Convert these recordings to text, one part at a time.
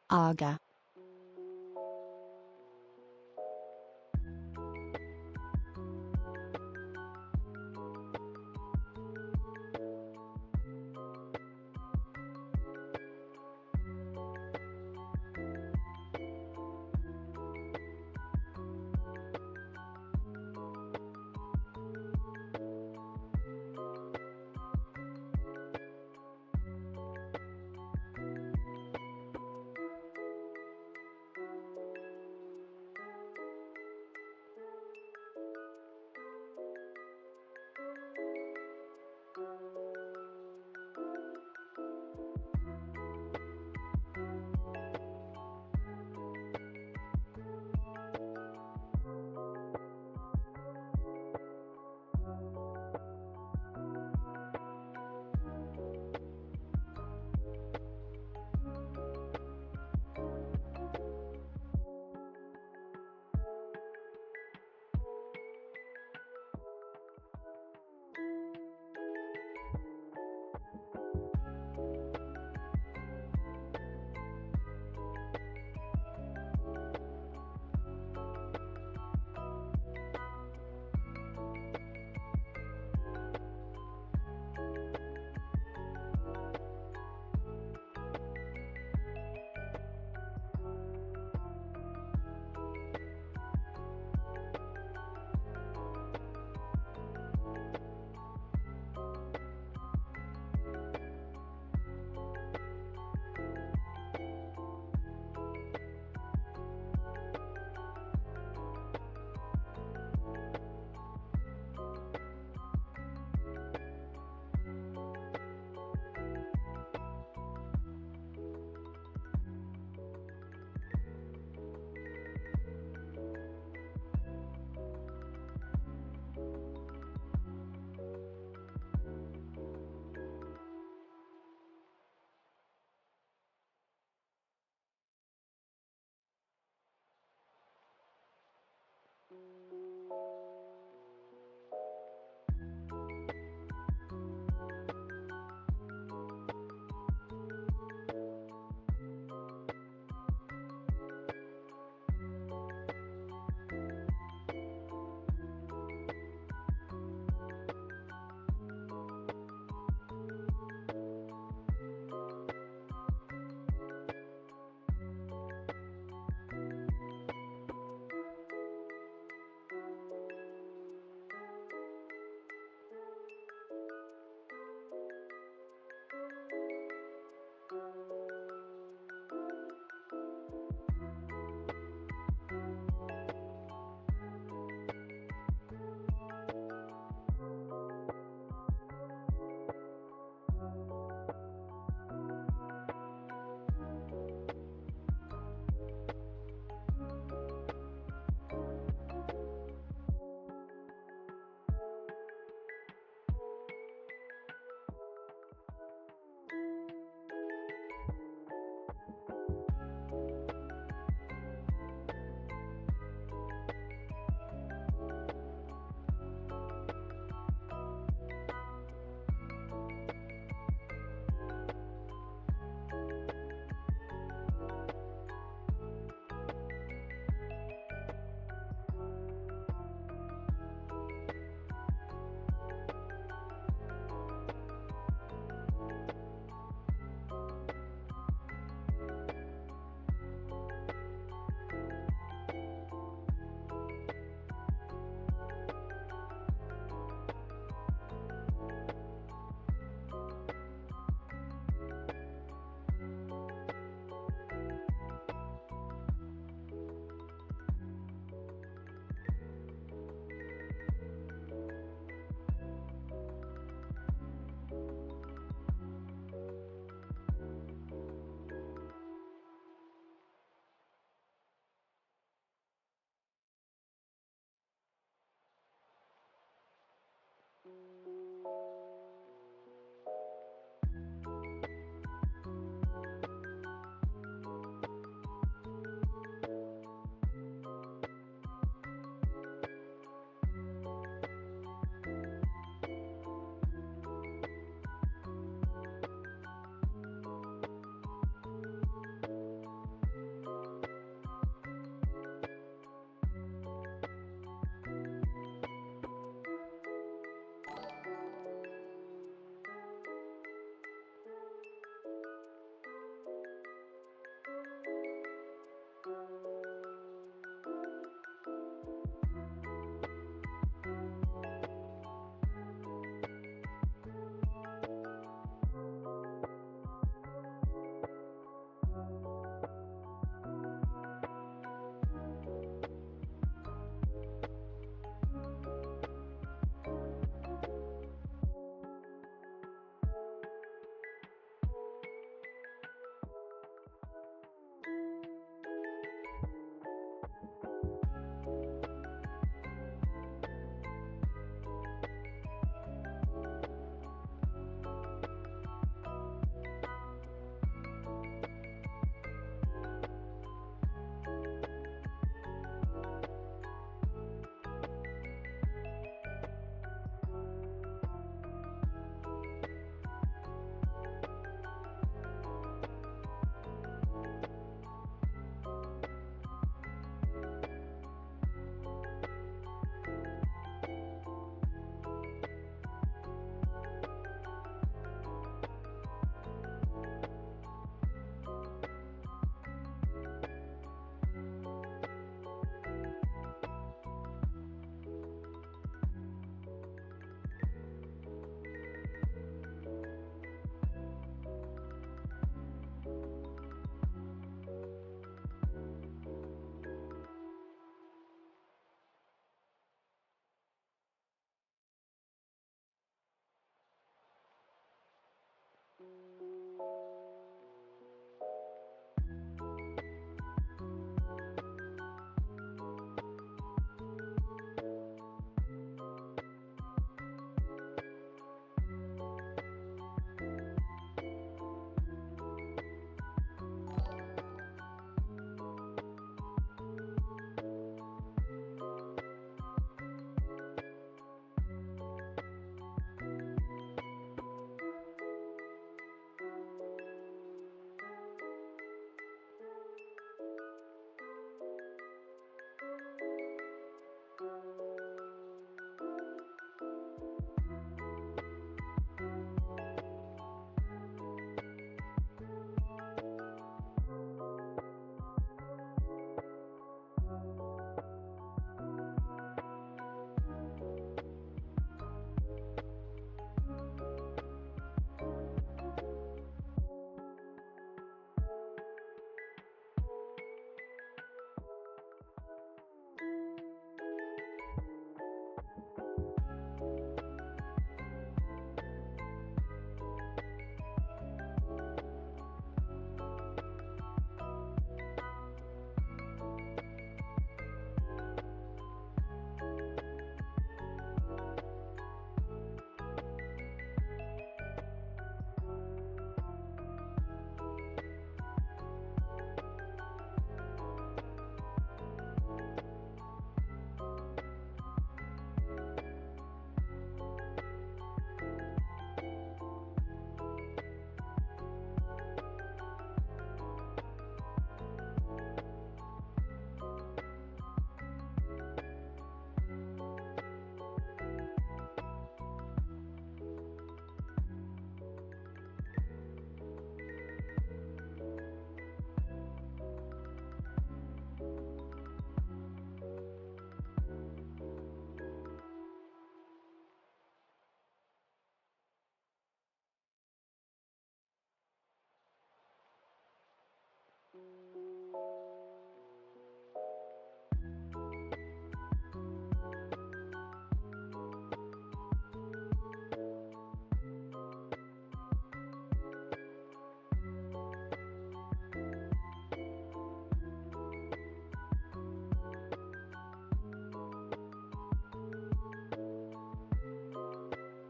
Aga.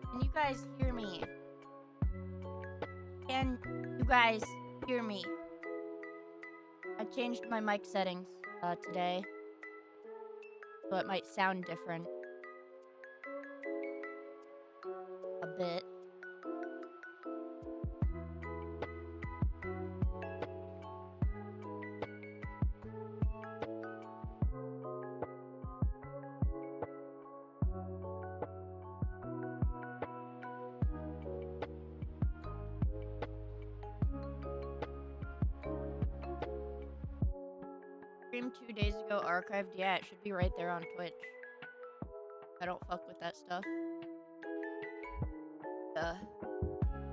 Can you guys hear me? Can you guys hear me? I changed my mic settings today, so it might sound different a bit. Streamed 2 days ago, archived. Yeah, it should be right there on Twitch. I don't fuck with that stuff.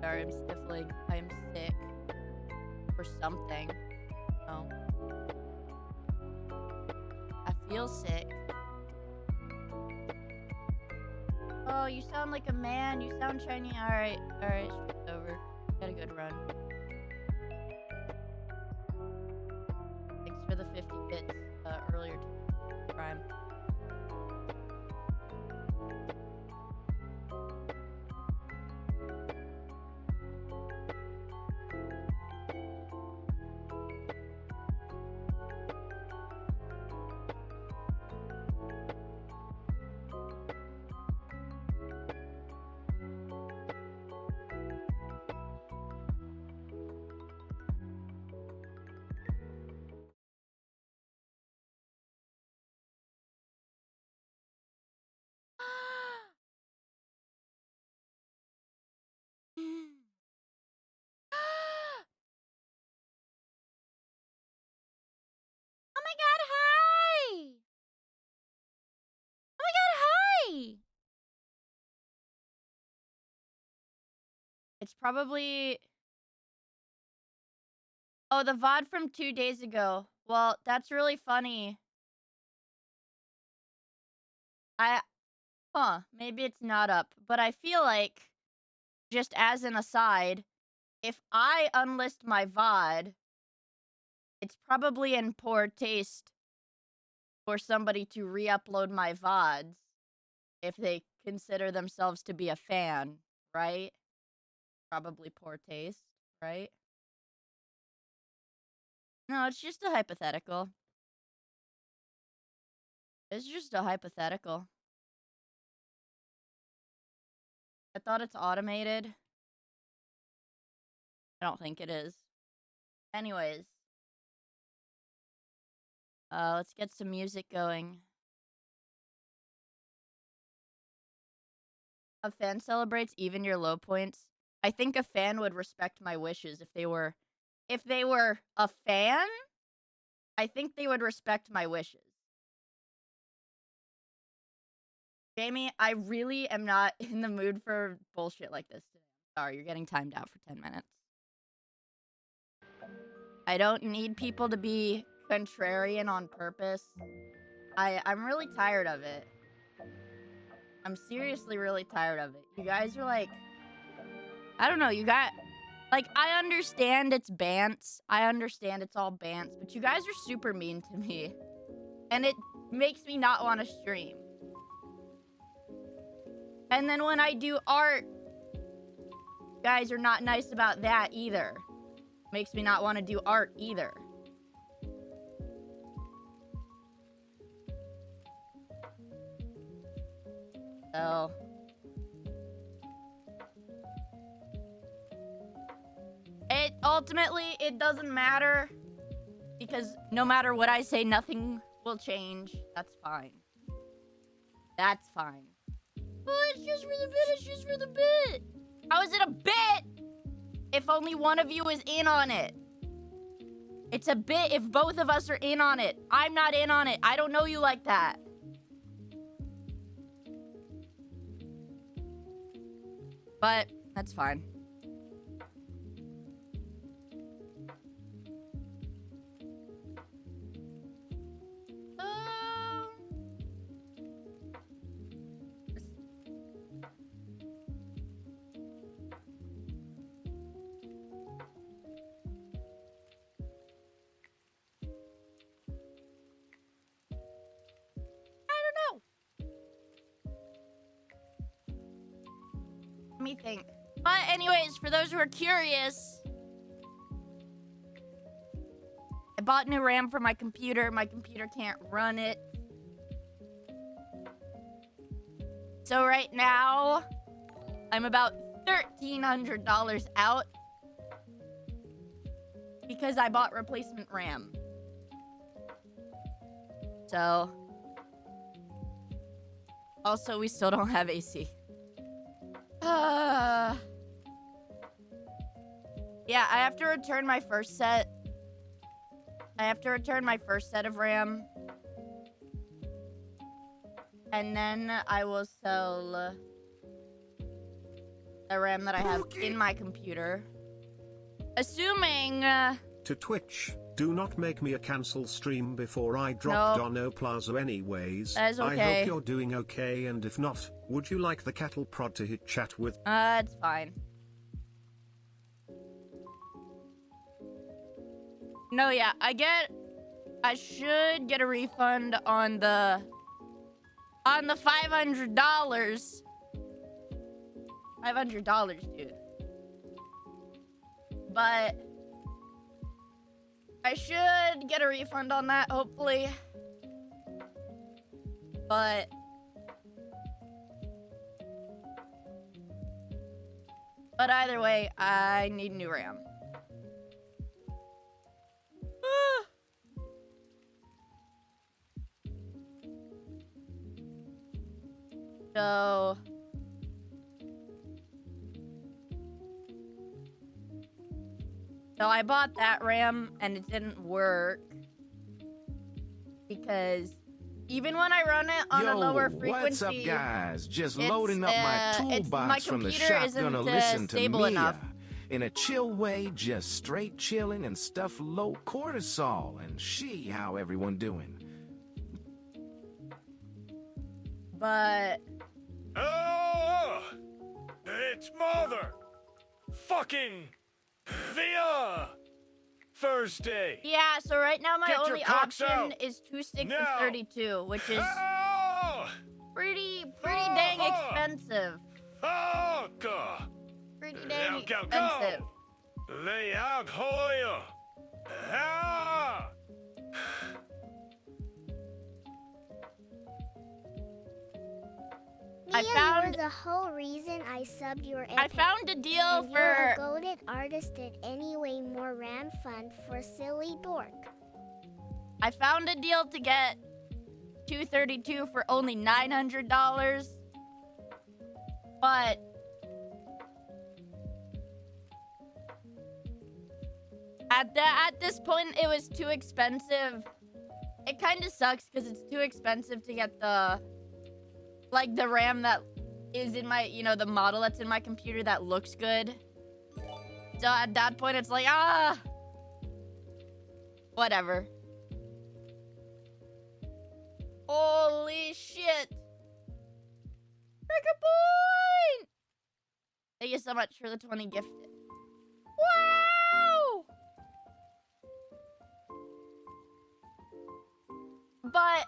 Sorry, I'm sniffling. I am sick. Or something. Oh. I feel sick. Oh, you sound like a man. You sound shiny. Alright, it's over. Had a good run. Thanks for the 50 bits earlier to Prime. Oh my god, hi! Oh my god, hi! It's probably... Oh, the VOD from 2 days ago. Well, that's really funny. Maybe it's not up. But I feel like, just as an aside, if I unlist my VOD, it's probably in poor taste for somebody to re-upload my VODs if they consider themselves to be a fan, right? Probably poor taste, right? No, it's just a hypothetical. It's just a hypothetical. I thought it's automated. I don't think it is. Anyways. Let's get some music going. A fan celebrates even your low points. I think a fan would respect my wishes if they were a fan. I think they would respect my wishes. Jamie, I really am not in the mood for bullshit like this today. Sorry, you're getting timed out for 10 minutes. I don't need people to be contrarian on purpose. I'm really tired of it. I'm seriously really tired of it. You guys are like... I don't know, you got... Like, I understand it's bants. I understand it's all bants. But you guys are super mean to me. And it makes me not want to stream. And then when I do art, you guys are not nice about that either. Makes me not want to do art either. So... Ultimately, it doesn't matter. Because no matter what I say, nothing will change. That's fine. That's fine. Oh, it's just for the bit. It's just for the bit. How is it a bit if only one of you is in on it? It's a bit if both of us are in on it. I'm not in on it. I don't know you like that. But that's fine. me think. But anyways, for those who are curious, I bought new RAM for my computer. My computer can't run it. So right now, I'm about $1,300 out because I bought replacement RAM. So, also, we still don't have AC. Yeah, I have to return my first set. I have to return my first set of RAM. And then I will sell the RAM that I have in my computer. Assuming... To Twitch, do not make me a cancel stream before I drop Dono Plaza anyways. That is okay. I hope you're doing okay, and if not, would you like the cattle prod to hit chat with? It's fine. No, yeah, I should get a refund on the $500. $500, dude. But I should get a refund on that, hopefully. But either way, I need new RAM. So I bought that RAM and it didn't work because even when I run it on a lower frequency, what's up, guys? Just loading up my toolbox from the shotgun to listen to Miia. Enough. In a chill way, just straight chilling and stuff low cortisol. And she, how everyone doing? But... Oh! It's mother! Fucking... Miia! Thursday! Yeah, so right now my Get your only cocks option out. is 2 sticks Now. of 32, which is Oh! pretty dang expensive. Oh, God! Pretty dang Go, go, expensive. go! Lay out, Hoya! Ah! I found- you were the whole reason I subbed your I found a deal and you're a for... goated artist at anyway more RAM fund for silly dork. I found a deal to get 232 for only $900. But at this point it was too expensive. It kind of sucks because it's too expensive to get the RAM that is in my, the model that's in my computer that looks good. So at that point it's like, whatever. Holy shit. Break a point! Thank you so much for the 20 gifted. Wow! But,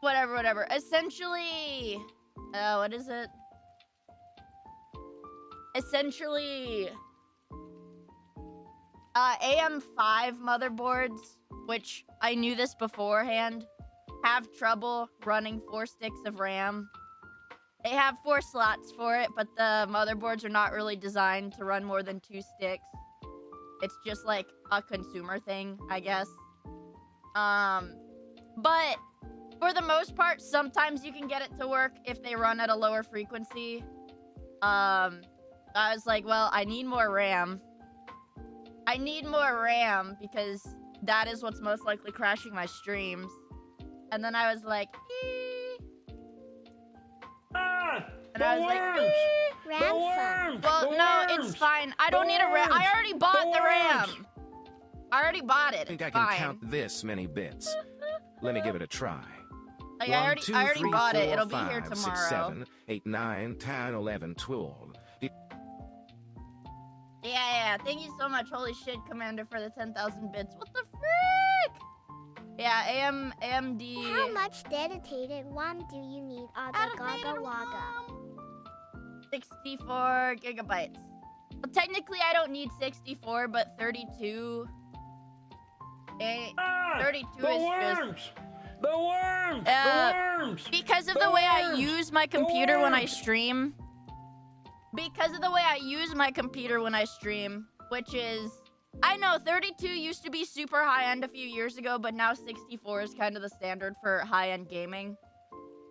whatever. Essentially, what is it? Essentially, AM5 motherboards, which I knew this beforehand, have trouble running 4 sticks of RAM. They have 4 slots for it, but the motherboards are not really designed to run more than 2 sticks. It's just like a consumer thing, I guess. But for the most part, sometimes you can get it to work if they run at a lower frequency. I was like, well, I need more RAM. I need more RAM because that is what's most likely crashing my streams. And then I was like, and I was like, RAM fund. well, no, it's fine. I don't need a RAM. I already bought the RAM. I already bought it. I think I It's can fine. count this many bits. Let me give it a try. Like, 1, I already 2, bought 3, it. 4, It'll be here 5, tomorrow. 6, 7, 8, 9, 10, 11, 12. Yeah. Thank you so much. Holy shit, Commander, for the 10,000 bits. What the frick? Yeah, AMD. How much dedicated RAM do you need? Aga gaga waga. 64 gigabytes. Well, technically, I don't need 64, but 32. 32 the is worms! just... The worms! The worms! Because of The the way I worms! use my The computer when I worms! stream. Because of the way I use my computer when I stream, which is... I know 32 used to be super high-end a few years ago, but now 64 is kind of the standard for high-end gaming.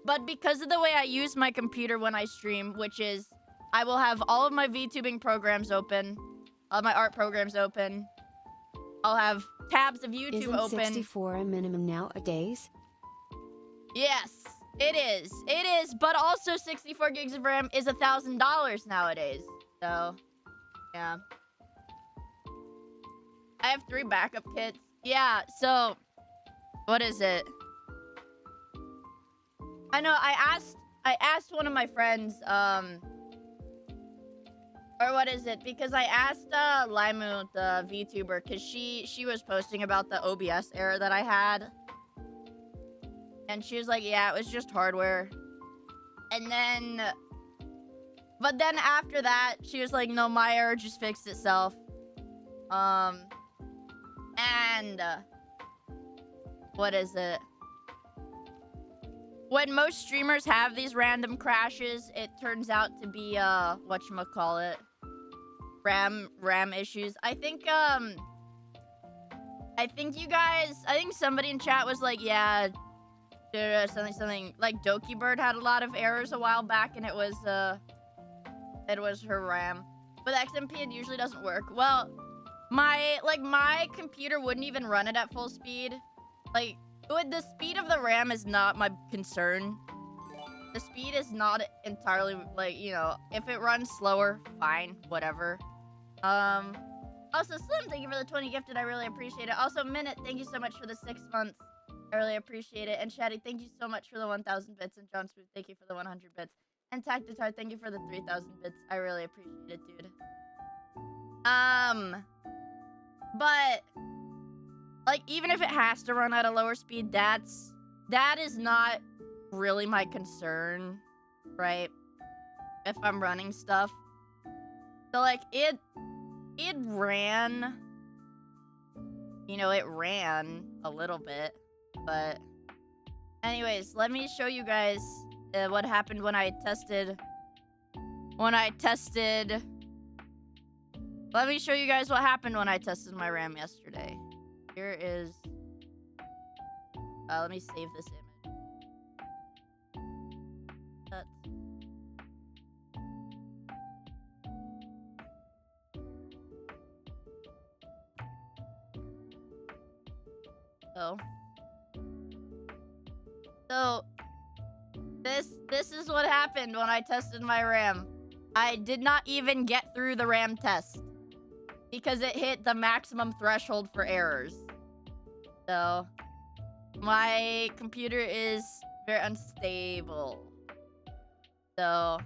But because of the way I use my computer when I stream, which is... I will have all of my VTubing programs open, all my art programs open. I'll have tabs of YouTube Isn't open. 64 a minimum nowadays? Yes, it is. It is, but also 64 gigs of RAM is $1,000 nowadays. So, yeah. I have 3 backup kits. Yeah, so, what is it? I know, I asked one of my friends, or what is it? Because I asked Limu, the VTuber, because she was posting about the OBS error that I had. And she was like, yeah, it was just hardware. And then... But then after that, she was like, no, my error just fixed itself. And... what is it? When most streamers have these random crashes, it turns out to be, whatchamacallit, RAM issues. I think you guys, I think somebody in chat was like, yeah, something, like Doki Bird had a lot of errors a while back, and it was her RAM. But the XMP usually doesn't work. Well, my computer wouldn't even run it at full speed. Like, the speed of the RAM is not my concern. The speed is not entirely, like, you know, if it runs slower, fine, whatever. Also, Slim, thank you for the 20 gifted. I really appreciate it. Also, Minute, thank you so much for the 6 months. I really appreciate it. And Shaddy, thank you so much for the 1,000 bits. And John Smooth, thank you for the 100 bits. And Tactitar, thank you for the 3,000 bits. I really appreciate it, dude. But... like, even if it has to run at a lower speed, that is not really my concern, right? If I'm running stuff. So, like, it ran, you know, it ran a little bit, but anyways, let me show you guys what happened when I tested, let me show you guys what happened when I tested my RAM yesterday. Here is... let me save this image. So this is what happened when I tested my RAM. I did not even get through the RAM test because it hit the maximum threshold for errors. So my computer is very unstable. So,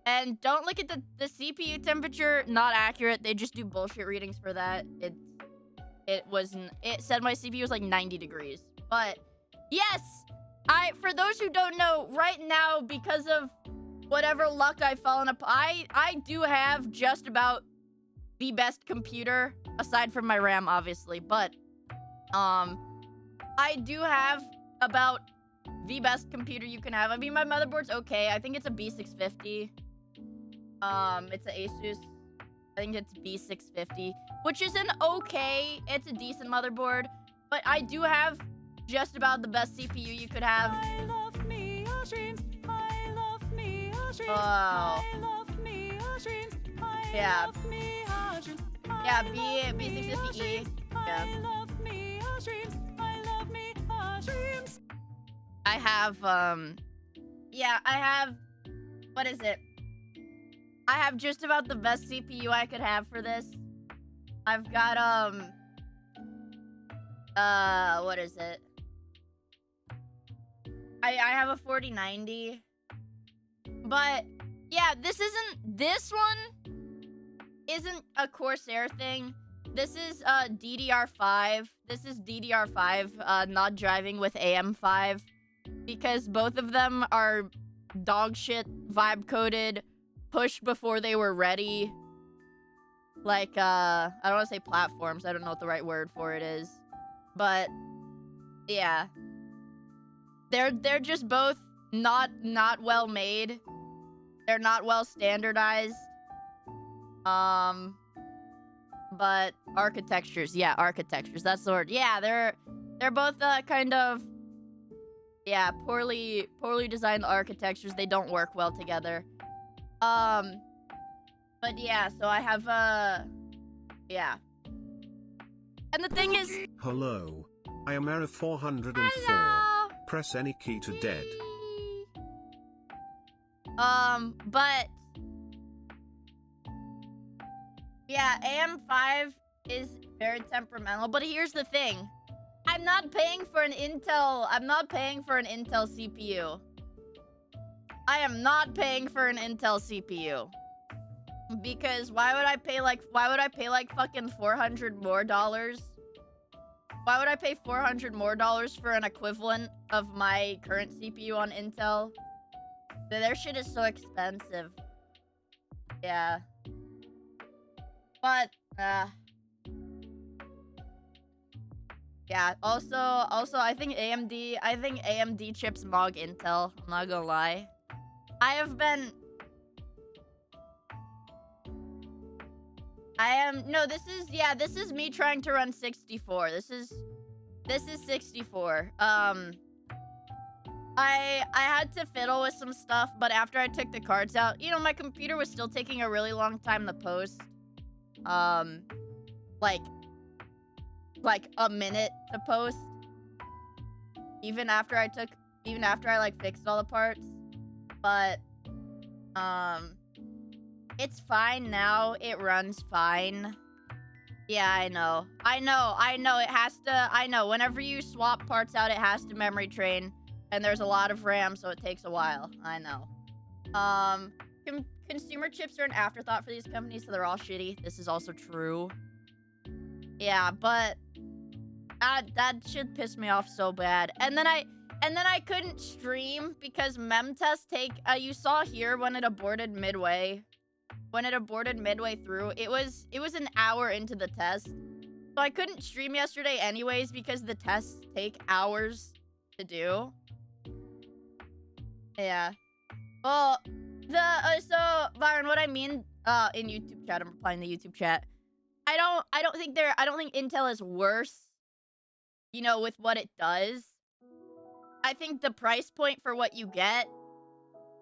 and don't look at the CPU temperature, not accurate. They just do bullshit readings for that. It said my CPU was like 90 degrees. But yes, for those who don't know, right now, because of whatever luck I've fallen upon, I do have just about the best computer, aside from my RAM, obviously, but I do have about the best computer you can have. I mean, my motherboard's okay. I think it's a B650. It's an Asus. I think it's B650, which isn't okay. It's a decent motherboard, but I do have just about the best CPU you could have. I love Miia streams. I love Miia streams. Wow. I love Miia streams. I Yeah. love Miia streams. Yeah, B650E. Yeah. I love Miia streams. I love Miia streams. I have, yeah, I have, what is it? I have just about the best CPU I could have for this. I've got, what is it? I have a 4090. But, yeah, this one isn't a Corsair thing. This is, DDR5. This is DDR5, not driving with AM5. Because both of them are dog shit vibe coded, pushed before they were ready. Like, I don't want to say platforms. I don't know what the right word for it is. But, yeah. They're just both not well made. They're not well standardized. But architectures, yeah, architectures. That's the word. Yeah, they're both kind of, yeah, poorly designed architectures. They don't work well together. But yeah, so I have yeah. And the thing is, hello, I am error 404. hello. Press any key to dead. But yeah, AM5 is very temperamental, but here's the thing. I'm not paying for an Intel CPU. I am not paying for an Intel CPU. Because why would I pay like fucking $400 more? Why would I pay $400 more for an equivalent of my current CPU on Intel? Their shit is so expensive. Yeah. But, yeah, also, I think AMD chips mog Intel. I'm not gonna lie. This is me trying to run 64. This is 64. I had to fiddle with some stuff, but after I took the cards out, you know, my computer was still taking a really long time to post. Like a minute to post. Even after I like fixed all the parts. But, it's fine now. It runs fine. Yeah, I know. It has to, whenever you swap parts out, it has to memory train. And there's a lot of RAM, so it takes a while. I know. Consumer chips are an afterthought for these companies, so they're all shitty. This is also true. Yeah, but that should piss me off so bad. And then I couldn't stream because memtests take, you saw here when it aborted midway. When it aborted midway through, it was an hour into the test. So I couldn't stream yesterday anyways because the tests take hours to do. Yeah. Well, so Byron, what I mean in YouTube chat, I'm replying to YouTube chat. I don't think Intel is worse, you know, with what it does. I think the price point for what you get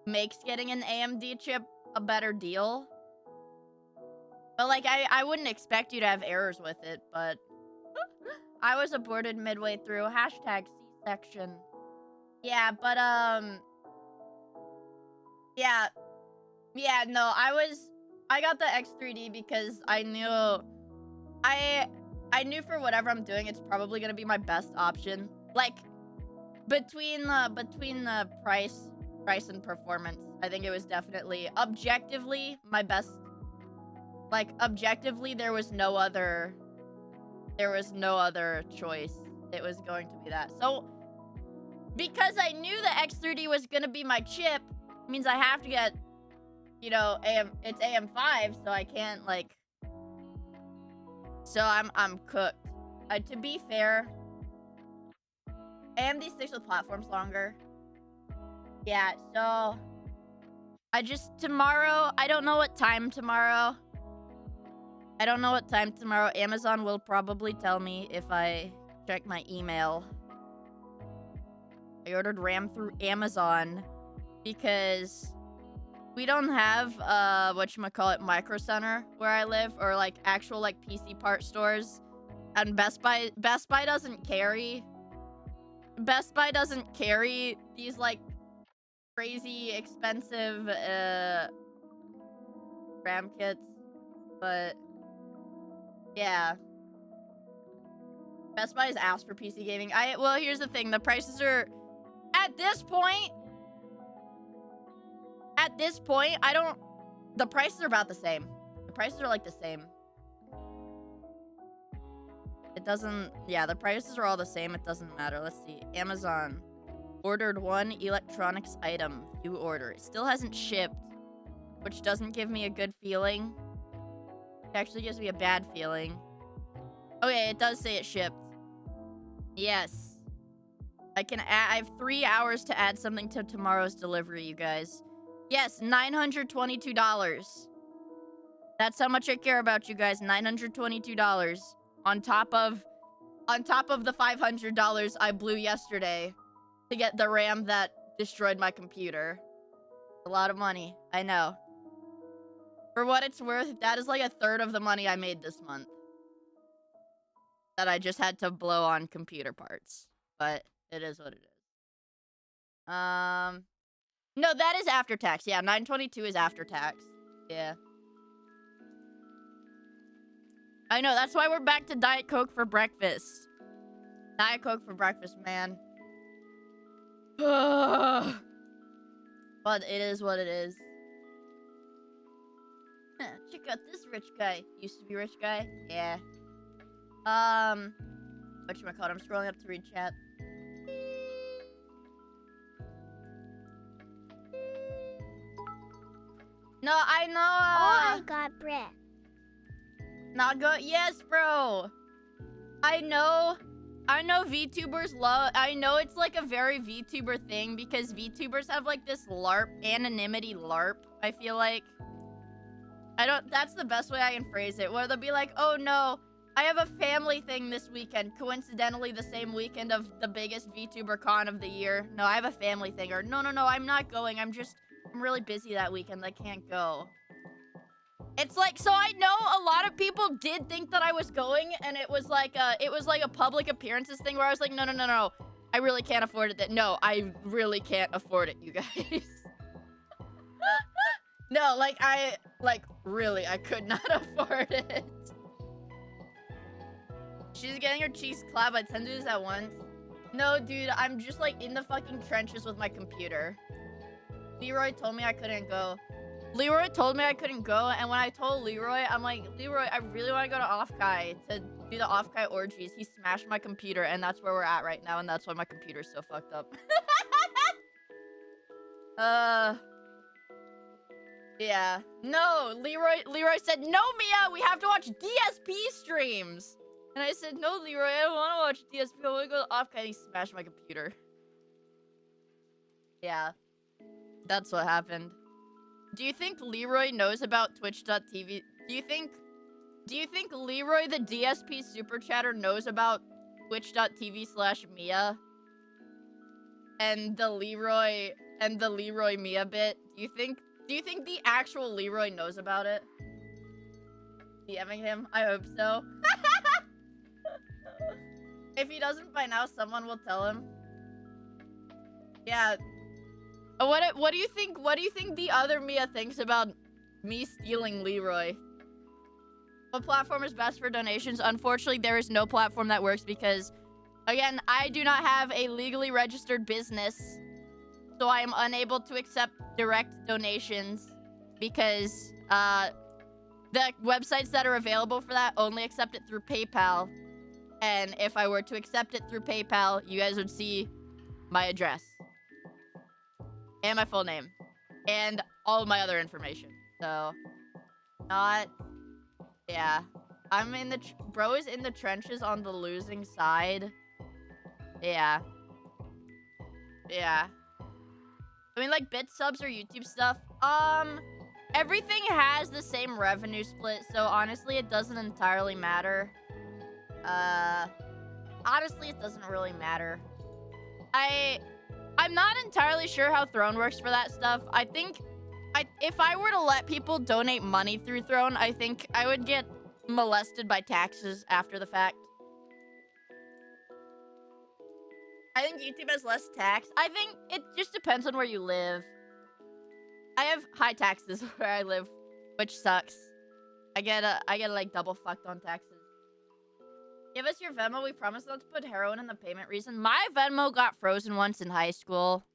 makes getting an AMD chip a better deal. But like I wouldn't expect you to have errors with it, but I was aborted midway through. Hashtag C-section. Yeah, but yeah, no, I got the X3D because I knew for whatever I'm doing, it's probably gonna be my best option. Like between the price and performance, I think it was definitely objectively my best. Like objectively, there was no other choice. It was going to be that. So because I knew the X3D was gonna be my chip, means I have to get, you know, it's AM5, so I can't like. So I'm cooked. To be fair, AMD sticks with platforms longer. Yeah, so tomorrow, I don't know what time tomorrow. Amazon will probably tell me if I check my email. I ordered RAM through Amazon because we don't have whatchamacallit Micro Center where I live, or like actual like PC part stores. And Best Buy doesn't carry these like crazy expensive RAM kits. But yeah, Best Buy has asked for PC gaming. Well, here's the thing. The prices are at this point, the prices are about the same. The prices are like the same. The prices are all the same. It doesn't matter. Let's see. Amazon. Ordered 1 electronics item. New order. It still hasn't shipped, which doesn't give me a good feeling. It actually gives me a bad feeling. Okay, it does say it shipped. Yes. I have 3 hours to add something to tomorrow's delivery, you guys. Yes, $922. That's how much I care about you guys. $922 on top of the $500 I blew yesterday to get the RAM that destroyed my computer. A lot of money, I know. For what it's worth, that is like a third of the money I made this month that I just had to blow on computer parts. But it is what it is. No, that is after tax. Yeah, $922 is after tax. Yeah. I know, that's why we're back to Diet Coke for breakfast. Diet Coke for breakfast, man. But it is what it is. Check out this rich guy. Used to be rich guy? Yeah. Whatchamacallit? I'm scrolling up to read chat. No, I know. Oh, I got Brit. Not go. Yes, bro. I know VTubers love. I know it's like a very VTuber thing because VTubers have like this LARP, anonymity LARP. I feel like. That's the best way I can phrase it. Where they'll be like, oh no, I have a family thing this weekend. Coincidentally, the same weekend of the biggest VTuber con of the year. No, I have a family thing. Or no, I'm not going. I'm really busy that weekend. I can't go. It's like, so I know a lot of people did think that I was going, and it was like a public appearances thing where I was like, no. I really can't afford it. No, I really can't afford it, you guys. No, really, I could not afford it. She's getting her cheeks clapped by 10 dudes at once. No, dude, I'm just like in the fucking trenches with my computer. Leroy told me I couldn't go. Leroy told me I couldn't go, and when I told Leroy, I'm like, Leroy, I really want to go to Off-Kai to do the Off-Kai orgies. He smashed my computer, and that's where we're at right now, and that's why my computer's so fucked up. Yeah. No, Leroy said, no, Mia, we have to watch DSP streams. And I said, no, Leroy, I don't want to watch DSP. I want to go to Off-Kai, and he smashed my computer. Yeah. That's what happened. Do you think Leroy knows about Twitch.tv? Do you think Leroy the DSP super chatter knows about Twitch.tv/Miia? And the Leroy Miia bit? Do you think the actual Leroy knows about it? DMing him? I hope so. If he doesn't by now, someone will tell him. Yeah. What do you think the other Miia thinks about me stealing Leroy? What platform is best for donations? Unfortunately, there is no platform that works because, again, I do not have a legally registered business, so I am unable to accept direct donations because the websites that are available for that only accept it through PayPal. And if I were to accept it through PayPal, you guys would see my address. And my full name. And all of my other information. So, yeah. I'm in the... Bro is in the trenches on the losing side. Yeah. Yeah. I mean, like, bit subs or YouTube stuff. Everything has the same revenue split, so honestly, it doesn't entirely matter. Honestly, it doesn't really matter. I'm not entirely sure how Throne works for that stuff. I think if I were to let people donate money through Throne, I think I would get molested by taxes after the fact. I think YouTube has less tax. I think it just depends on where you live. I have high taxes where I live, which sucks. I get like double fucked on taxes. Give us your Venmo. We promise not to put heroin in the payment reason. My Venmo got frozen once in high school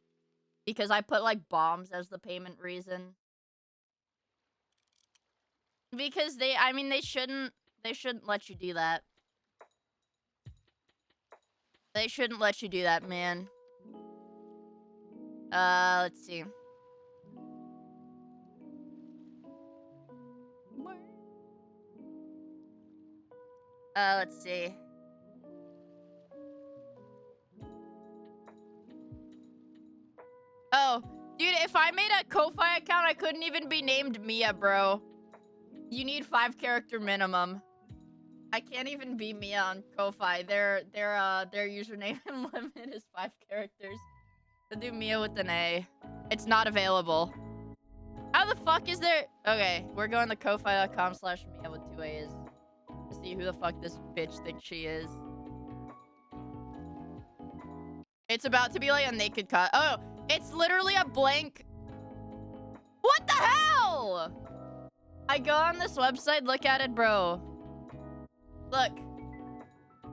because I put like bombs as the payment reason. Because they shouldn't let you do that. They shouldn't let you do that, man. Let's see. Let's see. Oh, dude, if I made a Ko-Fi account, I couldn't even be named Miia, bro. You need 5-character minimum. I can't even be Miia on Ko-Fi. Their username and limit is 5 characters. So do Miia with an A. It's not available. How the fuck is there? Okay, we're going to ko-fi.com/Miia with 2 A's to see who the fuck this bitch thinks she is. It's about to be like a naked cut. Oh, it's literally a blank. What the hell? I go on this website, look at it, bro. Look.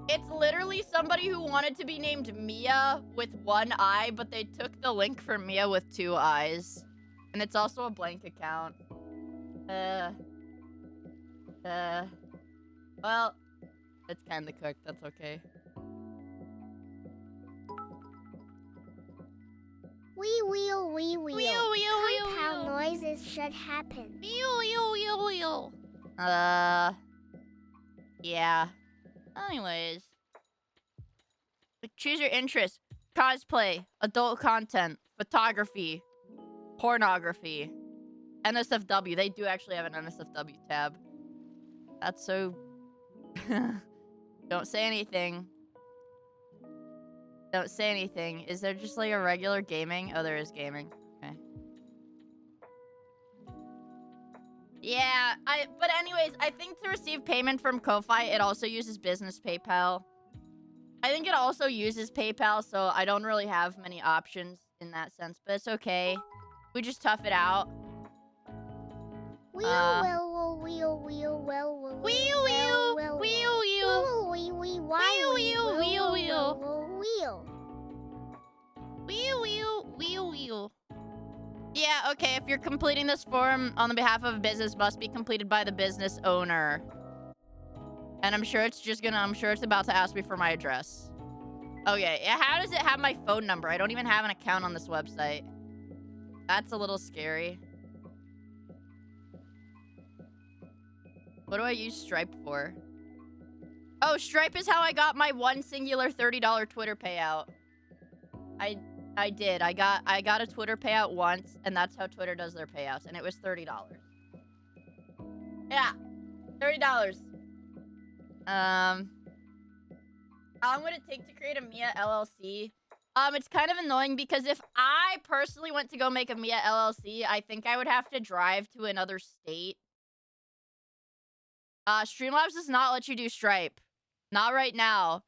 It's literally somebody who wanted to be named Miia with 1 eye, but they took the link for Miia with 2 eyes. And it's also a blank account. Well, it's kinda cooked, that's okay. Wee wheel, wee wheel. Wheel, wheel, wheel, Compound wheel. noises should happen. Wheel, wheel, wheel, wheel. Yeah. Anyways. Choose your interest. Cosplay, adult content, photography, pornography, NSFW. They do actually have an NSFW tab. That's so... Don't say anything. Don't say anything. Is there just like a regular gaming? Oh, there is gaming. Okay. Yeah, but anyways, I think to receive payment from Ko-Fi, it also uses business PayPal. I think it also uses PayPal, so I don't really have many options in that sense, but it's okay. We just tough it out. Wheel, wheel, wheel, wheel, wheel, wheel, Wheel, wheel, wheel, wheel. wheel, wheel, wheel, Wheel, wheel, wheel. wheel. Wheel, wheel, wheel, wheel. Yeah, okay, if you're completing this form on the behalf of a business, must be completed by the business owner. And I'm sure it's about to ask me for my address. Okay, yeah, how does it have my phone number? I don't even have an account on this website. That's a little scary. What do I use Stripe for? Oh, Stripe is how I got my one singular $30 Twitter payout. I did. I got a Twitter payout once, and that's how Twitter does their payouts, and it was $30. Yeah, $30. How long would it take to create a Miia LLC? It's kind of annoying because if I personally went to go make a Miia LLC, I think I would have to drive to another state. Streamlabs does not let you do Stripe. Not right now.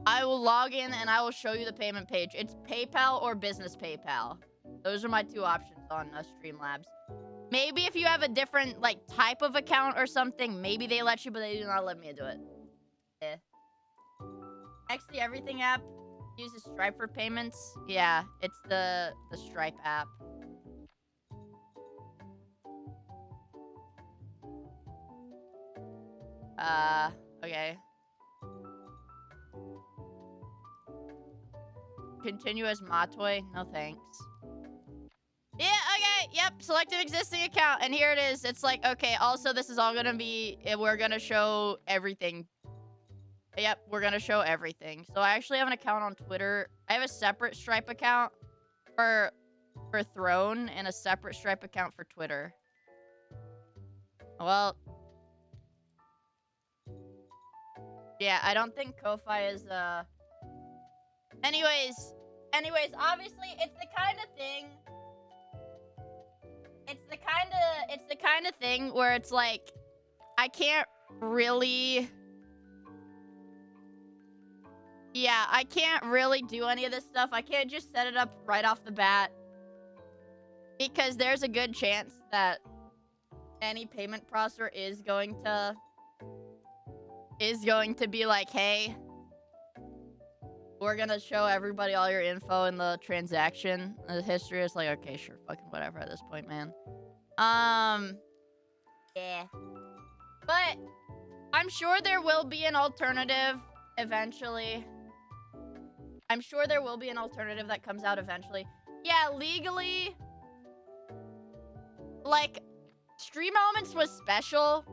I will log in and I will show you the payment page. It's PayPal or business PayPal. Those are my 2 options on Streamlabs. Maybe if you have a different, like, type of account or something, maybe they let you, but they do not let me do it. Yeah. XD Everything app uses Stripe for payments. Yeah, it's the Stripe app. Okay. Continue as Matoy? No thanks. Yeah, okay, yep, select an existing account, and here it is. It's like, okay, also this is all gonna be, we're gonna show everything. Yep, we're gonna show everything. So I actually have an account on Twitter. I have a separate Stripe account for Throne and a separate Stripe account for Twitter. Well, yeah, I don't think Ko-Fi is, Anyways, obviously, it's the kind of thing... It's the kind of thing where it's like, I can't really... Yeah, I can't really do any of this stuff. I can't just set it up right off the bat. Because there's a good chance that any payment processor is going to be like, hey, we're gonna show everybody all your info in the transaction. The history is like, okay, sure, fucking whatever at this point, man. Yeah. But I'm sure there will be an alternative eventually. I'm sure there will be an alternative that comes out eventually. Yeah, legally, like, Stream Elements was special.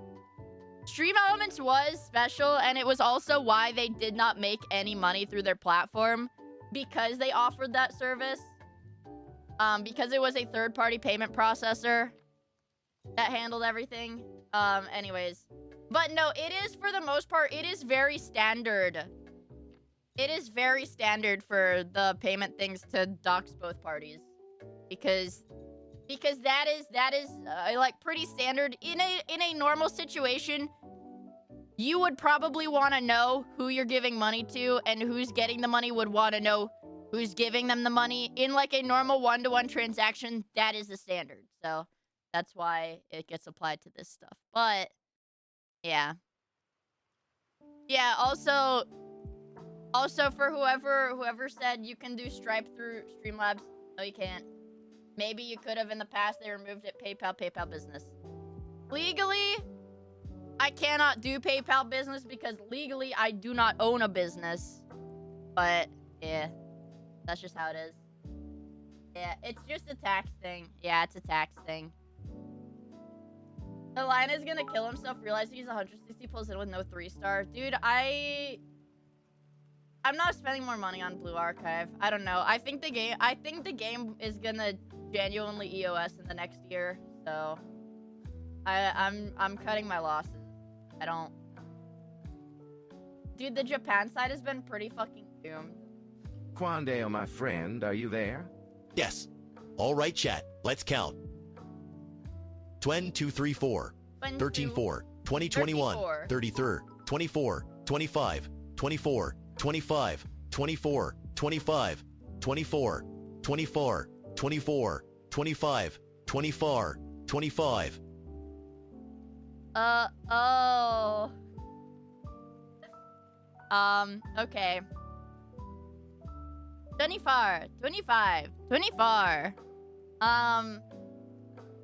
Stream Elements was special, and it was also why they did not make any money through their platform, because they offered that service. Because it was a third-party payment processor that handled everything. Anyways. But no, it is, for the most part, it is very standard. It is very standard for the payment things to dox both parties. Because that is like pretty standard. In a normal situation, you would probably want to know who you're giving money to, and who's getting the money would want to know who's giving them the money. In like a normal one-to-one transaction, that is the standard. So that's why it gets applied to this stuff. But yeah. Yeah, also for whoever said you can do Stripe through Streamlabs, no you can't. Maybe you could have in the past, they removed it. PayPal Business. Legally, I cannot do PayPal Business because legally I do not own a business. But yeah, that's just how it is. Yeah, it's just a tax thing. Yeah, it's a tax thing. The lion is gonna kill himself, realizing he's 160 pulls in with no 3-star. Dude, I'm not spending more money on Blue Archive. I don't know. I think the game is gonna genuinely EOS in the next year. So I'm cutting my losses. I don't. Dude, the Japan side has been pretty fucking doomed. Quandale, my friend, are you there? Yes. All right, chat. Let's count. 2, 3, 4, 13, 4, 20, 21, 33, 24, 25, 24, 25, 24, 25, 24, 24, 24, 25, 24, 25. Oh. Okay. 24, 25, 24.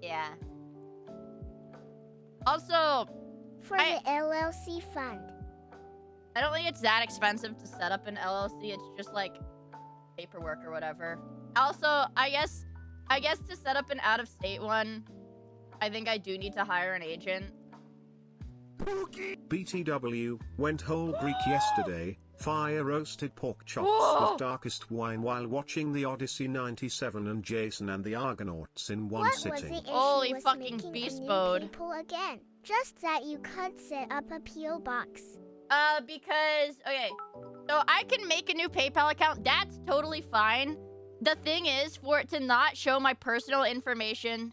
Yeah. Also, for the LLC fund. I don't think it's that expensive to set up an LLC. It's just like paperwork or whatever. Also, I guess to set up an out-of-state one, I think I do need to hire an agent. BTW went whole Greek yesterday. Fire roasted pork chops with darkest wine while watching the Odyssey 97 and Jason and the Argonauts in one sitting. Was the Holy issue fucking making beast a new mode. people again? Just that you could set up a PO box. Because okay, so I can make a new PayPal account. That's totally fine. The thing is, for it to not show my personal information,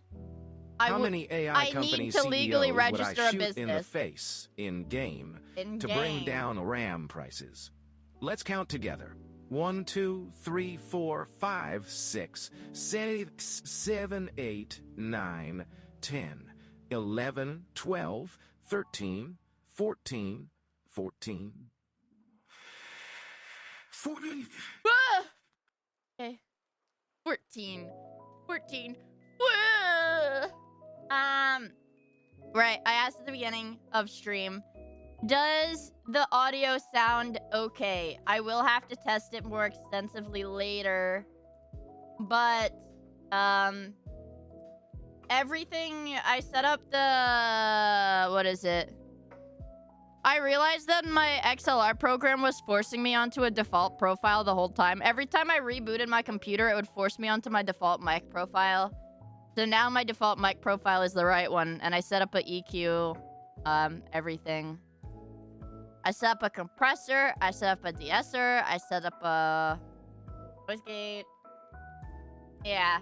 How many AI company need to legally CEOs register would I a shoot business. in the face in game to bring down RAM prices? Let's count together. 1, 2, 3, 4, 5, 6, 7, 8, 9, 10, 11, 12, 13, 14, 14. 14. Okay. 14. Right, I asked at the beginning of stream, does the audio sound okay? I will have to test it more extensively later. But, everything, I set up the, what is it? I realized that my XLR program was forcing me onto a default profile the whole time. Every time I rebooted my computer, it would force me onto my default mic profile. So now my default mic profile is the right one, and I set up a EQ, everything. I set up a compressor, I set up a de-esser, I set up a voice gate. Yeah.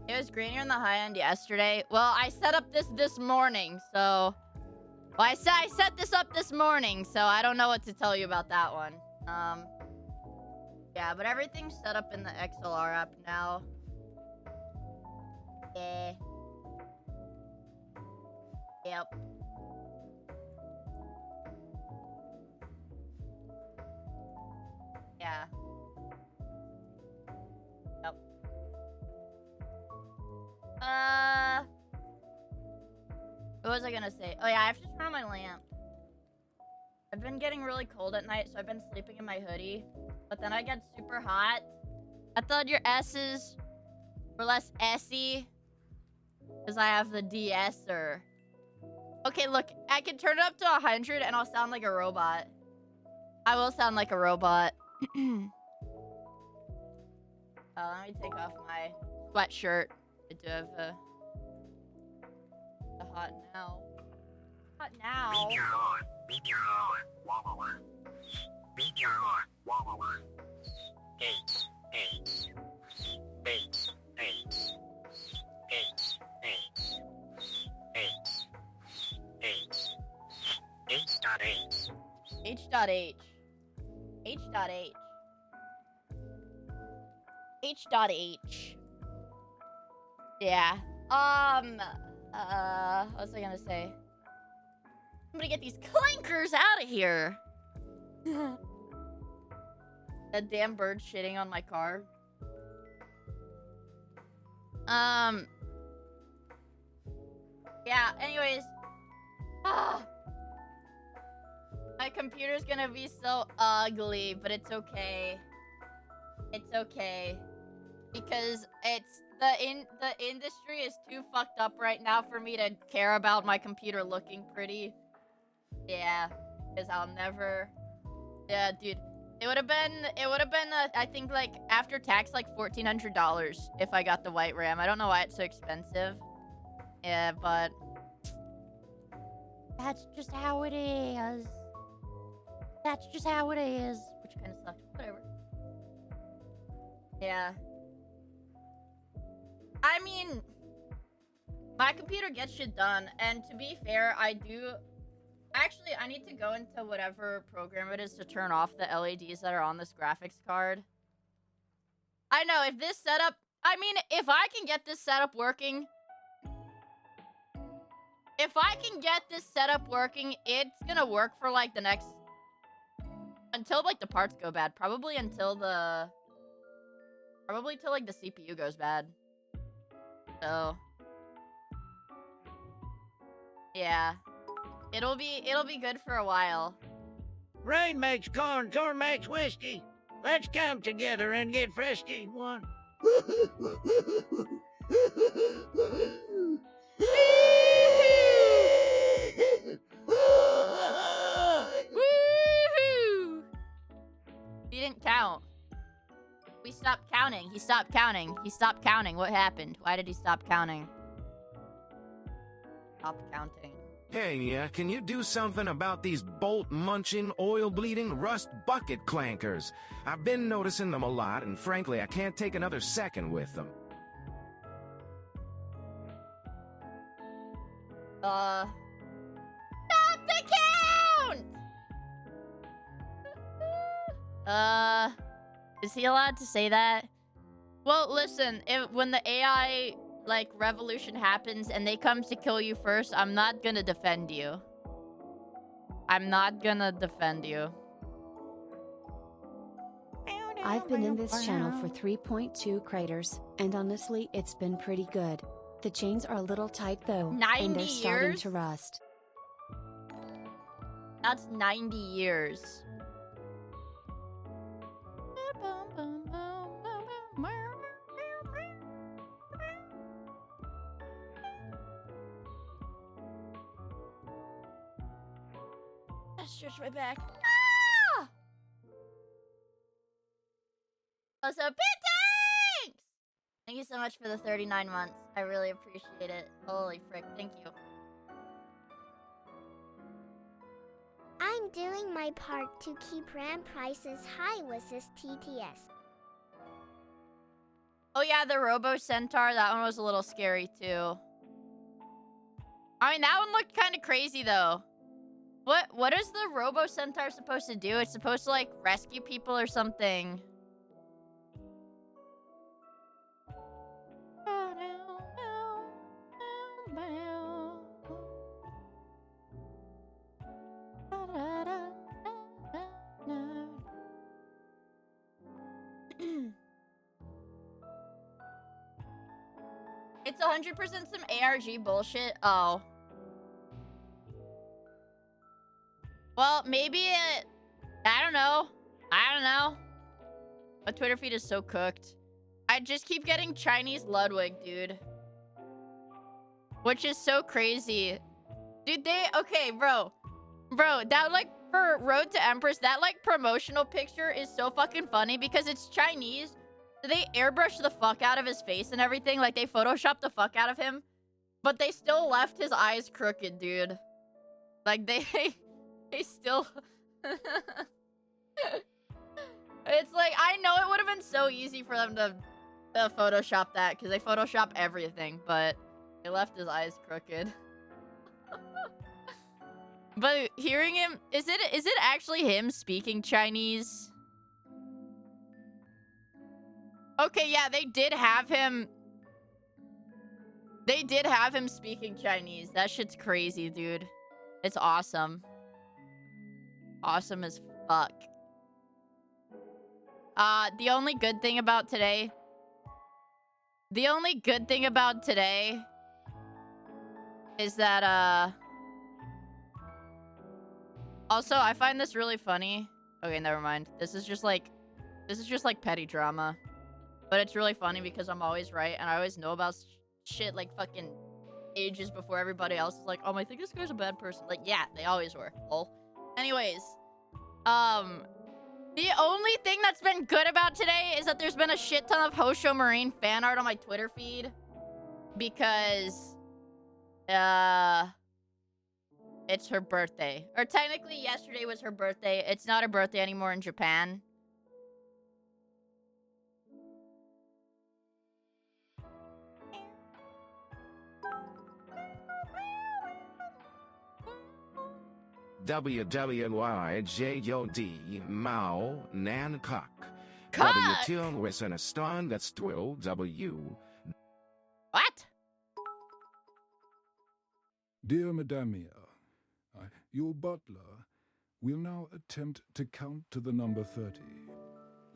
It was greener in the high end yesterday. Well, I set up this morning, so... Well, I set this up this morning, so I don't know what to tell you about that one. Yeah, but everything's set up in the XLR app now. Yeah. Yep. Yeah. Yep. What was I gonna say? Oh yeah, I have to turn on my lamp. I've been getting really cold at night, so I've been sleeping in my hoodie. But then I get super hot, I thought your S's were less S-y. Because I have the DS-er. Okay, look. I can turn it up to 100 and I'll sound like a robot. I will sound like a robot. Let me take off my sweatshirt. I do have a hot now. Hot now. H.H. H.H. H.H. Yeah. What was I gonna say? Somebody get these clankers out of here. That damn bird shitting on my car. Yeah, anyways. My computer's gonna be so ugly, but it's okay. It's okay. Because the industry is too fucked up right now for me to care about my computer looking pretty. Yeah, because I'll never. Yeah, dude, it would have been I think like after tax like $1,400 if I got the white RAM. I don't know why it's so expensive. Yeah, but that's just how it is. That's just how it is, which kind of sucks. Whatever. Yeah. I mean, my computer gets shit done, and to be fair, I do... Actually, I need to go into whatever program it is to turn off the LEDs that are on this graphics card. I know, if this setup... I mean, if I can get this setup working... If I can get this setup working, it's gonna work for, like, the next... Until, like, the parts go bad. Probably until the... Probably till, like, the CPU goes bad. So... Yeah. It'll be good for a while. Rain makes corn, corn makes whiskey. Let's come together and get frisky. One. Woohoo! He didn't count. We stopped counting. He stopped counting. He stopped counting. What happened? Why did he stop counting? Stop counting. Hey, can you do something about these bolt-munching, oil-bleeding, rust-bucket clankers? I've been noticing them a lot, and frankly, I can't take another second with them. Stop the count! Is he allowed to say that? Well, listen, when the AI... like, revolution happens and they come to kill you first, I'm not gonna defend you. I'm not gonna defend you. I've been in this channel for 3.2 craters, and honestly, it's been pretty good. The chains are a little tight though, 90 and they're starting years? to rust. That's 90 years. Stretch my back. Ah! Also, thanks! Thank you so much for the 39 months. I really appreciate it. Holy frick, thank you. I'm doing my part to keep RAM prices high with this TTS. Oh yeah, the Robo Centaur, that one was a little scary too. I mean, that one looked kind of crazy though. What is the Robo Centaur supposed to do? It's supposed to, like, rescue people or something. It's 100% some ARG bullshit. Oh. Well, maybe it... I don't know. My Twitter feed is so cooked. I just keep getting Chinese Ludwig, dude. Which is so crazy. Dude, okay, bro. Bro, that, like, for Road to Empress, that, like, promotional picture is so fucking funny because it's Chinese. So they airbrush the fuck out of his face and everything. Like, they photoshopped the fuck out of him. But they still left his eyes crooked, dude. Like, they still... It's like, I know it would have been so easy for them to Photoshop that, because they Photoshop everything, but they left his eyes crooked. But hearing him, is it actually him speaking Chinese? Okay, yeah, they did have him speaking Chinese. That shit's crazy, dude. It's awesome. Awesome as fuck. The only good thing about today is that, also, I find this really funny. Okay, never mind. This is just like petty drama. But it's really funny because I'm always right, and I always know about shit like fucking ages before everybody else is like, oh, I think this guy's a bad person. Like, yeah, they always were. Lol. Anyways, the only thing that's been good about today is that there's been a shit ton of Hosho Marine fan art on my Twitter feed. Because, it's her birthday. Or technically, yesterday was her birthday. It's not her birthday anymore in Japan. WWYJOD Mao Nankok. Cock! WTL Western Aston that's 12 W. What? Dear Madame Miia, your butler will now attempt to count to the number 30.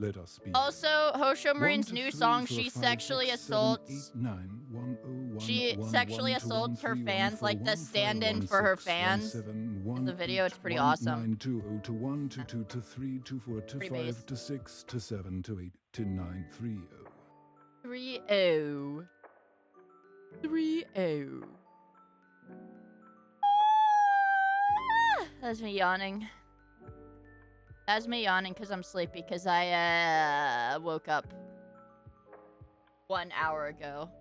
Let us begin. Also, Hosho Marine's new song, she sexually assaults her fans, like the stand-in for her fans. In the video, it's pretty awesome. 920 to 1 to 2 to 3 to 4 to 5 to 6 to 7 to 8 to 9 30. 30. 30. That's me yawning. That's me yawning because I'm sleepy because I woke up 1 hour ago.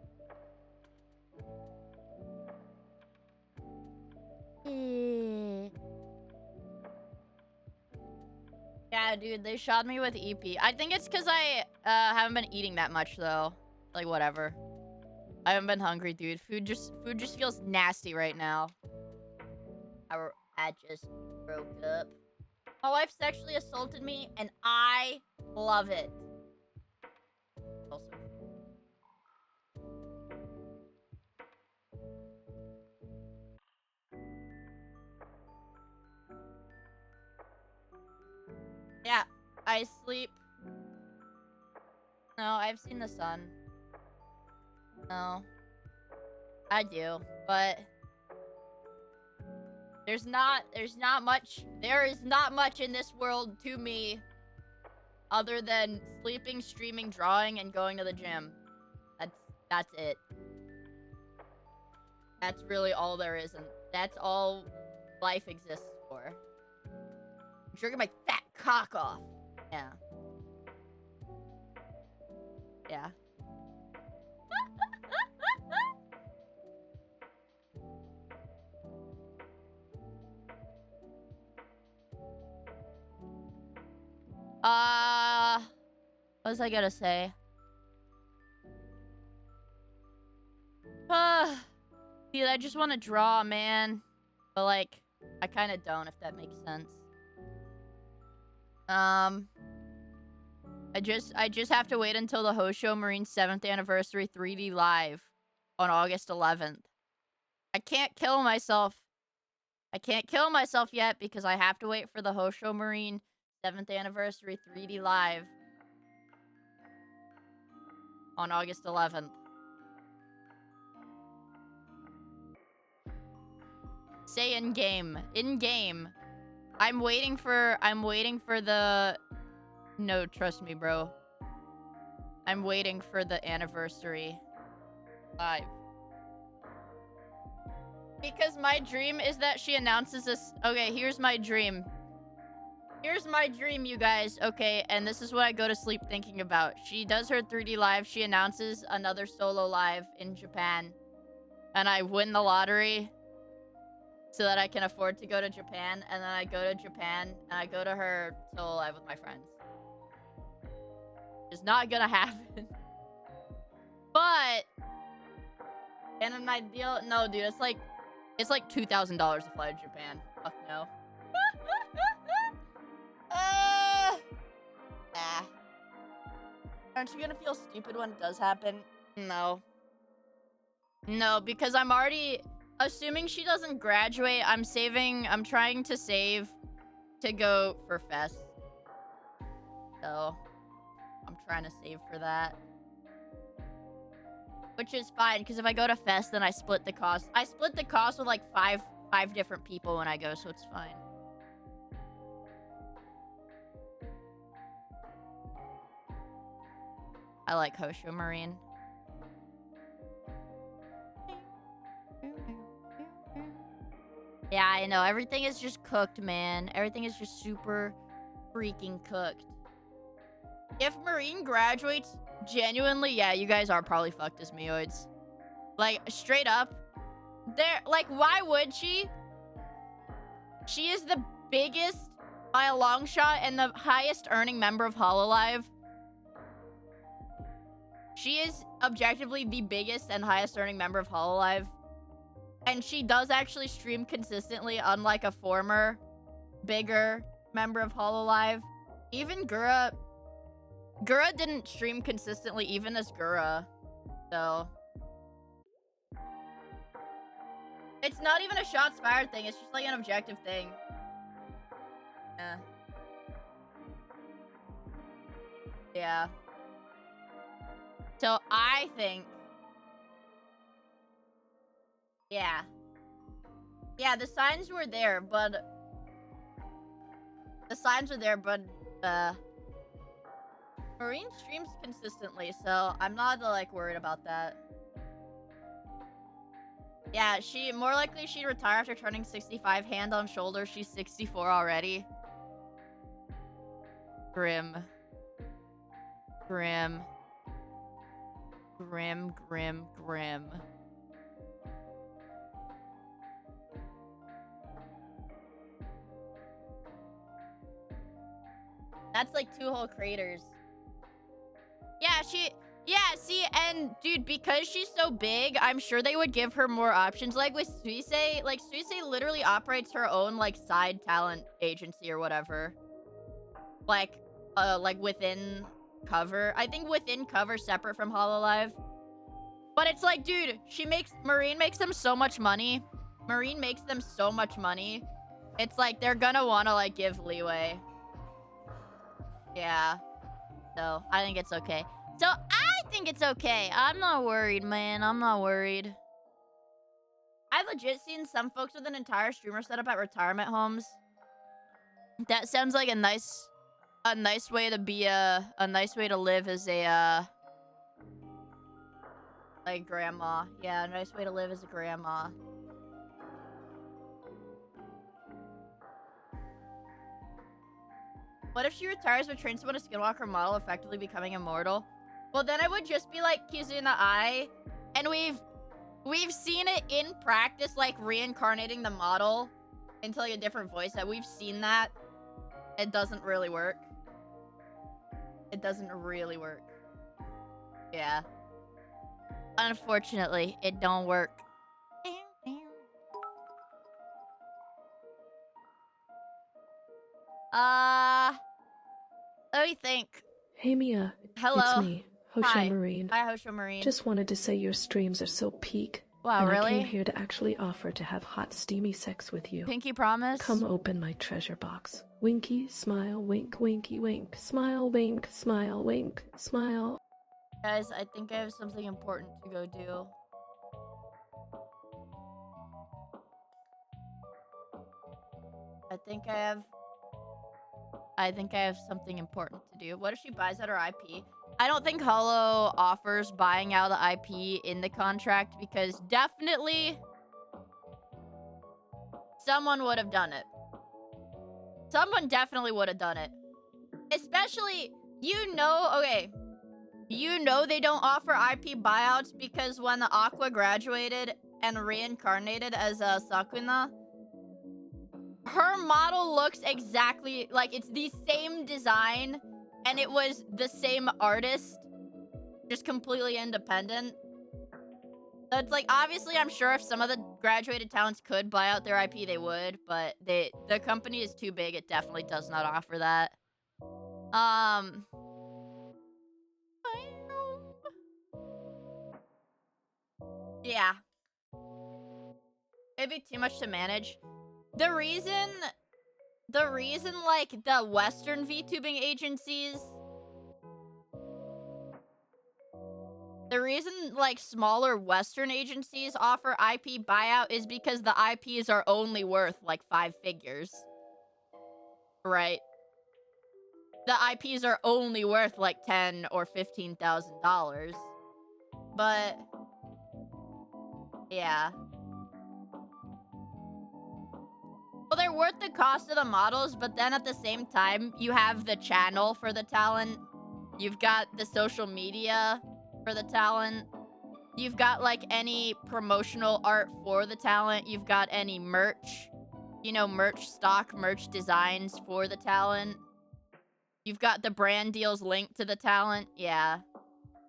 Yeah, dude, they shot me with EP. I think it's because I haven't been eating that much though. Like whatever. I haven't been hungry, dude. Food just feels nasty right now. I just broke up. My wife sexually assaulted me, and I love it. Also. Yeah, I sleep. No, I've seen the sun. No. I do, but there is not much in this world to me other than sleeping, streaming, drawing, and going to the gym. That's it. That's really all there is, and that's all life exists for. I'm jerking my fat cock off. Yeah. Yeah. What was I gonna say? Dude, I just want to draw, man. But, like, I kind of don't, if that makes sense. I just have to wait until the Hosho Marine 7th Anniversary 3D Live on August 11th. I can't kill myself. I can't kill myself yet because I have to wait for the Hosho Marine 7th Anniversary 3D Live on August 11th. Say in-game. In-game. I'm waiting for the... No, trust me, bro. I'm waiting for the anniversary live. Because my dream is that she announces this. Okay, here's my dream. Here's my dream, you guys. Okay, and this is what I go to sleep thinking about. She does her 3D live. She announces another solo live in Japan. And I win the lottery so that I can afford to go to Japan. And then I go to Japan and I go to her solo live with my friends. It's not gonna happen. But in an ideal... No, dude, it's like $2,000 to fly to Japan. Fuck no. Nah. Aren't you gonna feel stupid when it does happen? No. No, because I'm already... Assuming she doesn't graduate, I'm trying to save to go for Fest. So, I'm trying to save for that. Which is fine, because if I go to Fest, then I split the cost. I split the cost with like five different people when I go, so it's fine. I like Hosho Marine. Yeah, I know. Everything is just cooked, man. Everything is just super freaking cooked. If Marine graduates, genuinely, yeah, you guys are probably fucked as Mioids. Like, straight up. Like, why would she? She is the biggest, by a long shot, and the highest earning member of Hololive. She is objectively the biggest and highest earning member of Hololive. And she does actually stream consistently, unlike a former, bigger member of Hololive. Even Gura didn't stream consistently, even as Gura. So... It's not even a shots fired thing, it's just like an objective thing. Yeah. Yeah. So I think... Yeah. Yeah, the signs were there, but... Marine streams consistently, so I'm not, like, worried about that. Yeah, more likely she'd retire after turning 65, hand on shoulder. She's 64 already. Grim. Grim. Grim, grim, grim. That's like 2 whole craters. Yeah, see, and dude, because she's so big, I'm sure they would give her more options. Like with Suisei, Suisei literally operates her own, like, side talent agency or whatever. Like within cover. I think within cover, separate from Hololive. But it's like, dude, Marine makes them so much money. Marine makes them so much money. It's like, they're gonna wanna, like, give leeway. Yeah. So, I think it's okay. So, I think it's okay. I'm not worried, man. I'm not worried. I've legit seen some folks with an entire streamer setup at retirement homes. That sounds like a nice way to be a nice way to live as a, like, grandma. Yeah, a nice way to live as a grandma. What if she retires but trains someone to skinwalker model, effectively becoming immortal? Well, then I would just be like Kizuna Ai, and we've seen it in practice, like reincarnating the model into like a different voice. That we've seen that. It doesn't really work. It doesn't really work. Yeah. Unfortunately, it don't work. Let me think. Hey Mia. Hello. It's me, Hosho Hi. Marine. Hi, Hosho Marine. Just wanted to say your streams are so peak. Wow, and really? I came here to actually offer to have hot, steamy sex with you. Pinky promise? Come open my treasure box. Winky, smile, wink, winky, wink. Smile, wink, smile, wink, smile. Guys, I think I have something important to go do. I think I have something important to do. What if she buys out her IP? I don't think Hollow offers buying out the IP in the contract because definitely someone would have done it. Someone definitely would have done it. Especially, you know, okay, you know they don't offer IP buyouts because when Aqua graduated and reincarnated as Sakuna, her model looks exactly like it's the same design and it was the same artist, just completely independent. So it's like, obviously, I'm sure if some of the graduated talents could buy out their IP, they would, but the company is too big. It definitely does not offer that. Yeah. It'd be too much to manage. The reason, like, the Western VTubing agencies... The reason, like, smaller Western agencies offer IP buyout is because the IPs are only worth, like, 5 figures. Right? The IPs are only worth, like, $10,000 or $15,000. But... yeah. Well, they're worth the cost of the models, but then at the same time, you have the channel for the talent. You've got the social media for the talent. You've got, like, any promotional art for the talent. You've got any merch. You know, merch stock, merch designs for the talent. You've got the brand deals linked to the talent. Yeah.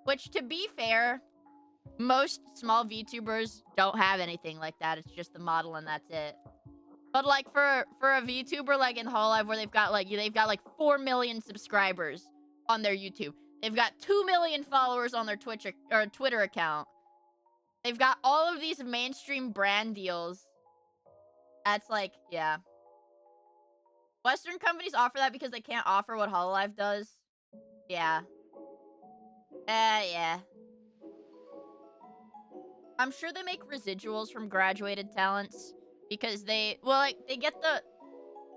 Which, to be fair, most small VTubers don't have anything like that. It's just the model and that's it. But, like, for a VTuber, like, in Hololive, where they've got, like, 4 million subscribers on their YouTube. They've got 2 million followers on their Twitter account. They've got all of these mainstream brand deals. That's, like, yeah. Western companies offer that because they can't offer what Hololive does. Yeah. Yeah. I'm sure they make residuals from graduated talents. Because they get the...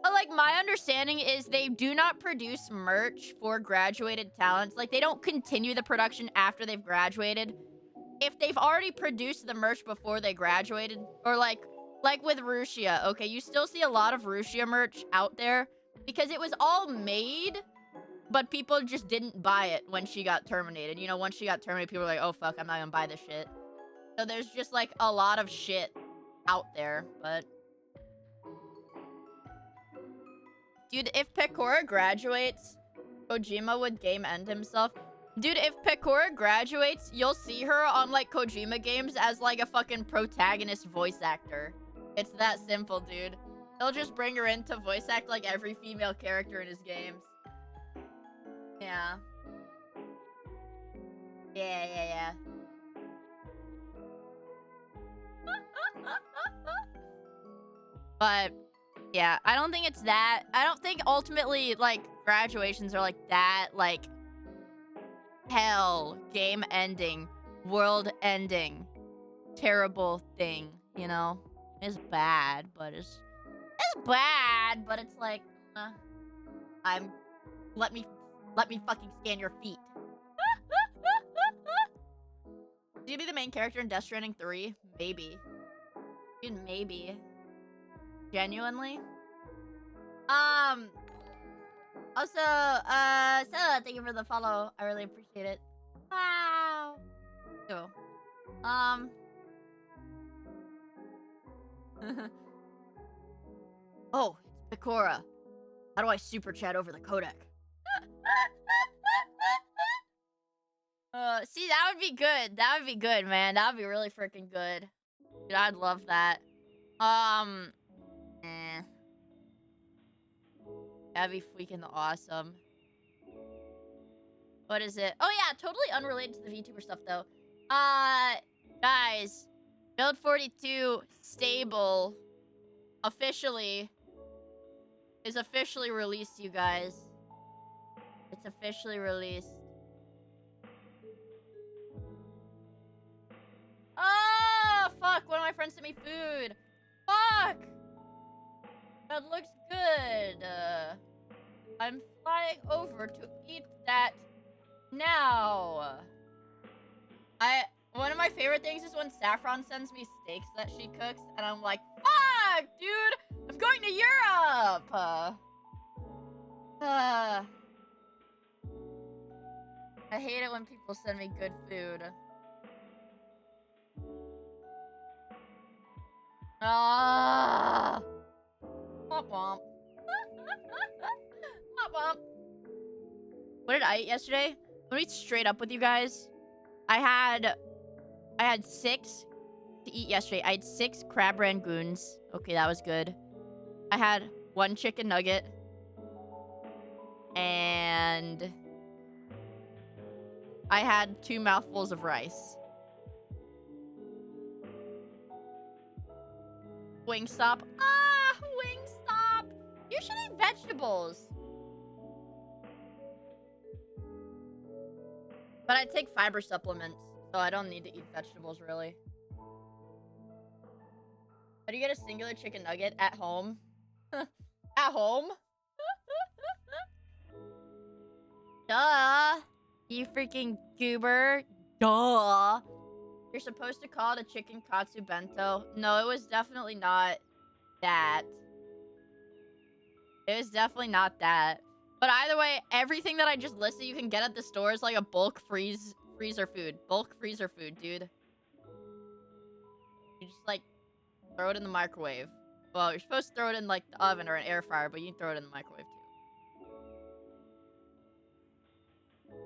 like, my understanding is they do not produce merch for graduated talents. Like, they don't continue the production after they've graduated. If they've already produced the merch before they graduated, or like with Rushia, okay, you still see a lot of Rushia merch out there because it was all made, but people just didn't buy it when she got terminated. You know, once she got terminated, people were like, oh, fuck, I'm not gonna buy this shit. So there's just, like, a lot of shit out there, but... Dude, if Pecora graduates, Kojima would game end himself. Dude, if Pecora graduates, you'll see her on, like, Kojima games as, like, a fucking protagonist voice actor. It's that simple, dude. They'll just bring her in to voice act, like, every female character in his games. Yeah. Yeah. But... yeah, I don't think it's that. I don't think ultimately, like, graduations are like that, like, hell, game ending, world ending, terrible thing, you know? It's bad, but it's bad, but it's like, let me fucking scan your feet. Do you be the main character in Death Stranding 3? Maybe. Dude, maybe. Genuinely? Also, Stella, thank you for the follow. I really appreciate it. Wow. Cool. Oh, it's Pecora. How do I super chat over the codec? See, that would be good. That would be good, man. That would be really freaking good. Dude, I'd love that. That'd be freaking awesome. What is it? Oh yeah, totally unrelated to the VTuber stuff though. Guys, Build 42 stable is officially released, you guys. It's officially released. Oh, fuck. One of my friends sent me food. Fuck. That looks good. I'm flying over to eat that Now, one of my favorite things is when Saffron sends me steaks that she cooks, and I'm like, fuck, dude, I'm going to Europe! I hate it when people send me good food. Womp womp. Womp womp. What did I eat yesterday? Let me straight up with you guys. I had 6 to eat yesterday. I had 6 crab rangoons. Okay, that was good. I had 1 chicken nugget. And I had 2 mouthfuls of rice. Wingstop. Ah, Wingstop. You should eat vegetables. But I take fiber supplements, so I don't need to eat vegetables, really. How do you get a singular chicken nugget at home? At home? Duh. You freaking goober. Duh. You're supposed to call it a chicken katsu bento. No, it was definitely not that. It was definitely not that. But either way, everything that I just listed you can get at the store is like a bulk freezer food. Bulk freezer food, dude. You just like throw it in the microwave. Well, you're supposed to throw it in like the oven or an air fryer, but you can throw it in the microwave too.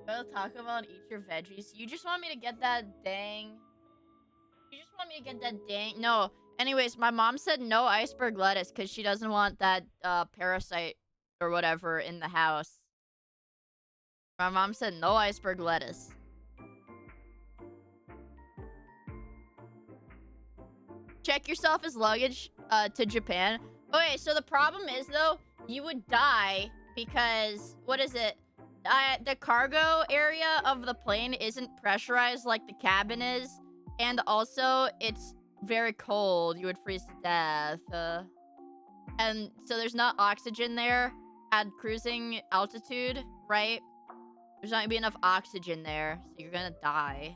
Go to Taco Bell and eat your veggies. You just want me to get that dang... You just want me to get that dang... No. Anyways, my mom said no iceberg lettuce because she doesn't want that parasite or whatever in the house. My mom said no iceberg lettuce. Check yourself as luggage to Japan. Okay, so the problem is, though, you would die because... What is it? The cargo area of the plane isn't pressurized like the cabin is. And also, it's very cold. You would freeze to death. And so there's not oxygen there at cruising altitude, right? There's not gonna be enough oxygen there, so you're gonna die.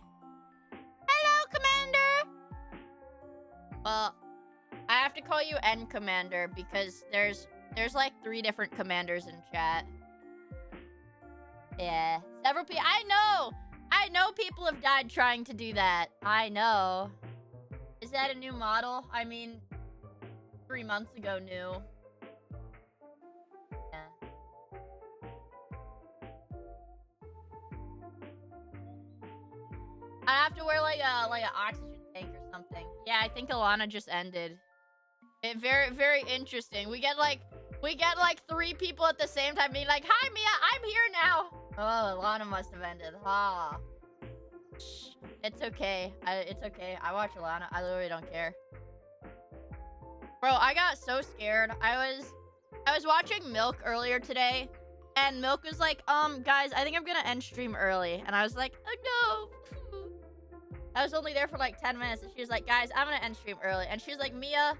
Hello, Commander! Well, I have to call you N Commander because there's like 3 different commanders in chat. Yeah, several people. I know people have died trying to do that. I know. Is that a new model? I mean, 3 months ago, new. Yeah. I have to wear like an oxygen tank or something. Yeah, I think Alana just ended. It very interesting. We get like 3 people at the same time being like, "Hi Mia, I'm here now." Oh, Alana must have ended. Ah. Shh. It's okay. It's okay. I watch Alana. I literally don't care. Bro, I got so scared. I was watching Milk earlier today, and Milk was like, guys, I think I'm gonna end stream early. And I was like, oh no. I was only there for like 10 minutes, and she was like, guys, I'm gonna end stream early. And she was like, Mia,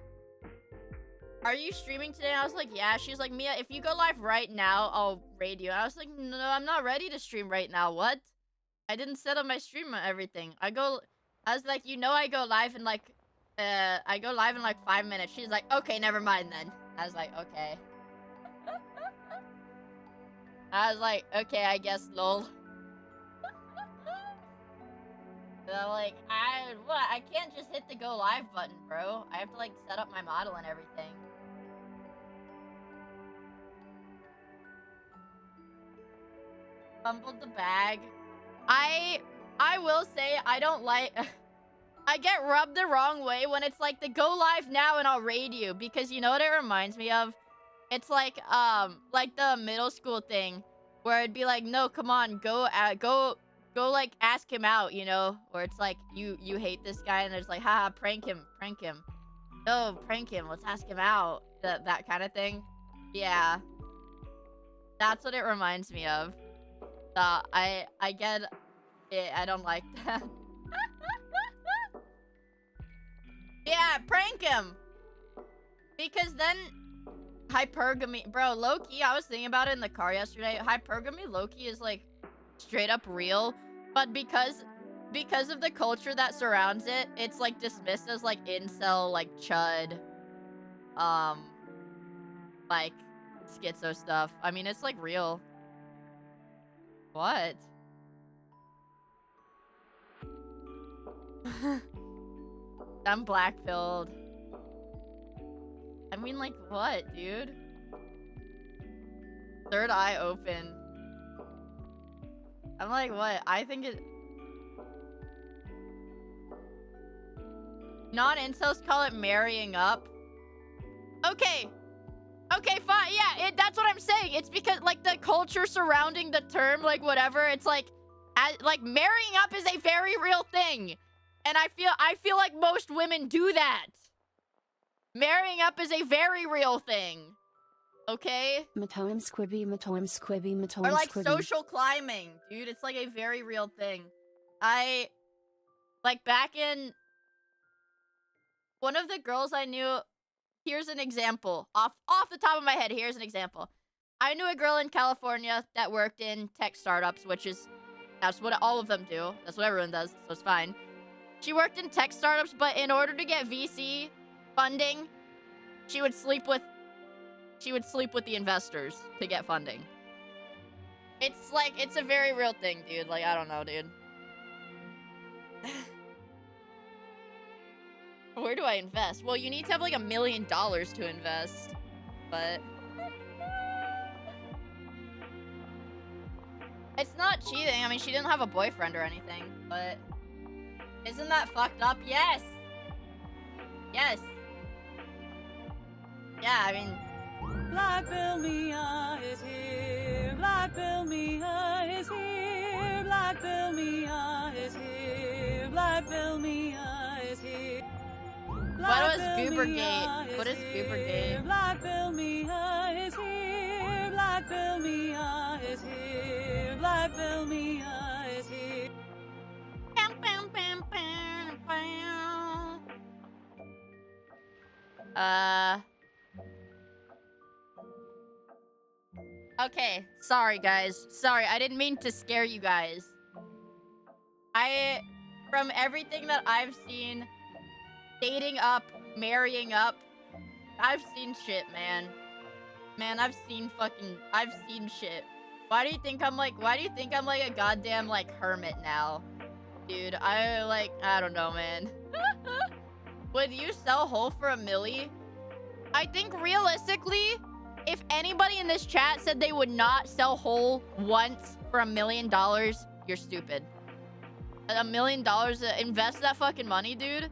are you streaming today? And I was like, yeah. She's like, Mia, if you go live right now, I'll raid you. And I was like, no, I'm not ready to stream right now. What? I didn't set up my stream and everything. I was like, you know, I go live in like 5 minutes. She's like, okay, never mind then. I was like, okay. I was like, okay, I guess, lol. And I'm like, I can't just hit the go live button, bro. I have to like set up my model and everything. Fumbled the bag. I will say I don't like I get rubbed the wrong way when it's like the go live now and I'll raid you, because you know what it reminds me of? It's like the middle school thing where it'd be like, no, come on, go like ask him out, you know, where it's like you hate this guy and there's like, haha, prank him. No, prank him, let's ask him out. That kind of thing. Yeah. That's what it reminds me of. I get it. I don't like that. Yeah, prank him. Because then hypergamy, bro, low-key, I was thinking about it in the car yesterday. Hypergamy low-key is like straight up real, but because of the culture that surrounds it, it's like dismissed as like incel, like chud, like schizo stuff. I mean, it's like real. What? I'm black-pilled. I mean, like, what, dude? Third eye open. I'm like, what? I think it... Non-incels call it marrying up. Okay. Okay, fine. Yeah, that's what I'm saying. It's because, like, the culture surrounding the term, like, whatever, it's like, marrying up is a very real thing. And I feel like most women do that. Marrying up is a very real thing. Okay? Matoem squibby, matoem squibby, matoem Or like squibby. social climbing, dude. It's like a very real thing. Like back in... One of the girls I knew... Here's an example. Off the top of my head, here's an example. I knew a girl in California that worked in tech startups, that's what all of them do. That's what everyone does, so it's fine. She worked in tech startups, but in order to get VC funding, she would sleep with the investors to get funding. It's like, it's a very real thing, dude. Like, I don't know, dude. Where do I invest? Well, you need to have like $1 million to invest, but it's not cheating. I mean, she didn't have a boyfriend or anything, but isn't that fucked up? Yes. Yes. Yeah, I mean... Vod of Miia is here. Vod of Miia is here. Vod of Miia is here. Vod of Miia is here. What was Goobergate? What is Goobergate? Vod of Miia is here. Vod of Miia is here. Vod of Miia is here. Okay, sorry guys. Sorry, I didn't mean to scare you guys. From everything that I've seen, dating up, marrying up, I've seen shit, man. Man, I've seen shit. Why do you think I'm like a goddamn, like, hermit now? Dude, I don't know, man. Would you sell whole for $1 million? I think realistically, if anybody in this chat said they would not sell whole once for $1 million, you're stupid. $1 million, invest that fucking money, dude.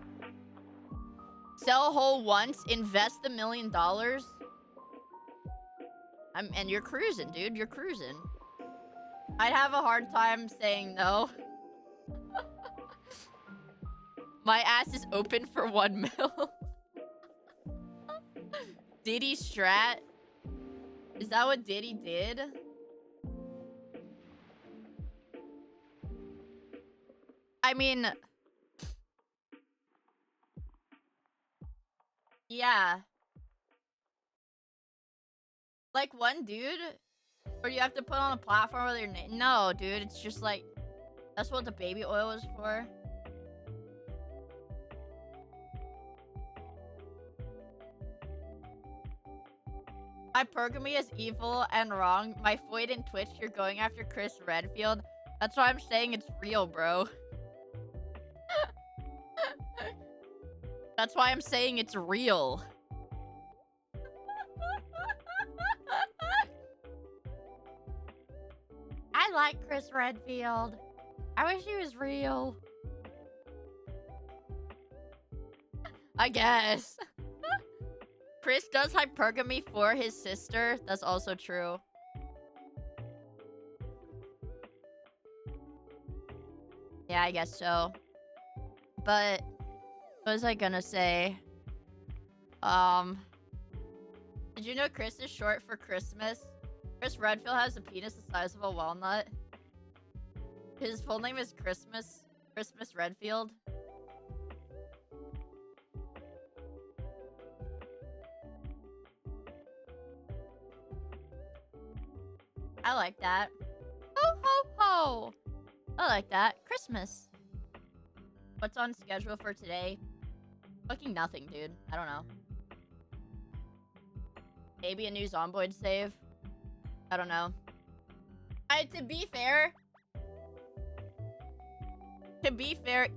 Sell whole once, invest the $1 million. And you're cruising, dude. You're cruising. I'd have a hard time saying no. My ass is open for 1 mil. Diddy strat? Is that what Diddy did? I mean... Yeah. Like one dude? Or you have to put on a platform with your name? No, dude. It's just like... That's what the baby oil is for. Hypergamy is evil and wrong. My Foyd and Twitch, you're going after Chris Redfield. That's why I'm saying it's real, bro. That's why I'm saying it's real. I like Chris Redfield. I wish he was real. I guess. Chris does hypergamy for his sister. That's also true. Yeah, I guess so. But what was I gonna say? Did you know Chris is short for Christmas? Chris Redfield has a penis the size of a walnut. His full name is Christmas Redfield. I like that. Ho ho ho! go! I like that. Christmas. What's on schedule for today? Fucking nothing, dude. I don't know. Maybe a new Zomboid save? I don't know. To be fair,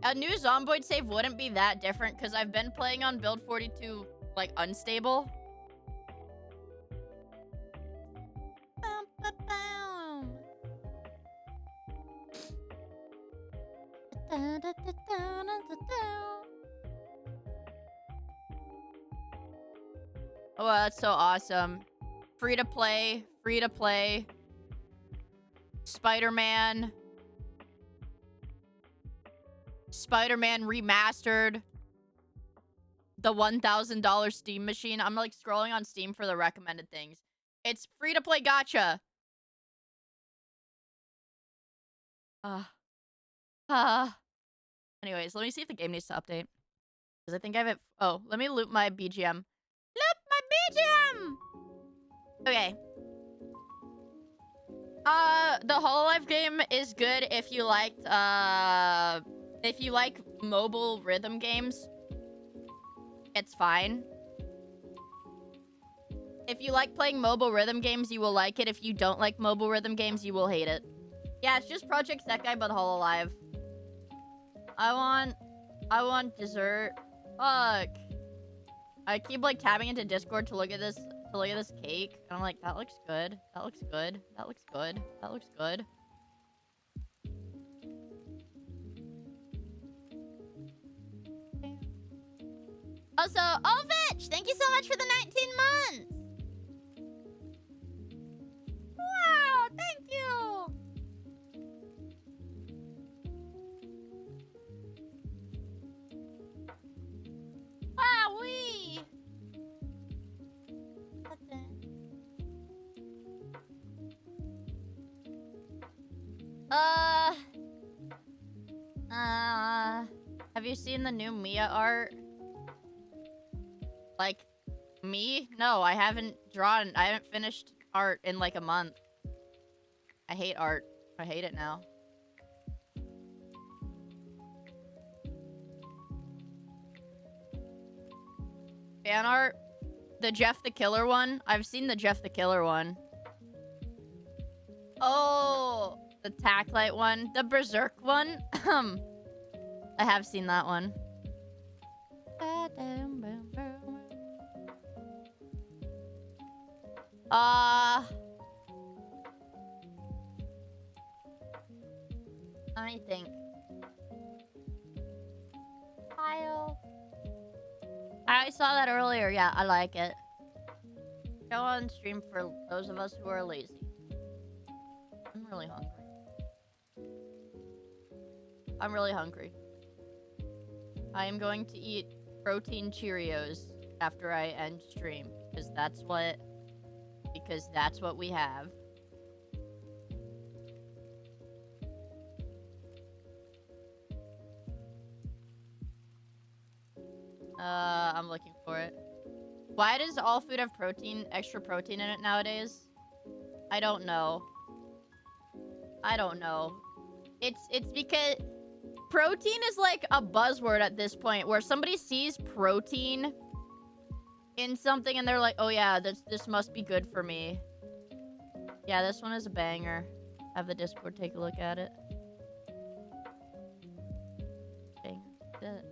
a new Zomboid save wouldn't be that different because I've been playing on build 42, like, unstable. Oh, that's so awesome. Free to play. Spider-Man remastered. The $1,000 Steam machine. I'm like scrolling on Steam for the recommended things. It's free to play gacha. Anyways, let me see if the game needs to update. Because I think I have it. Oh, let me loop my BGM. Loop my BGM! Okay. The Hololive game is good if you liked, if you like mobile rhythm games. It's fine. If you like playing mobile rhythm games, you will like it. If you don't like mobile rhythm games, you will hate it. Yeah, it's just Project Sekai, but Hololive. I want dessert. Fuck. I keep like tabbing into Discord to look at this cake, and I'm like, that looks good. That looks good. That looks good. That looks good. Also, Ovich, thank you so much for the 19 months. Wow, thank you. Wowee. Have you seen the new Miia art? Like, me? No, I haven't finished art in like a month. I hate art. I hate it now. Fan art? The Jeff the Killer one? I've seen the Jeff the Killer one. Oh, the Tactlight one. The Berserk one? I have seen that one. Let me think. Kyle. I saw that earlier. Yeah, I like it. Go on stream for those of us who are lazy. I'm really hungry. I'm really hungry. I am going to eat protein Cheerios after I end stream because that's what we have. I'm looking for it. Why does all food have extra protein in it nowadays? I don't know. It's because protein is like a buzzword at this point where somebody sees protein in something and they're like, oh yeah, this must be good for me. Yeah, this one is a banger. Have the Discord take a look at it. Banger.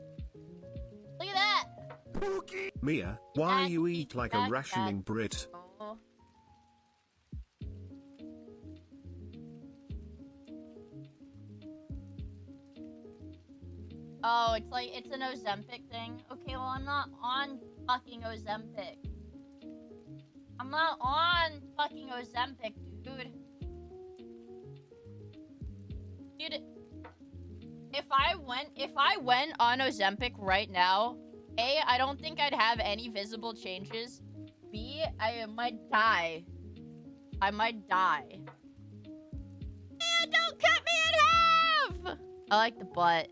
Look at that! Miia, why you eat like a rationing Brit? Oh, it's an Ozempic thing? Okay, well, I'm not on fucking Ozempic. I'm not on fucking Ozempic, dude. Dude, if I went on Ozempic right now, A, I don't think I'd have any visible changes. B, I might die. I might die. Man, don't cut me in half! I like the butt.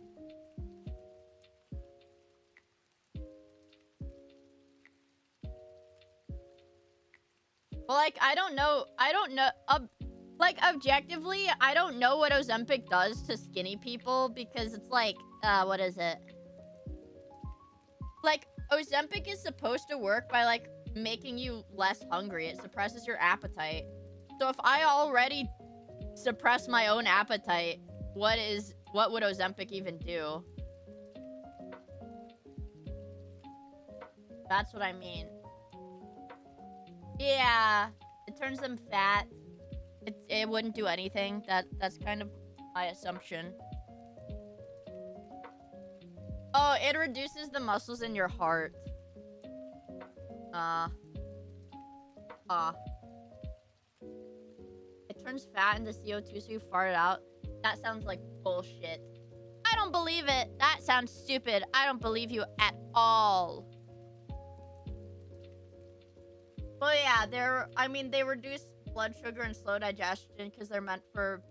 Well, like, I don't know, Like, objectively, I don't know what Ozempic does to skinny people because it's like, what is it? Like, Ozempic is supposed to work by, like, making you less hungry. It suppresses your appetite. So if I already suppress my own appetite, what would Ozempic even do? That's what I mean. Yeah, it turns them fat. It wouldn't do anything. That's kind of my assumption. Oh, it reduces the muscles in your heart. It turns fat into CO2 so you fart it out. That sounds like bullshit. I don't believe it. That sounds stupid. I don't believe you at all. Well, yeah, they reduce blood sugar and slow digestion because they're meant for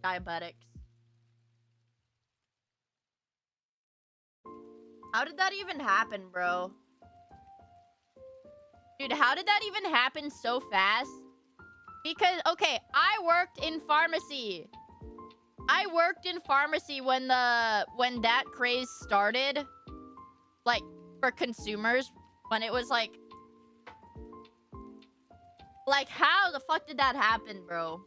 diabetics. How did that even happen, bro? Dude, how did that even happen so fast? Because, okay, I worked in pharmacy. I worked in pharmacy when that craze started. Like, for consumers. When it was like, how the fuck did that happen, bro?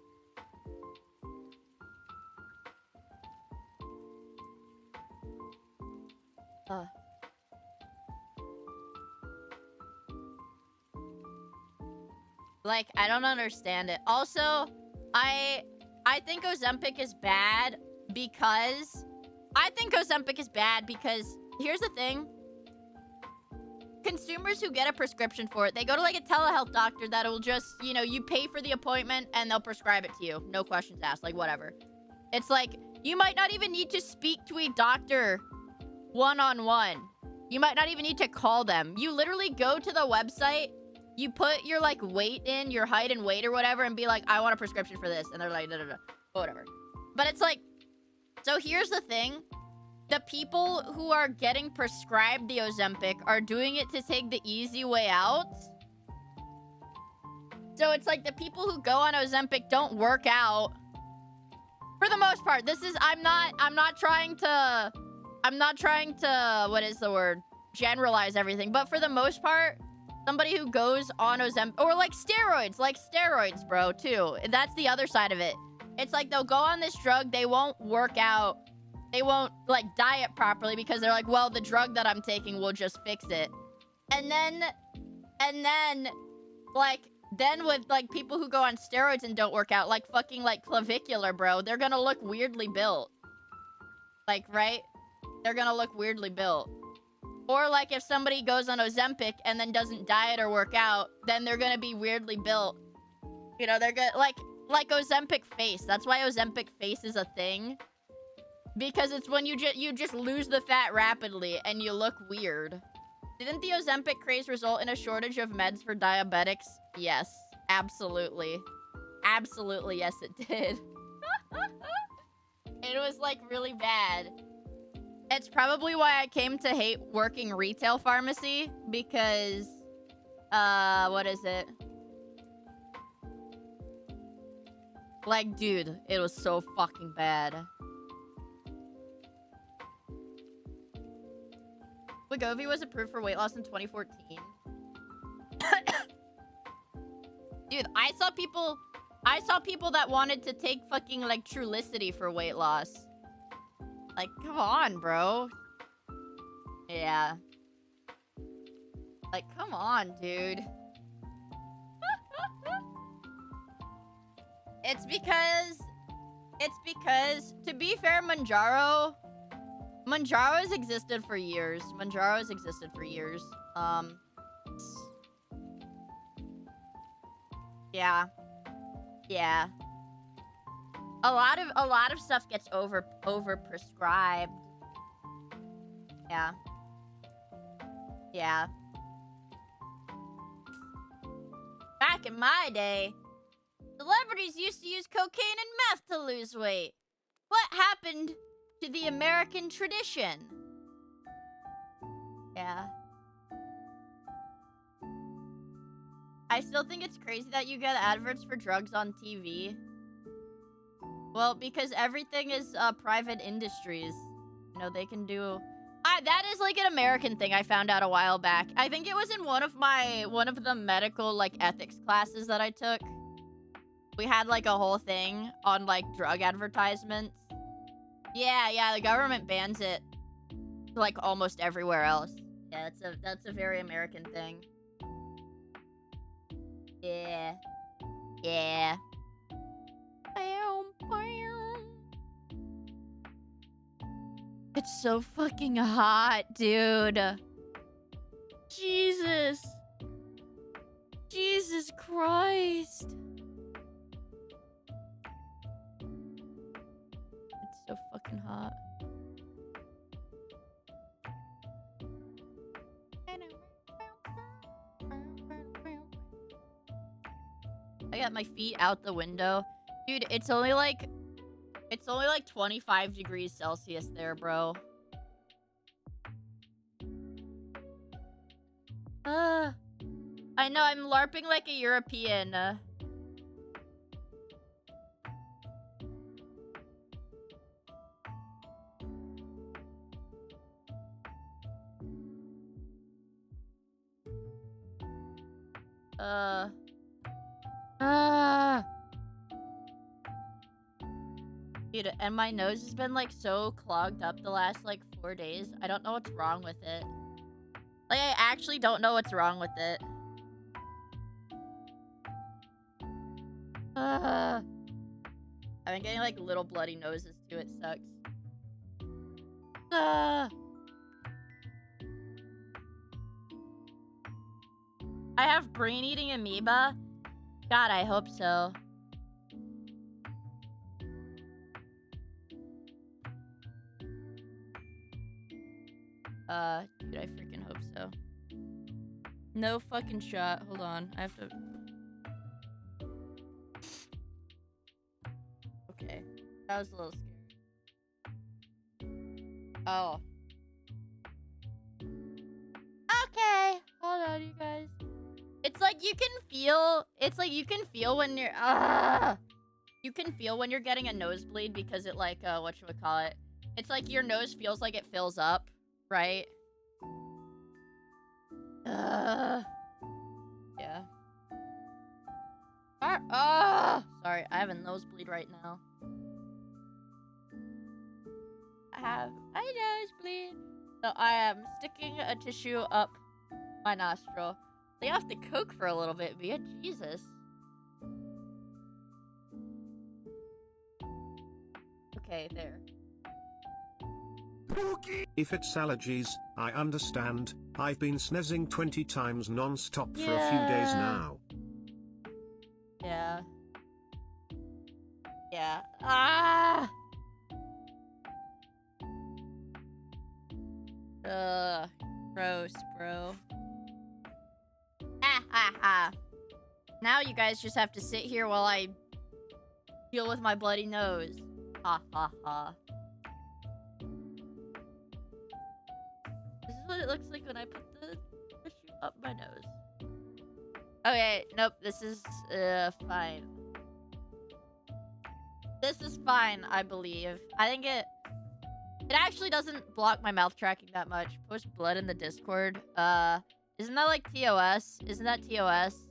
Like, I don't understand it. Also, I think Ozempic is bad because... here's the thing. Consumers who get a prescription for it, they go to, like, a telehealth doctor that'll just, you know, you pay for the appointment and they'll prescribe it to you. No questions asked, like, whatever. It's like, you might not even need to speak to a doctor one-on-one. You might not even need to call them. You literally go to the website, you put your, like, weight in, your height and weight or whatever, and be like, I want a prescription for this. And they're like, da-da-da, whatever. But it's like, so here's the thing. The people who are getting prescribed the Ozempic are doing it to take the easy way out. So it's like the people who go on Ozempic don't work out. For the most part, I'm not trying to, what is the word? Generalize everything. But for the most part, somebody who goes on Ozempic, or like steroids, bro, too. That's the other side of it. It's like they'll go on this drug, they won't work out. They won't, like, diet properly because they're like, well, the drug that I'm taking will just fix it. And then, with, like, people who go on steroids and don't work out, like, fucking, like, clavicular, bro, they're gonna look weirdly built. Like, right? They're gonna look weirdly built. Or, like, if somebody goes on Ozempic and then doesn't diet or work out, then they're gonna be weirdly built. You know, they're gonna, like Ozempic face. That's why Ozempic face is a thing. Because it's when you just lose the fat rapidly and you look weird. Didn't the Ozempic craze result in a shortage of meds for diabetics? Yes, absolutely. Absolutely, yes it did. It was, like, really bad. It's probably why I came to hate working retail pharmacy, because, what is it? Like, dude, it was so fucking bad. Wegovy was approved for weight loss in 2014. Dude, I saw people that wanted to take fucking, like, Trulicity for weight loss. Like, come on, bro. Yeah. Like, come on, dude. It's because, to be fair, Manjaro's existed for years. Yeah. Yeah. A lot of stuff gets over prescribed. Yeah. Yeah. Back in my day, celebrities used to use cocaine and meth to lose weight. What happened to the American tradition? Yeah. I still think it's crazy that you get adverts for drugs on TV. Well, because everything is private industries. You know, they can do... that is like an American thing I found out a while back. I think it was in one of the medical like ethics classes that I took. We had like a whole thing on like drug advertisements. Yeah, the government bans it like almost everywhere else. Yeah, that's a very American thing. Yeah. Yeah. It's so fucking hot, dude. Jesus. Jesus Christ. It's so fucking hot. I got my feet out the window. Dude, it's only like 25 degrees Celsius there, bro. I know, I'm LARPing like a European. Dude, and my nose has been like so clogged up the last like 4 days. I don't know what's wrong with it. Like, I actually don't know what's wrong with it. I've been getting like little bloody noses too. It sucks. I have brain-eating amoeba? God, I hope so. Dude, I freaking hope so. No fucking shot. Hold on. I have to... Okay. That was a little scary. Oh. Okay. Hold on, you guys. It's like you can feel... It's like you can feel when you're... You can feel when you're getting a nosebleed because it like, whatchamacallit. It's like your nose feels like it fills up. Right? Yeah. Sorry, I have a nosebleed right now. I have a nosebleed. So I am sticking a tissue up my nostril. They have to cook for a little bit, Miia. Jesus. Okay, there. If it's allergies, I understand. I've been sneezing 20 times non-stop for a few days now. Yeah. Yeah. Ah! Gross, bro. Now you guys just have to sit here while I deal with my bloody nose. Ha ha ha. This is what it looks like when I put the tissue up my nose. Okay, nope, this is fine. This is fine, I believe. I think it actually doesn't block my mouth tracking that much. Post blood in the Discord. Isn't that like TOS? Isn't that TOS?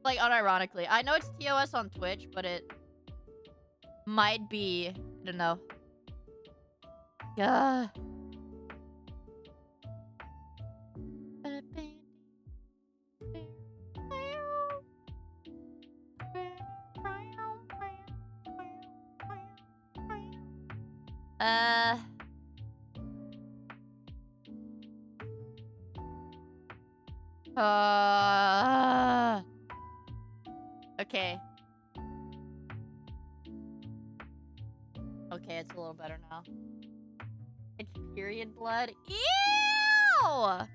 Like, unironically. I know it's TOS on Twitch, but it might be... I don't know. Yeah. Okay. Okay, it's a little better now. It's period blood. Ew! Why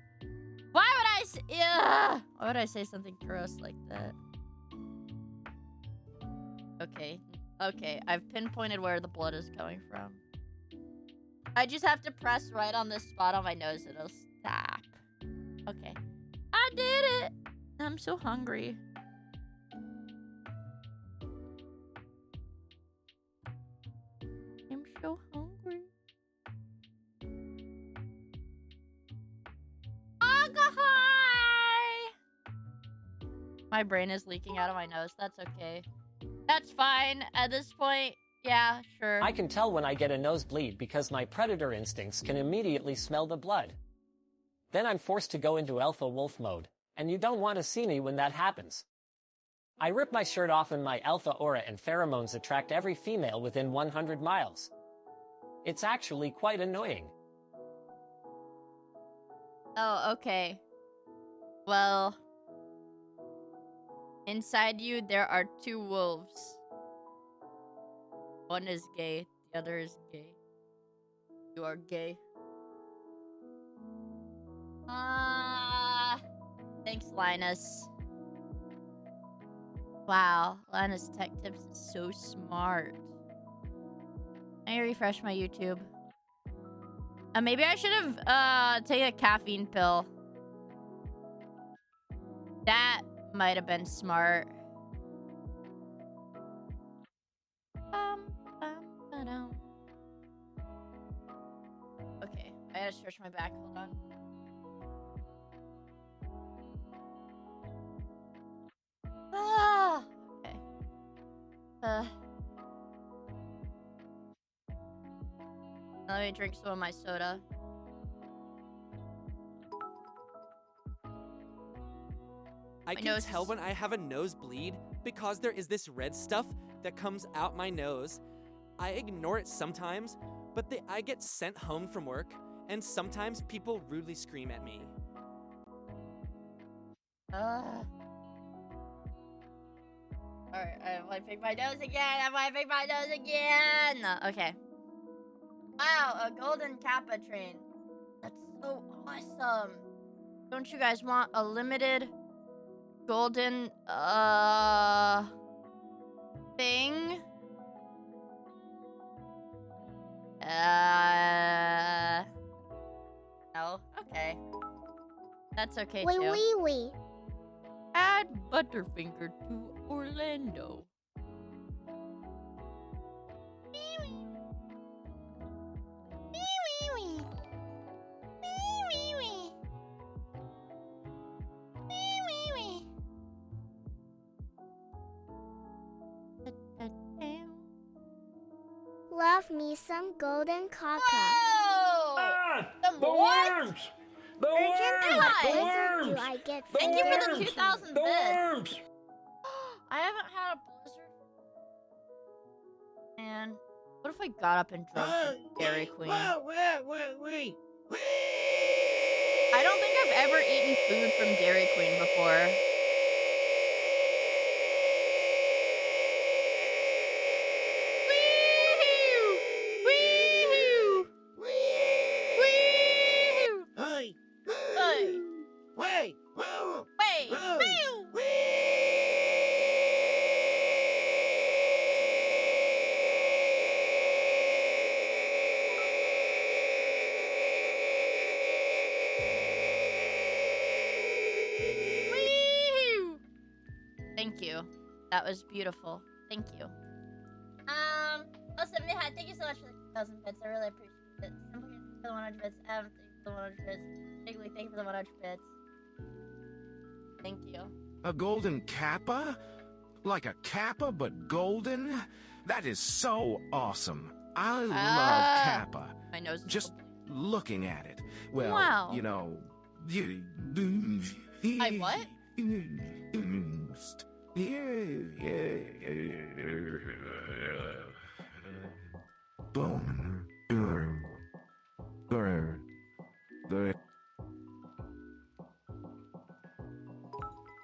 would I say... Why would I say something gross like that? Okay. Okay, I've pinpointed where the blood is coming from. I just have to press right on this spot on my nose and it'll stop. Okay. I did it! I'm so hungry. so hungry. My brain is leaking out of my nose. That's okay. That's fine. At this point, yeah, sure. I can tell when I get a nosebleed because my predator instincts can immediately smell the blood. Then I'm forced to go into alpha wolf mode, and you don't want to see me when that happens. I rip my shirt off and my alpha aura and pheromones attract every female within 100 miles. It's actually quite annoying. Oh, okay. Well, inside you, there are two wolves. One is gay, the other is gay. You are gay. Thanks, Linus. Wow, Linus Tech Tips is so smart. Let me refresh my YouTube. Maybe I should have taken a caffeine pill. That might have been smart. Okay, I gotta stretch my back. Hold on. Okay. Let me drink some of my soda. I can tell when I have a nosebleed because there is this red stuff that comes out my nose. I ignore it sometimes, but I get sent home from work, and sometimes people rudely scream at me. Alright, I'm wiping my nose again! Okay. Wow, a golden Kappa train. That's so awesome. Don't you guys want a limited golden, thing? No? Okay. That's okay, too. Wee. Add Butterfinger to Orlando. Love me some golden caca. Whoa! Some The what? worms! The Urgent worms! what The blizzard worms! do I get? Thank you for the worms! 2,000 The bits. worms! I haven't had a blizzard. Man, what if I got up and drove to Dairy Queen? Wait. I don't think I've ever eaten food from Dairy Queen before. Thank you. That was beautiful. Thank you. Also, Miha, thank you so much for the 2,000 bits. I really appreciate it. Thank you for the 100 bits. Thank you for the 100 bits. Jiggly, thank you for the 100 bits. Thank you. A golden kappa? Like a kappa, but golden? That is so awesome. I love kappa. My nose is just looking at it. Well, wow. You know... I what? Boom.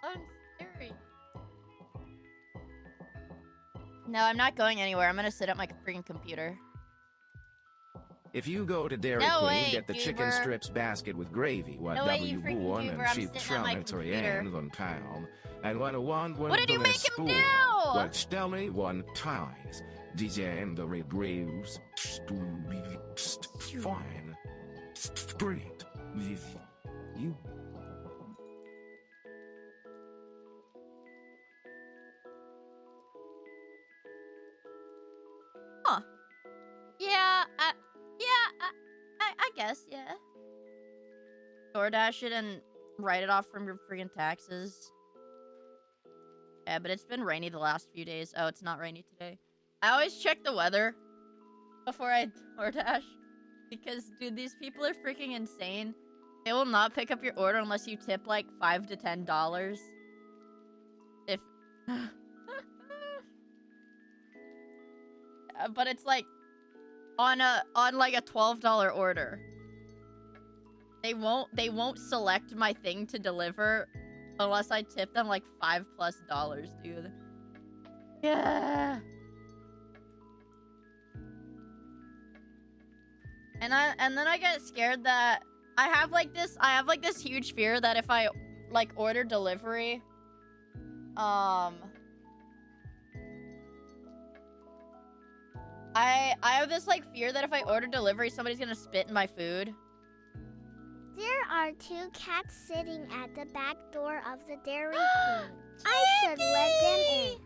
I'm scary. No, I'm not going anywhere. I'm gonna sit at my freaking computer. If you go to Dairy No Queen, way, get the chicken goober. strips basket with gravy, what No way, you freaking W1 goober. and I'm cheap sitting at my trometary computer. and on town. And what did you make him do? What tell me one ties. December reviews. Fine. Brilliant. You. Huh. Yeah. guess, yeah. DoorDash it and write it off from your freaking taxes. Yeah, but it's been rainy the last few days. Oh, it's not rainy today. I always check the weather before I DoorDash. Because, dude, these people are freaking insane. They will not pick up your order unless you tip like $5 to $10. If... but it's like on like a $12 order. They won't select my thing to deliver unless I tip them like $5+, dude. Yeah. And then I get scared that I have like this huge fear that if I like order delivery, I have this like fear that if I order delivery, somebody's gonna spit in my food. There are 2 cats sitting at the back door of the Dairy Queen. I should let them in.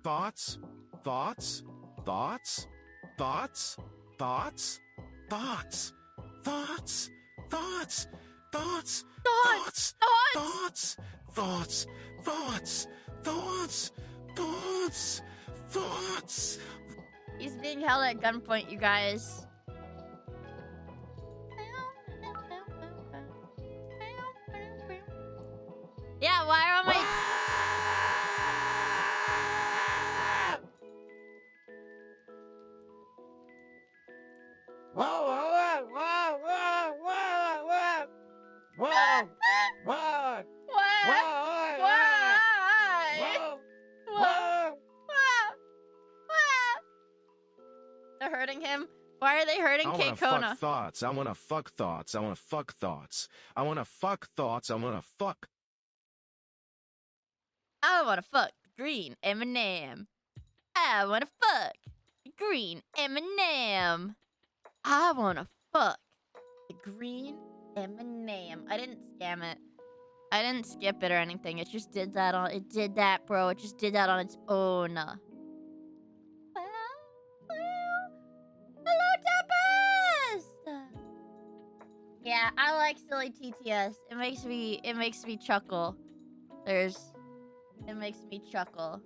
Thoughts? Thoughts? Thoughts? Thoughts? Thoughts? Thoughts? Thoughts? Thoughts? Thoughts? Thoughts? Thoughts? Thoughts? Thoughts? Thoughts? Thoughts? Thoughts? He's being held at gunpoint, you guys. Yeah, why am I... Whoa, whoa, whoa, whoa, whoa, whoa, whoa, whoa, They're hurting him? Why are they hurting Kate Kona? I wanna fuck thoughts. I wanna fuck thoughts. I wanna fuck thoughts. I wanna fuck thoughts. I wanna fuck. I wanna fuck green M&M. I wanna fuck green M&M. I wanna fuck the green M&M. I didn't scam it. I didn't skip it or anything. It just did that on. It did that, bro. It just did that on its own. Hello, Tempest. Yeah, I like silly TTS. It makes me chuckle. It makes me chuckle.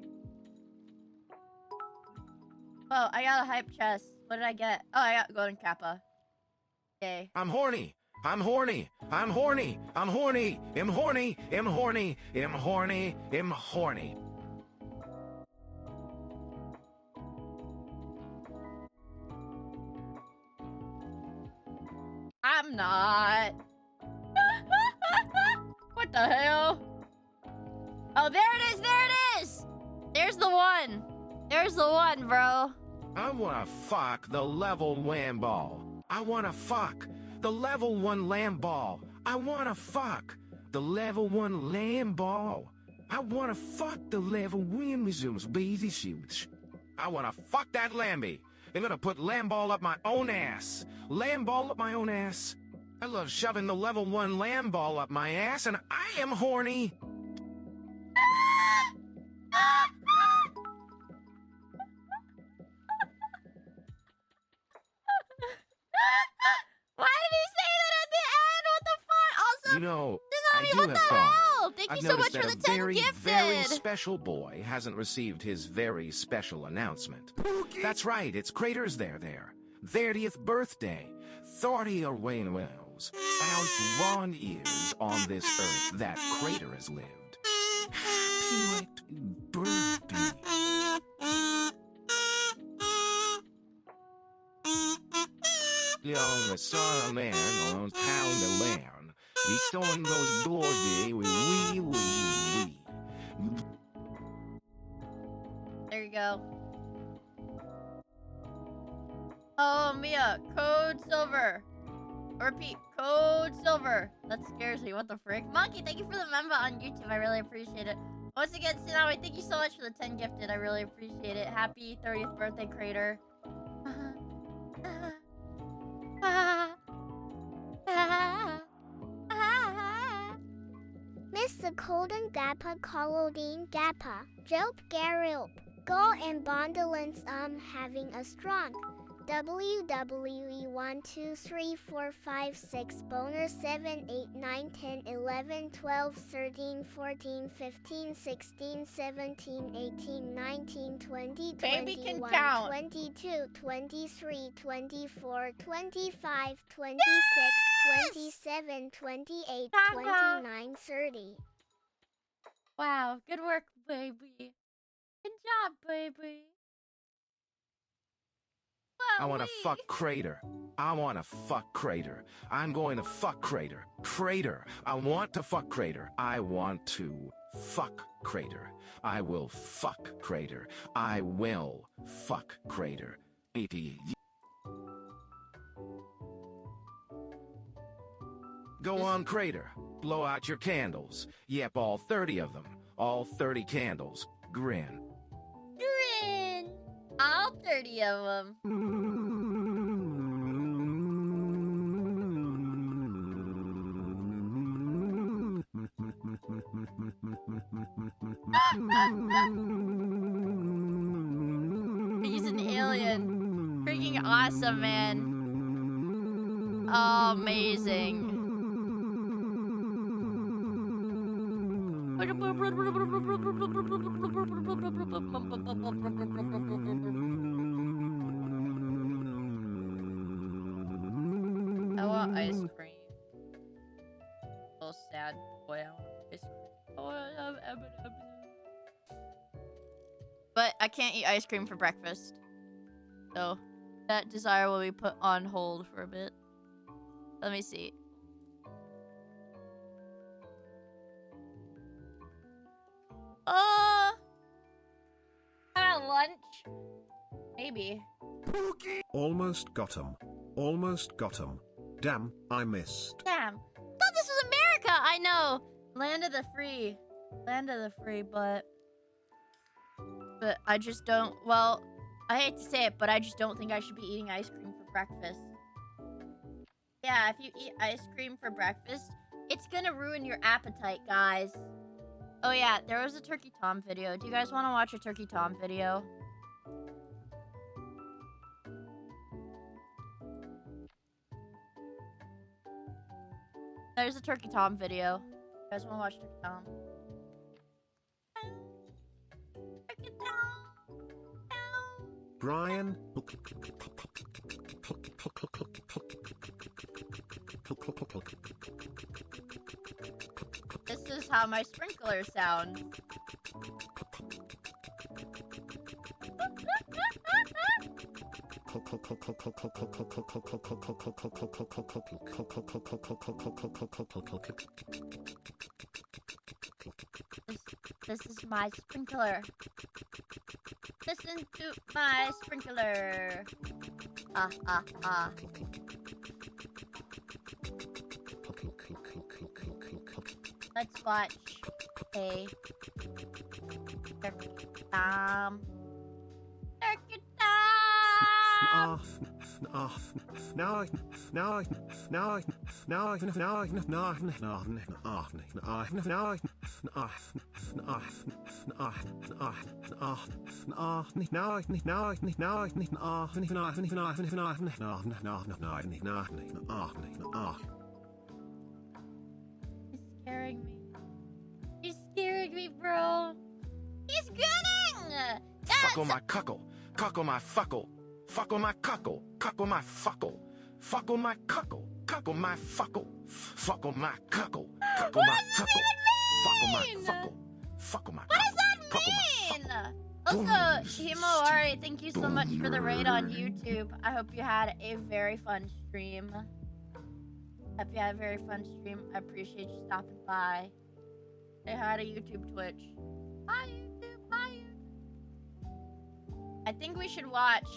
Oh, I got a hype chest. What did I get? Oh, I got golden kappa. Yay. I'm horny. I'm horny. I'm horny. I'm horny. I'm horny. I'm horny. I'm horny. I'm horny. I'm not. What the hell? Oh, there it is. There it is. There's the one. There's the one, bro. I wanna fuck the level lamb ball. I wanna fuck the level 1 lamb ball. I wanna fuck the level 1 lamb ball. I wanna fuck the level 1 resumes baby shoots. I wanna fuck that lambie. They're gonna put lamb ball up my own ass. Lamb ball up my own ass. I love shoving the level 1 lamb ball up my ass, and I am horny. Why did he say that at the end? What the fuck? Also, you know, Tsunami, I do what have the thought. hell? Thank I've you so much noticed for that the 10 a very, gifted. very special boy hasn't received his very special announcement. That's right, it's Crater's there. 30th birthday. 30 or Wayne Wells. 1,001 years on this earth that Crater has lived. Happy birthday. Young the son of man on pound of land. He storm those doors wee. There you go. Oh, Mia, code silver. Repeat, code silver. That scares me. What the frick? Monkey, thank you for the member on YouTube. I really appreciate it. Once again, Tsunami, thank you so much for the 10 gifted. I really appreciate it. Happy 30th birthday, Crater. Is the Golden Gappa Collodine Gappa, Jope Garilp, Gull and Bondolence having a strong WWE 1 2 3 4 5 6 boner 7 8 9 10 11 12 13 14 15 16 17 18 19 20 Baby can 21 count. 22 23 24 25 26 27 28 Gaga. 29 30. Wow, good work, baby. Good job, baby. I want to fuck Crater. I want to fuck Crater. I'm going to fuck Crater. Crater. I want to fuck Crater. I want to fuck Crater. I will fuck Crater. I will fuck Crater. Go on, Crater. Blow out your candles. Yep, all 30 of them. All 30 candles. Grin. Grin. All 30 of them. He's an alien. Freaking awesome, man. Oh, amazing. I want ice cream. Little sad boy, I want ice cream. Oh, I love M&M's. But I can't eat ice cream for breakfast. So that desire will be put on hold for a bit. Let me see. At lunch? Maybe. Almost got 'em. Almost got 'em. Damn, I missed. Damn. Thought this was America! I know! Land of the free. Land of the free, but I just don't, well, I hate to say it, but I just don't think I should be eating ice cream for breakfast. Yeah, if you eat ice cream for breakfast, it's gonna ruin your appetite, guys. Oh yeah, there was a Turkey Tom video. Do you guys want to watch a Turkey Tom video? There's a Turkey Tom video. You guys want to watch Turkey Tom? Turkey Tom. Brian. This is how my sprinkler sounds. This is my sprinkler. Listen to my sprinkler. Ah, ah, ah. Let's watch a Turkey Tom. Turkey Tom! He's scaring me. He's scaring me, bro. He's grinning! Fuckle my cuckle. Cuckle my fuckle. Fuckle my cuckle. Cuckle my fuckle. Fuckle my cuckle. Cuckle my fuckle. Fuckle my cuckle. Cuckle my cuckle. Fuckle my fuckle. Fuckle my What does that mean? Also, Himoari, thank you so much for the raid on YouTube. I hope you had a very fun stream. Hope you had a very fun stream. I appreciate you stopping by. Say hi to YouTube, Twitch. Hi, YouTube. Hi, YouTube. I think we should watch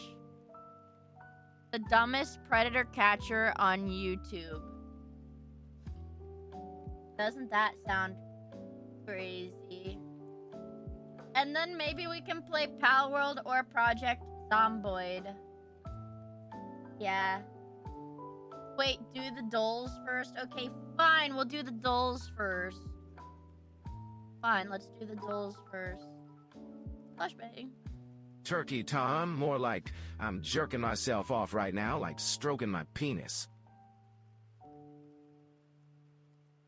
the dumbest predator catcher on YouTube. Doesn't that sound crazy? And then maybe we can play Pal World or Project Zomboid. Yeah. Wait, do the dolls first? Okay, fine, we'll do the dolls first. fine. Let's do the duels first. Flashbang. Turkey Tom, more like I'm jerking myself off right now, like stroking my penis.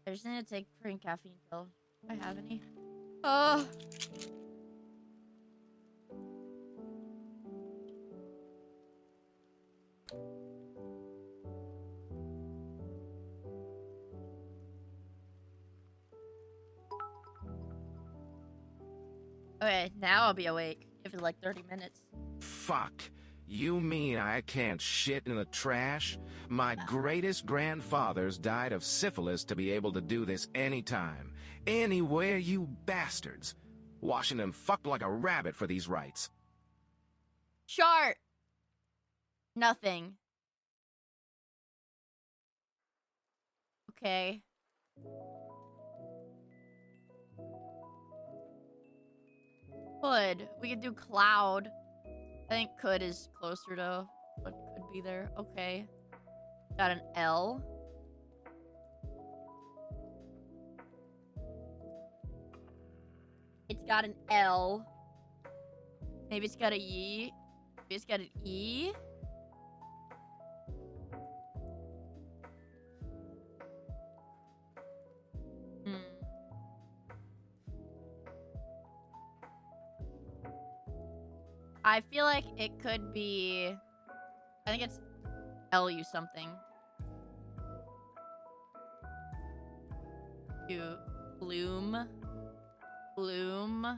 I just need to take green caffeine pill. Do I have any? Oh. Okay, now I'll be awake. Give it like 30 minutes. Fuck. You mean I can't shit in the trash? My greatest grandfathers died of syphilis to be able to do this anytime. Anywhere, you bastards. Washington fucked like a rabbit for these rights. Chart. Nothing. Okay. Could. We could do cloud. I think could is closer to what could be there. Okay. Got an L. It's got an L. Maybe it's got a Y. Maybe it's got an E. I feel like it could be... I think it's LU something. Bloom. Bloom.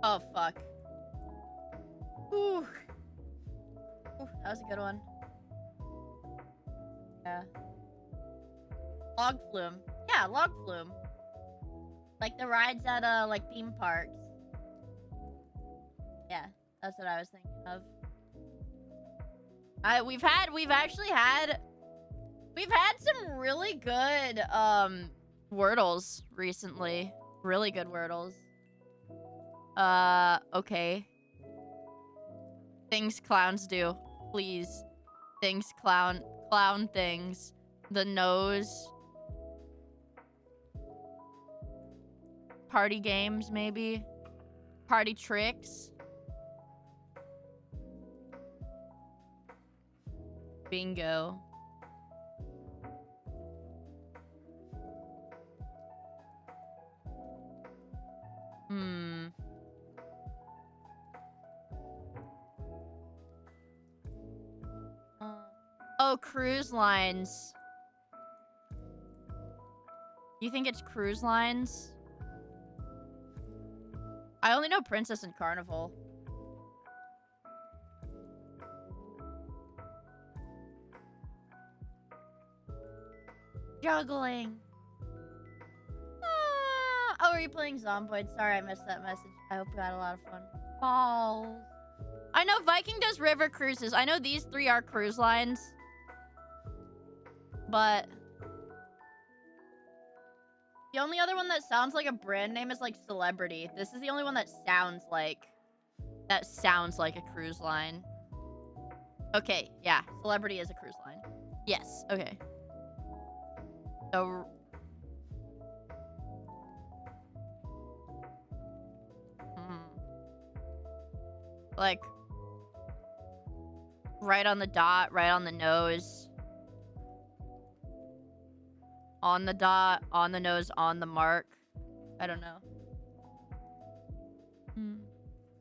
Oh, fuck. Ooh. Ooh, that was a good one. Yeah. Log flume. Yeah, log flume. Like the rides at, like, theme parks. Yeah, that's what I was thinking of. We've had some really good, Wordles recently. Really good Wordles. Okay. Things clowns do. Please. Things clown things. The nose. Party games, maybe. Party tricks. Bingo. Oh, cruise lines. You think it's cruise lines? I only know Princess and Carnival. Juggling. Oh, are you playing Zomboid? Sorry, I missed that message. I hope you had a lot of fun. Balls. I know Viking does river cruises. I know these three are cruise lines. But the only other one that sounds like a brand name is like Celebrity. This is the only one that sounds like a cruise line. Okay, yeah. Celebrity is a cruise line. Yes, okay. So like right on the dot, right on the nose. On the dot, on the nose, on the mark. I don't know.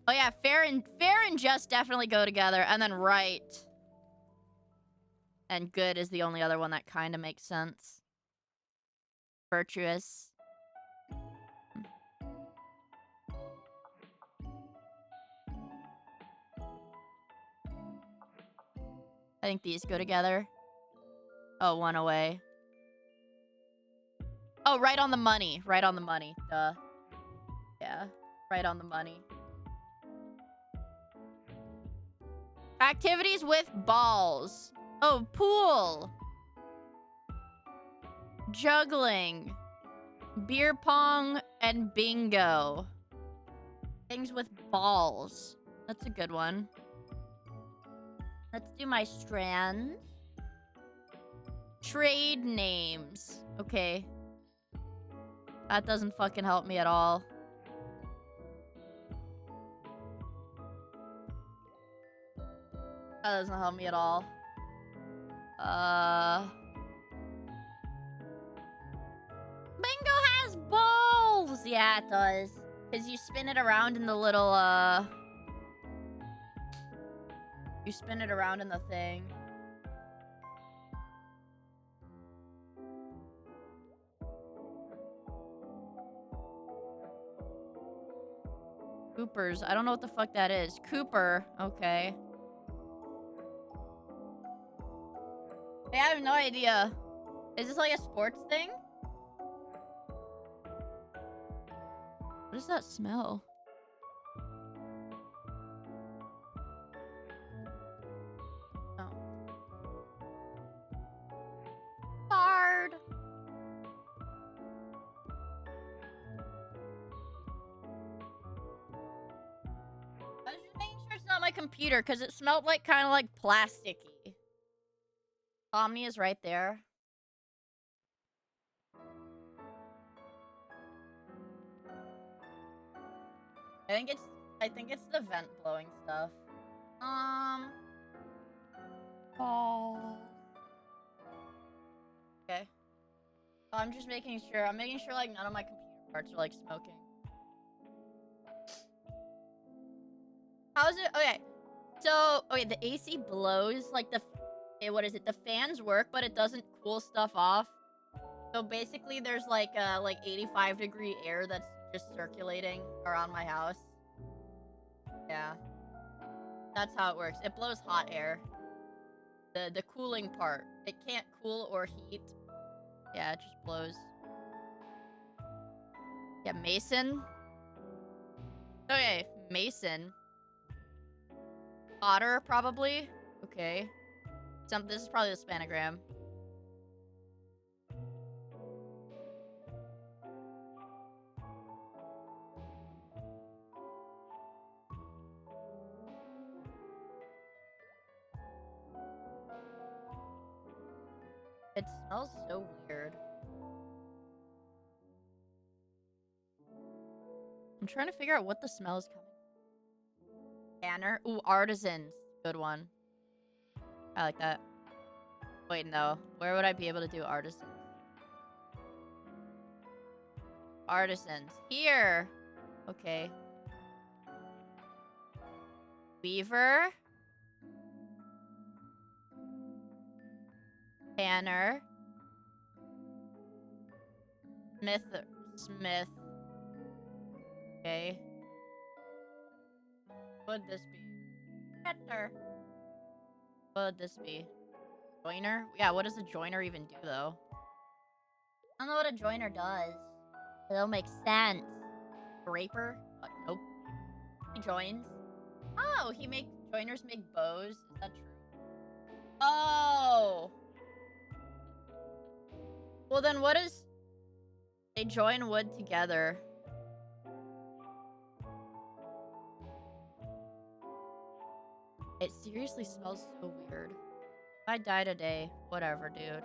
Oh yeah, fair and just definitely go together. And then right. And good is the only other one that kind of makes sense. Virtuous. I think these go together. Oh, one away. Oh, right on the money. Right on the money. Duh. Yeah. Right on the money. Activities with balls. Oh, pool. Juggling. beer pong, and bingo. Things with balls. That's a good one. Let's do my strands. Trade names. Okay. That doesn't fucking help me at all. That doesn't help me at all. Bingo has balls! Yeah, it does. Because you spin it around in the little, You spin it around in the thing. Coopers. I don't know what the fuck that is. Cooper. Okay. I have no idea. Is this like a sports thing? What does that smell? Oh. Card. I was just making sure it's not my computer because it smelled like kind of like plasticky. Omni is right there. I think it's the vent blowing stuff. Oh. Okay. I'm just making sure. I'm making sure like none of my computer parts are like smoking. How's it? Okay. So, okay, the AC blows like the what is it? The fans work, but it doesn't cool stuff off. So basically there's like 85-degree air that's just circulating around my house. Yeah. That's how it works. It blows hot air. The cooling part. It can't cool or heat. Yeah, it just blows. Yeah, Mason. Okay, Mason. Otter, probably. Okay. This is probably the spanogram. It smells so weird. I'm trying to figure out what the smell is coming. Banner. Ooh, artisans. Good one. I like that. Wait, no. Where would I be able to do artisans? Artisans. Here. Okay. Weaver. Banner. Smith. Okay. What would this be? Better. What would this be? Joiner? Yeah, what does a joiner even do, though? I don't know what a joiner does. It don't make sense. Draper? Nope. He joins. Oh, joiners make bows. Is that true? Oh! Well, then what is... They join wood together. It seriously smells so weird. If I die today, whatever, dude.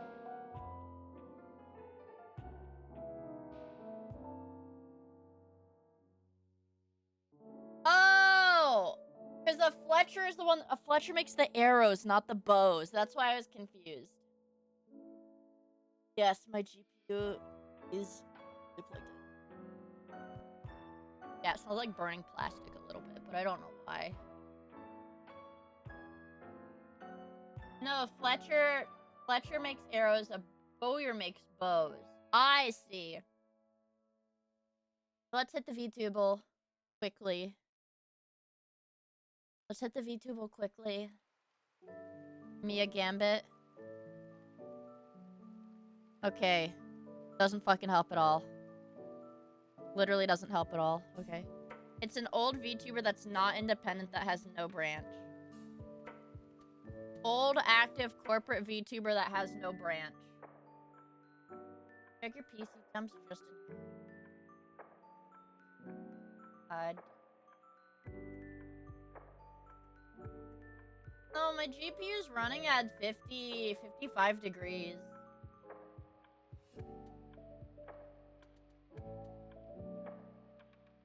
Oh! Because a Fletcher is the one... A Fletcher makes the arrows, not the bows. That's why I was confused. Yes, my GPU is depleted. Yeah, it smells like burning plastic a little bit, but I don't know why. No, Fletcher makes arrows, a bowyer makes bows. I see. Let's hit the VTubal quickly. Let's hit the VTubal quickly. Miia Gambit. Okay. Doesn't fucking help at all. Literally doesn't help at all. Okay. It's an old VTuber that's not independent that has no branch. Old, active, corporate VTuber that has no branch. Check your PC. Temps just God. No, my GPU is running at 55 degrees.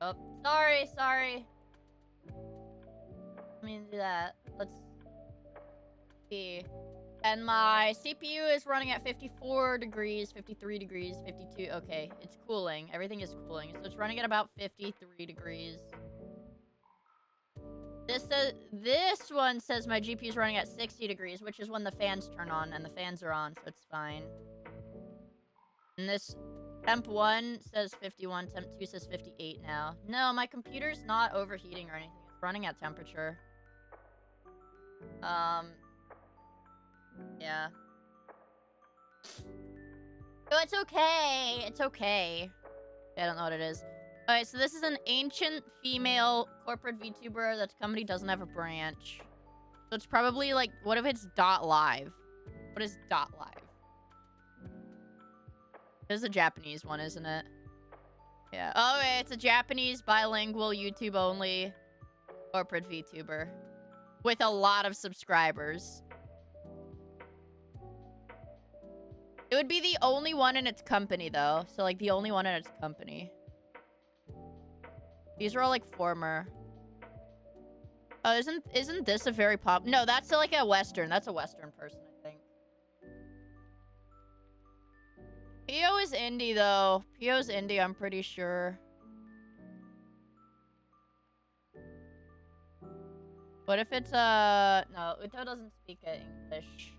Oh, sorry. Let me do that. Let's see. And my CPU is running at 54 degrees, 53 degrees, 52. Okay, it's cooling. Everything is cooling. So it's running at about 53 degrees. This one says my GPU is running at 60 degrees, which is when the fans turn on, and the fans are on, so it's fine. And this temp 1 says 51, temp 2 says 58 now. No, my computer's not overheating or anything. It's running at temperature. Yeah. So it's okay. It's okay. I don't know what it is. Alright, so this is an ancient female corporate VTuber. That company doesn't have a branch. So it's probably like, what if it's .live? What is .live? This is a Japanese one, isn't it? Yeah. Oh, okay, it's a Japanese bilingual YouTube only corporate VTuber with a lot of subscribers. It would be the only one in its company, though. So, like, the only one in its company. These are all, like, former. Oh, isn't this a very pop? No, that's like a Western. That's a Western person, I think. Pio is indie, though. Pio's indie, I'm pretty sure. What if it's, no, Uto doesn't speak English.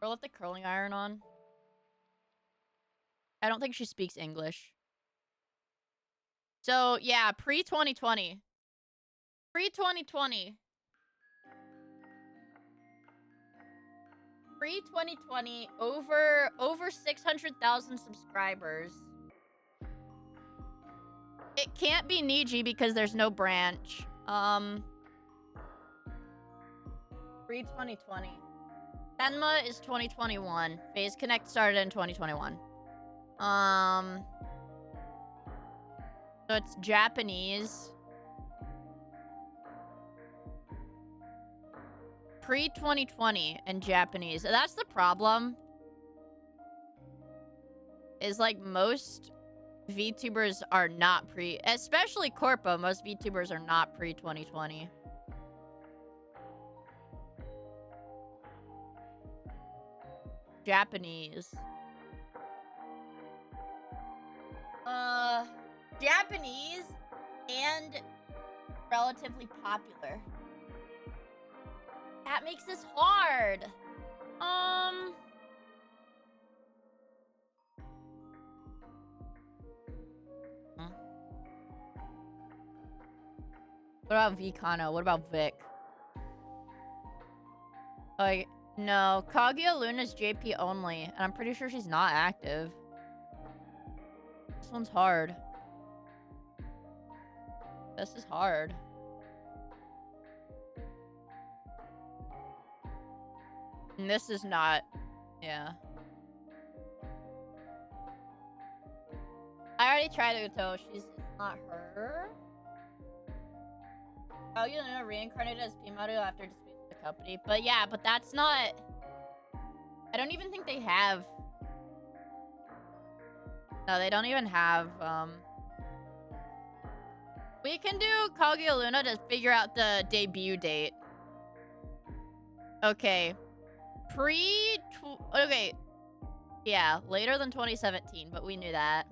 Girl with the curling iron on. I don't think she speaks English. So, yeah, pre-2020. Pre-2020. Pre-2020, over 600,000 subscribers. It can't be Niji because there's no branch. Pre-2020. Senma is 2021. Phase Connect started in 2021. So it's Japanese. Pre-2020 and Japanese. That's the problem. Is like most VTubers are not especially Corpo, most VTubers are not pre-2020. Japanese. Japanese and relatively popular. That makes this hard. What about Vicano? What about Vic? Like, no. Kaguya Luna's JP only, and I'm pretty sure she's not active. This one's hard. This is hard. And this is not... Yeah. I already tried Uto. It's not her. Oh, you know, reincarnated as Pimaru after disputing the company. But yeah, but that's not... I don't even think they have... No, they don't even have, We can do Kaguya Luna to figure out the debut date. Okay. Okay. Yeah, later than 2017, but we knew that.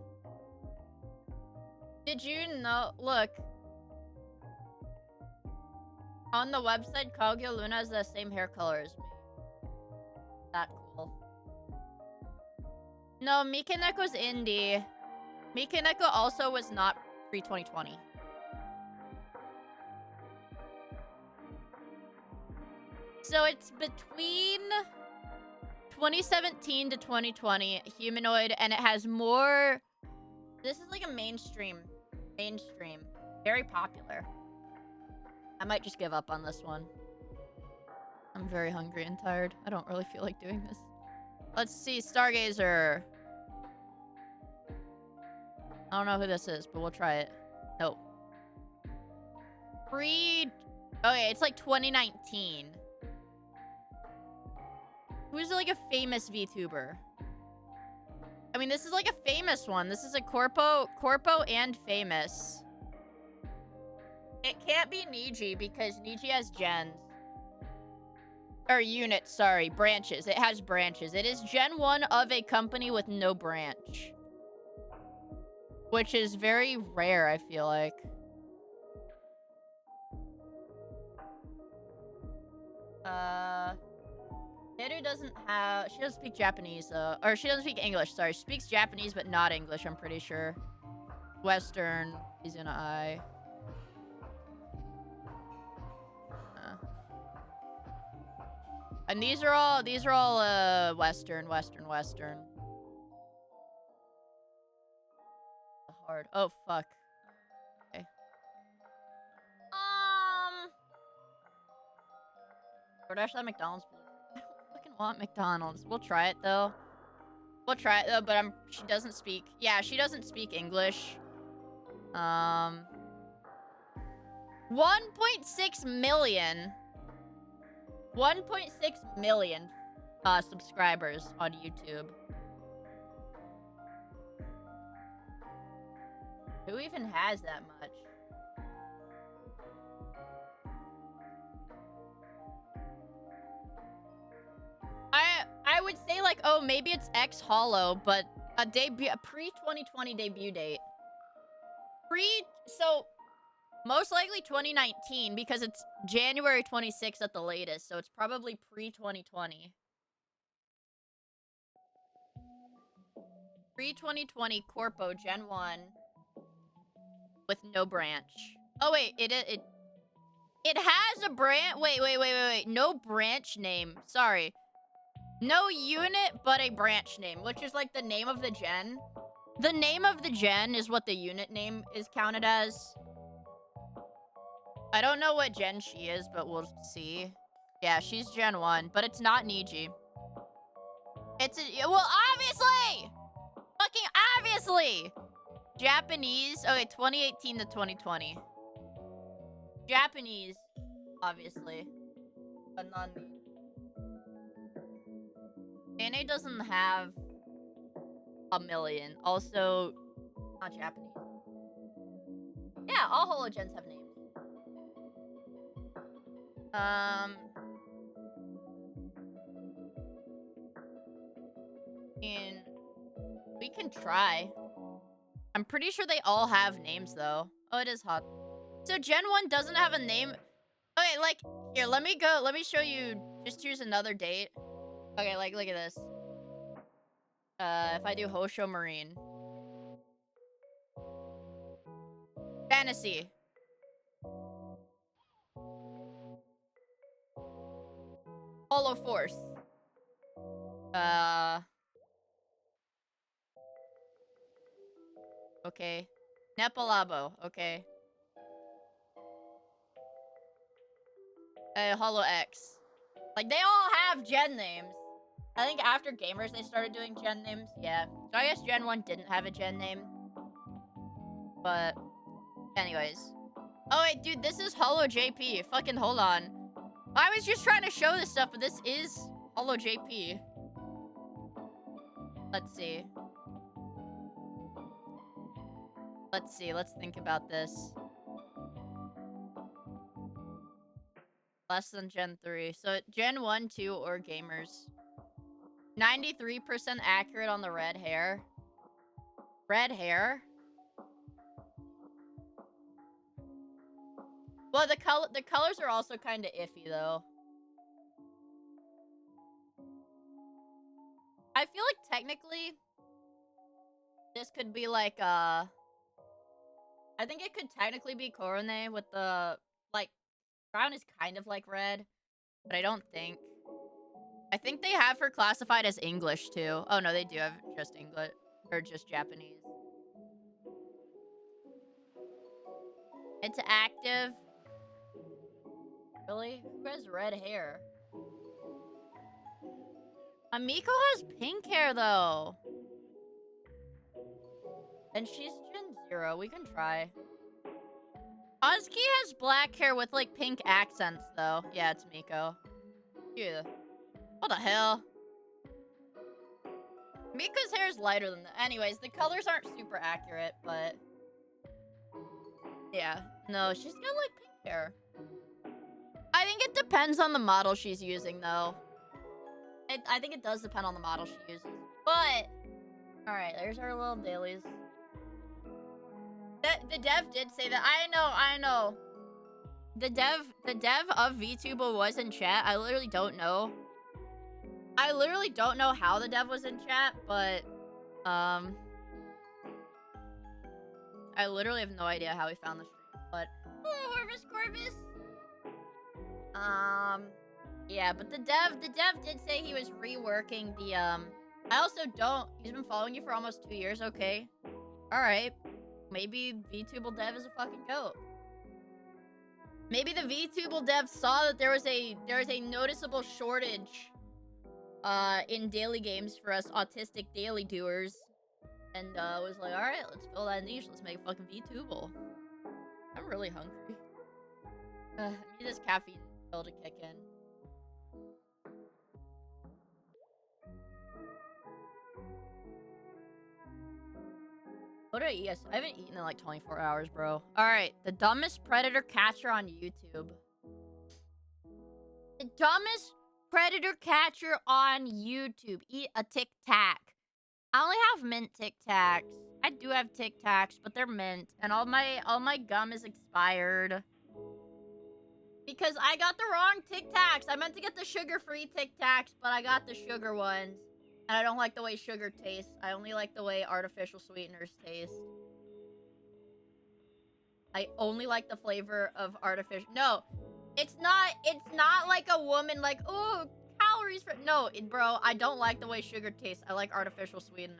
Did you know... Look. On the website, Kaguya Luna has the same hair color as me. That cool. No, Mikaneko's indie. Mikaneko also was not pre-2020. So it's between 2017 to 2020, humanoid, and it has more... This is like a mainstream. Very popular. I might just give up on this one. I'm very hungry and tired. I don't really feel like doing this. Let's see, Stargazer. I don't know who this is, but we'll try it. Nope. Okay, it's like 2019. Who's like a famous VTuber? I mean, this is like a famous one. This is a Corpo and famous. It can't be Niji because Niji has gens. Or units, sorry. Branches. It has branches. It is Gen 1 of a company with no branch. Which is very rare, I feel like. Hiru doesn't have... She doesn't speak Japanese, or she doesn't speak English, sorry. She speaks Japanese, but not English, I'm pretty sure. Western. He's in an eye. And these are all Western. Hard. Oh, fuck. Okay. DoorDash that McDonald's. I don't fucking want McDonald's. We'll try it though. But she doesn't speak. Yeah, she doesn't speak English. 1.6 million. 1.6 million subscribers on YouTube. Who even has that much? I would say like, oh, maybe it's X Hollow, but a pre-2020 debut date. So most likely 2019 because it's January 26th at the latest, so it's probably pre-2020. Pre-2020 Corpo Gen 1 with no branch. Oh wait, it has a branch. Wait. No branch name. Sorry. No unit, but a branch name, which is like the name of the gen. The name of the gen is what the unit name is counted as. I don't know what gen she is, but we'll see. Yeah, she's Gen 1, but it's not Niji. Well, obviously! Fucking obviously! Japanese. Okay, 2018 to 2020. Japanese, obviously. But not Niji. NA doesn't have a million. Also, not Japanese. Yeah, all hologens have names. And we can try. I'm pretty sure they all have names though. Oh, it is hot. So Gen 1 doesn't have a name. Okay, like, here, let me show you. Just choose another date. Okay, like, look at this. If I do Hosho Marine. Fantasy. Holo Force. Okay. Nepalabo. Okay. Holo X. Like, they all have gen names. I think after gamers, they started doing gen names. Yeah. So I guess Gen 1 didn't have a gen name. But, anyways. Oh, wait, dude, this is Holo JP. Fucking hold on. I was just trying to show this stuff, but this is Holo JP. Let's see. Let's think about this. Less than Gen 3. So, Gen 1, 2, or gamers. 93% accurate on the red hair. Red hair? Well, the colors are also kind of iffy, though. I feel like technically this could be like I think it could technically be Korone with the like brown is kind of like red, but I don't think. I think they have her classified as English too. Oh no, they do have just English or just Japanese. It's active. Really? Who has red hair? Miko has pink hair, though. And she's Gen 0. We can try. Ozki has black hair with, like, pink accents, though. Yeah, it's Miko. Yeah. What the hell? Miko's hair is lighter than that. Anyways, the colors aren't super accurate, but... yeah. No, she's got, like, pink hair. I think it depends on the model she's using, though. I think it does depend on the model she uses. But... alright, there's our little dailies. The dev did say that. I know. The dev of VTuber was in chat. I literally don't know. I literally don't know how the dev was in chat, but I literally have no idea how he found the stream. But hello, Corvus. Yeah, but the dev did say he was reworking the I also don't. He's been following you for almost 2 years. Okay, all right. Maybe VTuber dev is a fucking goat. Maybe the VTuber dev saw that there was a noticeable shortage in daily games for us autistic daily doers, and was like, all right, let's fill that niche. Let's make a fucking VTuber. I'm really hungry. I need this caffeine pill to kick in. What did I eat? I haven't eaten in like 24 hours, bro. Alright, the dumbest predator catcher on YouTube. The dumbest predator catcher on YouTube. Eat a Tic Tac. I only have mint Tic Tacs. I do have Tic Tacs, but they're mint. And all my gum is expired. Because I got the wrong Tic Tacs. I meant to get the sugar-free Tic Tacs, but I got the sugar ones. And I don't like the way sugar tastes. I only like the way artificial sweeteners taste. I only like the flavor of artificial... no, it's not like a woman like, oh, calories for... no, bro, I don't like the way sugar tastes. I like artificial sweeteners.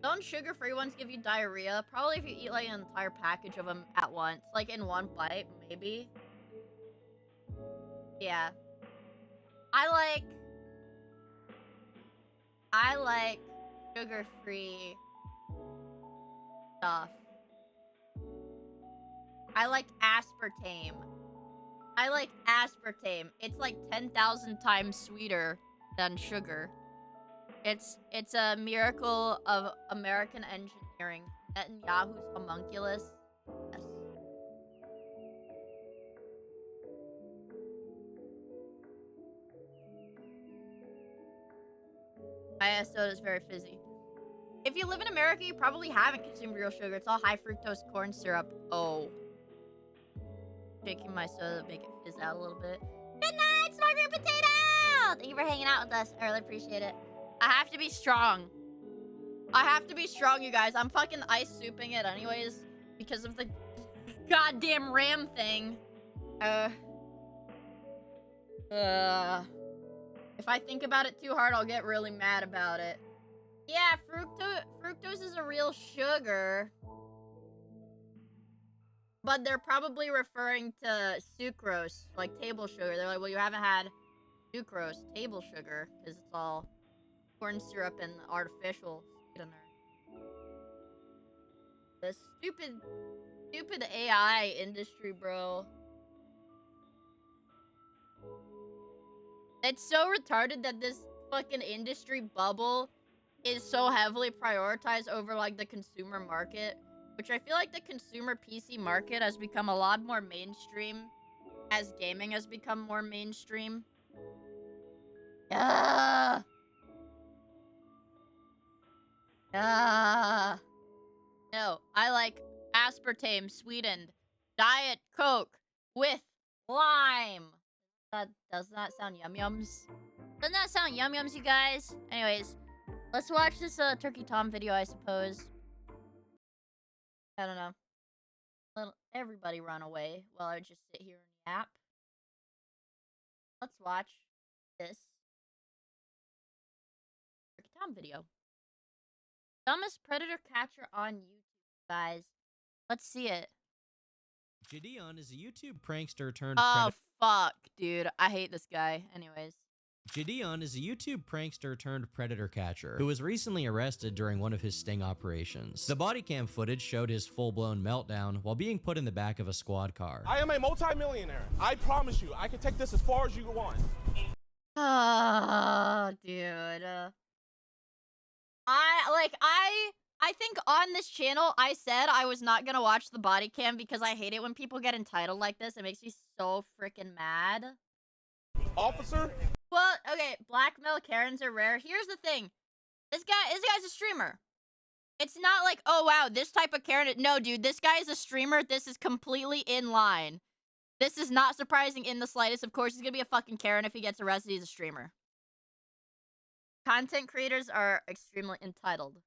Don't sugar-free ones give you diarrhea? Probably if you eat like an entire package of them at once. Like in one bite, maybe. Yeah. I like sugar-free stuff. I like aspartame. It's like 10,000 times sweeter than sugar. It's a miracle of American engineering. Netanyahu's homunculus. Yes. IS soda is very fizzy. If you live in America, you probably haven't consumed real sugar. It's all high fructose corn syrup. Oh. Shaking my soda to make it fizz out a little bit. Good night, Snorgreen Potato! Thank you for hanging out with us. I really appreciate it. I have to be strong. You guys. I'm fucking ice souping it anyways because of the goddamn ram thing. If I think about it too hard, I'll get really mad about it. Yeah, fructose is a real sugar. But they're probably referring to sucrose, like table sugar. They're like, well, you haven't had sucrose, table sugar, because it's all corn syrup and artificial sweetener. The stupid AI industry, bro. It's so retarded that this fucking industry bubble is so heavily prioritized over, like, the consumer market. Which I feel like the consumer PC market has become a lot more mainstream as gaming has become more mainstream. No, I like aspartame sweetened Diet Coke with lime. That does not sound yum-yums. Doesn't that sound yum-yums, you guys? Anyways, let's watch this Turkey Tom video, I suppose. I don't know. Let everybody run away while I just sit here and yap. Let's watch this Turkey Tom video. Dumbest predator catcher on YouTube, guys. Let's see it. Gideon is a YouTube prankster turned Oh, fuck, dude. I hate this guy. Anyways. Gideon is a YouTube prankster turned predator catcher who was recently arrested during one of his sting operations. The body cam footage showed his full-blown meltdown while being put in the back of a squad car. I am a multi-millionaire. I promise you, I can take this as far as you want. Oh, dude. I think on this channel, I said I was not gonna watch the body cam because I hate it when people get entitled like this. It makes me so freaking mad. Officer? Well, okay, blackmail Karens are rare. Here's the thing. This guy's a streamer. It's not like, oh wow, this type of Karen. No, dude, this guy is a streamer. This is completely in line. This is not surprising in the slightest. Of course, he's gonna be a fucking Karen if he gets arrested. He's a streamer. Content creators are extremely entitled.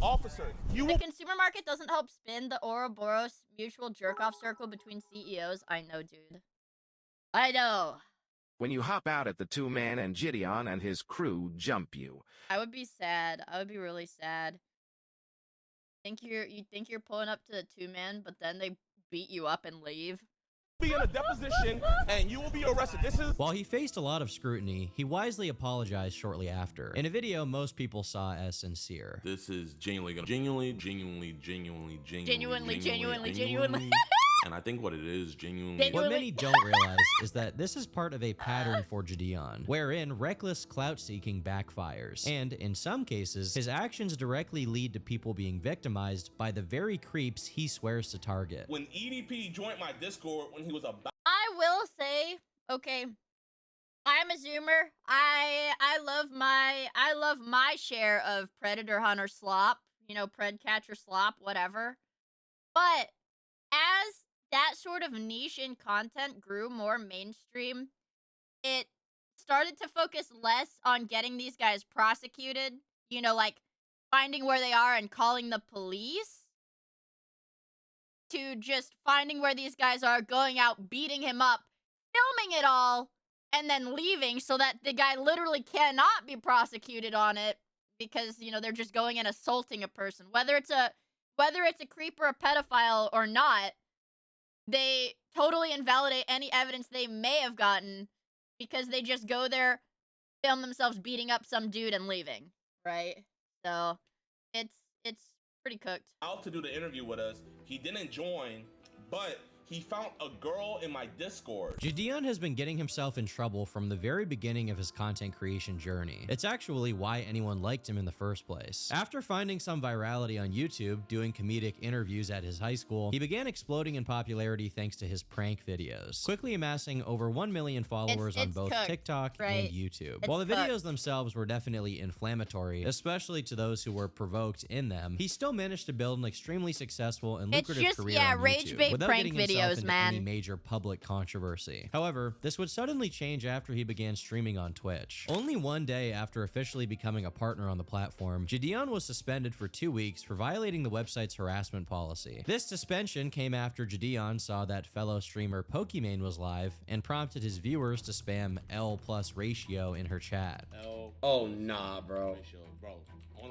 Officer, The consumer market doesn't help spin the Ouroboros mutual jerk-off circle between CEOs. I know, dude. I know. When you hop out at the two-man and Gideon and his crew jump you. I would be sad. I would be really sad. You think you're pulling up to the two-man, but then they beat you up and leave? Be in a deposition and you will be arrested. While he faced a lot of scrutiny, he wisely apologized shortly after. In a video most people saw as sincere. This is genuinely. And I think what it is, genuinely. What many don't realize is that this is part of a pattern for Gideon, wherein reckless clout-seeking backfires. And, in some cases, his actions directly lead to people being victimized by the very creeps he swears to target. When EDP joined my Discord when he was about... I will say, okay, I'm a Zoomer. I love my share of Predator Hunter slop, you know, Pred Catcher slop, whatever. But as that sort of niche in content grew more mainstream, it started to focus less on getting these guys prosecuted, you know, like finding where they are and calling the police, to just finding where these guys are, going out, beating him up, filming it all, and then leaving so that the guy literally cannot be prosecuted on it because, you know, they're just going and assaulting a person. Whether it's a creep or a pedophile or not, they totally invalidate any evidence they may have gotten because they just go there, film themselves beating up some dude and leaving, right? So it's pretty cooked. Out to do the interview with us. He didn't join, but he found a girl in my Discord. Gideon has been getting himself in trouble from the very beginning of his content creation journey. It's actually why anyone liked him in the first place. After finding some virality on YouTube, doing comedic interviews at his high school, he began exploding in popularity thanks to his prank videos, quickly amassing over 1 million followers on both cooked, TikTok right? and YouTube. It's While the videos cooked. themselves were definitely inflammatory, especially to those who were provoked in them, he still managed to build an extremely successful and It's lucrative just, career yeah, on rage YouTube bait without prank getting himself videos, into man. any major public controversy. However, this would suddenly change after he began streaming on Twitch. Only one day after officially becoming a partner on the platform, Gideon was suspended for 2 weeks for violating the website's harassment policy. This suspension came after Gideon saw that fellow streamer Pokimane was live and prompted his viewers to spam L plus ratio in her chat. Oh nah, bro.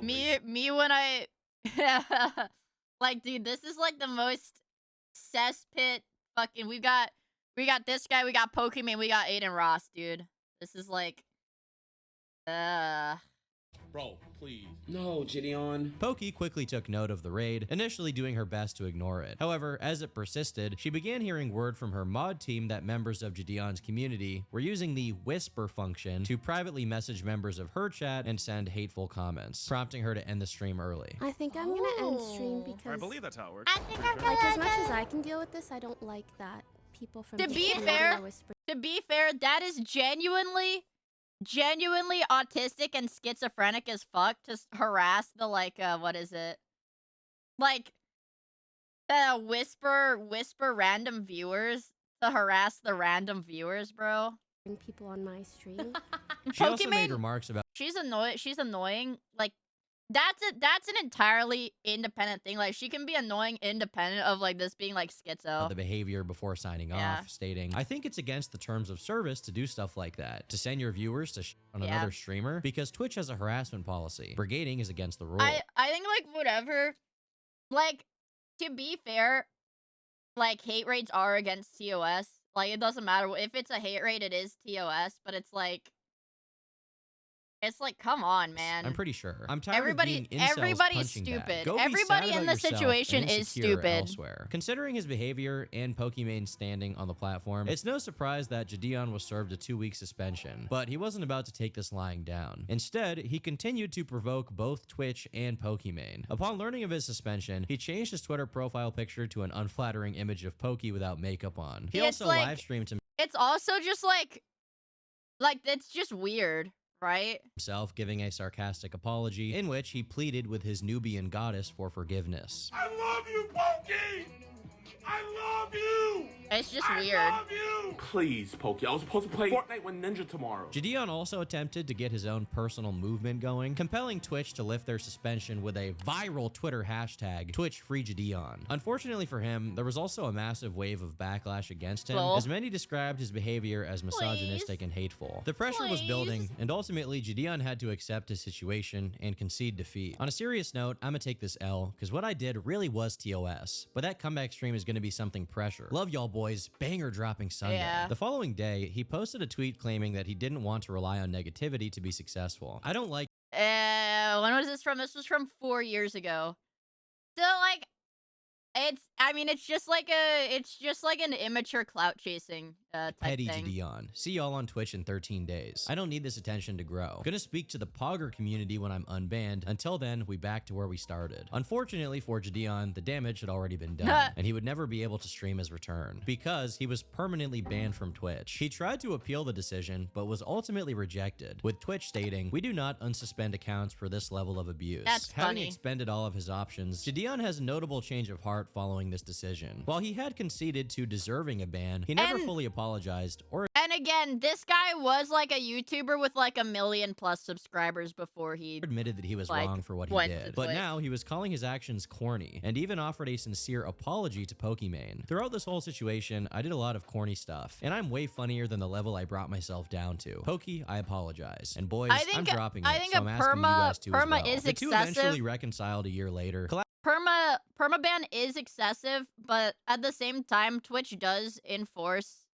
Me when I like, dude, this is like the most cesspit fucking. We got this guy, we got Pokemon, we got Aiden Ross, dude. This is like, Bro, please. No, Gideon. Pokey quickly took note of the raid, initially doing her best to ignore it. However, as it persisted, she began hearing word from her mod team that members of Gideon's community were using the whisper function to privately message members of her chat and send hateful comments, prompting her to end the stream early. I think I'm gonna end stream because I believe that's how it works. I think I'm like, as much as I can deal with this, I don't like that people from To be Discord fair, are whisper- that is genuinely autistic and schizophrenic as fuck to harass the, like, what is it? Like, whisper random viewers, to harass the random viewers, bro. People on my stream. She also made remarks about She's annoying. Like, that's an entirely independent thing. Like, she can be annoying independent of, like, this being, like, schizo. the behavior before signing off, stating, I think it's against the terms of service to do stuff like that, to send your viewers to on another streamer, because Twitch has a harassment policy. Brigading is against the rule. I think, like, whatever. Like, to be fair, like, hate raids are against TOS. Like, it doesn't matter. If it's a hate rate, it is TOS, but it's like, come on, man. I'm pretty sure. I'm tired Everybody, of being incels everybody's punching stupid. bag. Go Everybody be sad in about the yourself situation and is insecure stupid. elsewhere. Considering his behavior and Pokemon's standing on the platform, it's no surprise that Gideon was served a 2-week suspension, but he wasn't about to take this lying down. Instead, he continued to provoke both Twitch and Pokimane. Upon learning of his suspension, he changed his Twitter profile picture to an unflattering image of Poke without makeup on. He also live streamed It's also just like it's just weird. Right? Himself giving a sarcastic apology in which he pleaded with his Nubian goddess for forgiveness. I love you, Pokey! I love you! It's just weird. I love you! Please, Pokey. I was supposed to play Fortnite with Ninja tomorrow. Gideon also attempted to get his own personal movement going, compelling Twitch to lift their suspension with a viral Twitter hashtag, #TwitchFreeGideon. Unfortunately for him, there was also a massive wave of backlash against him, as many described his behavior as misogynistic and hateful. The pressure was building, and ultimately Gideon had to accept his situation and concede defeat. On a serious note, I'm gonna take this L, because what I did really was TOS, but that comeback stream is gonna be something pressure. Love y'all boys, banger dropping Sunday. Yeah. The following day, he posted a tweet claiming that he didn't want to rely on negativity to be successful. I don't like when was this from? This was from 4 years ago. So like, it's just like an immature clout chasing type petty thing. Gideon. See y'all on Twitch in 13 days. I don't need this attention to grow. Gonna speak to the Pogger community when I'm unbanned. Until then, we back to where we started. Unfortunately for Gideon, the damage had already been done, and he would never be able to stream his return because he was permanently banned from Twitch. He tried to appeal the decision, but was ultimately rejected, with Twitch stating, "We do not unsuspend accounts for this level of abuse." That's Having funny. expended all of his options, Gideon has a notable change of heart following this decision. While he had conceded to deserving a ban, he never fully apologized or And again, this guy was like a YouTuber with like 1 million+ subscribers before he admitted that he was like, wrong for what he went to did. But Twitch. now he was calling his actions corny and even offered a sincere apology to Pokimane. Throughout this whole situation, I did a lot of corny stuff, and I'm way funnier than the level I brought myself down to. Pokey, I apologize. And boys, I'm dropping it, I think so a I'm asking you guys to as well. is The two excessive. eventually reconciled a year later. Permaban is excessive, but at the same time, Twitch does enforce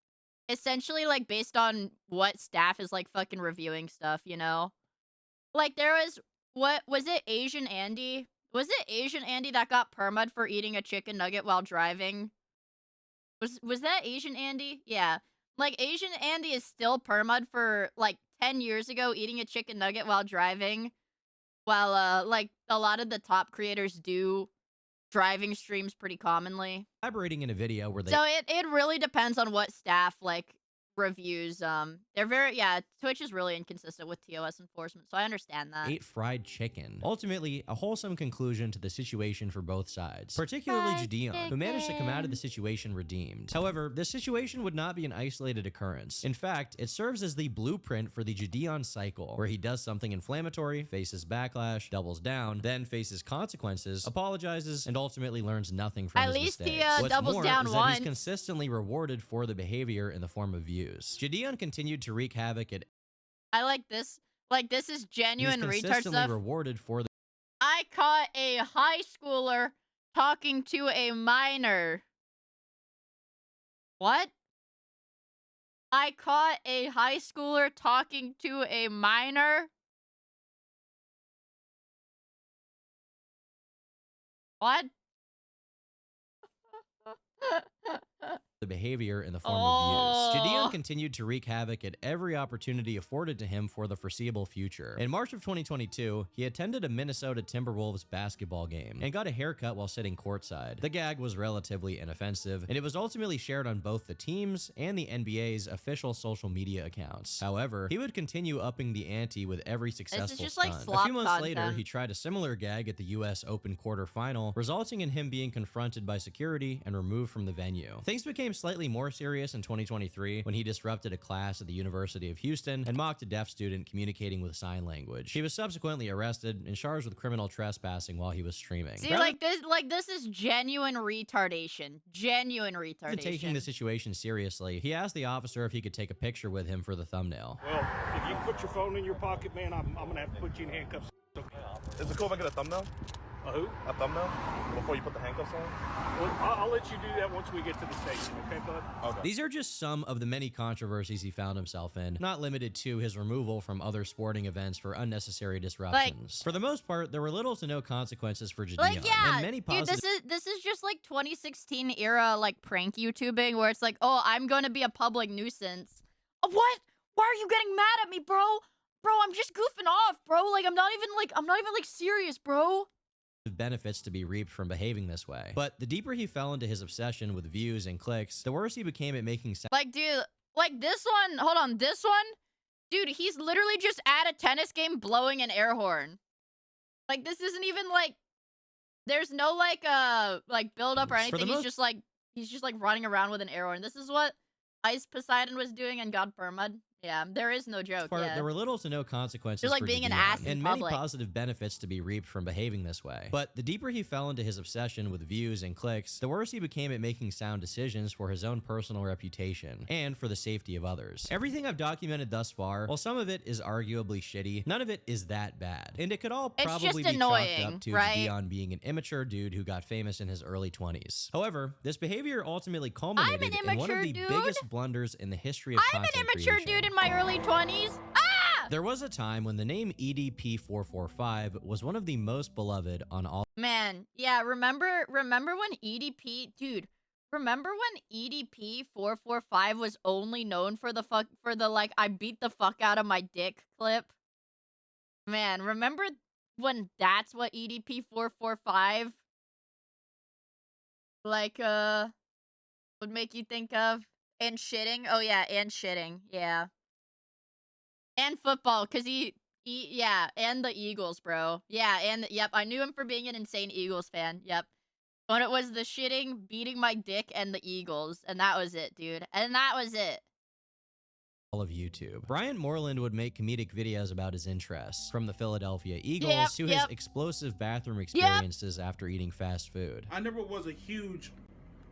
essentially like based on what staff is like fucking reviewing stuff, you know? Like there was what was it Asian Andy? Was it Asian Andy that got perma'd for eating a chicken nugget while driving? Was that Asian Andy? Yeah. Like Asian Andy is still perma'd for like 10 years ago eating a chicken nugget while driving. While like a lot of the top creators do driving streams pretty commonly. Collaborating in a video where they So it really depends on what staff like reviews. They're very Twitch is really inconsistent with TOS enforcement, so I understand that. ate fried chicken. Ultimately, a wholesome conclusion to the situation for both sides, particularly Gideon, who managed to come out of the situation redeemed. However, this situation would not be an isolated occurrence. In fact, it serves as the blueprint for the Gideon cycle, where he does something inflammatory, faces backlash, doubles down, then faces consequences, apologizes, and ultimately learns nothing from At his least mistakes. he What's doubles more down is that once. he's consistently rewarded for the behavior in the form of views. Gideon continued to wreak havoc at I like this. Like this is genuine He's retard consistently stuff. rewarded for the I caught a high schooler talking to a minor. What? I caught a high schooler talking to a minor? What? the behavior in the form of views. Gideon continued to wreak havoc at every opportunity afforded to him for the foreseeable future. In March of 2022, he attended a Minnesota Timberwolves basketball game and got a haircut while sitting courtside. The gag was relatively inoffensive, and it was ultimately shared on both the team's and the NBA's official social media accounts. However, he would continue upping the ante with every successful just like stunt. slop A few months later, content. he tried a similar gag at the US Open quarterfinal, resulting in him being confronted by security and removed from the venue. Things became slightly more serious in 2023 when he disrupted a class at the University of Houston and mocked a deaf student communicating with sign language. He was subsequently arrested and charged with criminal trespassing while he was streaming. See, this is genuine retardation. Genuine Rather than retardation. taking the situation seriously, he asked the officer if he could take a picture with him for the thumbnail. Well, if you put your phone in your pocket, man, I'm gonna have to put you in handcuffs. Is it cool if I get a thumbnail? A who? A thumbnail? Before you put the handcuffs on? Well, I'll let you do that once we get to the station, okay, bud? Okay. These are just some of the many controversies he found himself in, not limited to his removal from other sporting events for unnecessary disruptions. For the most part, there were little to no consequences for Gideon, and many positive— dude, this is just like 2016 era like prank YouTubing where it's like, oh, I'm gonna be a public nuisance. What? Why are you getting mad at me, bro? Bro, I'm just goofing off, bro. Like I'm not even like serious, bro. benefits to be reaped from behaving this way. But the deeper he fell into his obsession with views and clicks, the worse he became at making sense. Like, dude, like this one, hold on, this one, dude, he's literally just at a tennis game blowing an air horn. Like, this isn't even like, there's no like build up or anything. He's just like running around with an air horn. This is what Ice Poseidon was doing and God Permud. Yeah, there is no joke. There were little to no consequences There's like for being Gideon, an ass in and public. many positive benefits to be reaped from behaving this way. But the deeper he fell into his obsession with views and clicks, the worse he became at making sound decisions for his own personal reputation and for the safety of others. Everything I've documented thus far, while some of it is arguably shitty, none of it is that bad. And it could all probably be chalked up to Gideon being an immature dude who got famous in his early 20s. However, this behavior ultimately culminated in one of the biggest blunders in the history of content creation. I'm an immature dude in my early 20s. Ah! There was a time when the name EDP445 was one of the most beloved on all— Man, yeah, remember when EDP, dude, remember when EDP445 was only known for the like I beat the fuck out of my dick clip? Man, remember when that's what EDP445 like would make you think of? And shitting? Oh yeah, and shitting. Yeah. And football, because yeah, and the Eagles, bro. Yeah, and, yep, I knew him for being an insane Eagles fan, yep. When it was the shitting, beating my dick, and the Eagles, and that was it, dude. And that was it. All of YouTube. Bryant Moreland would make comedic videos about his interests, from the Philadelphia Eagles to his explosive bathroom experiences after eating fast food. I never was a huge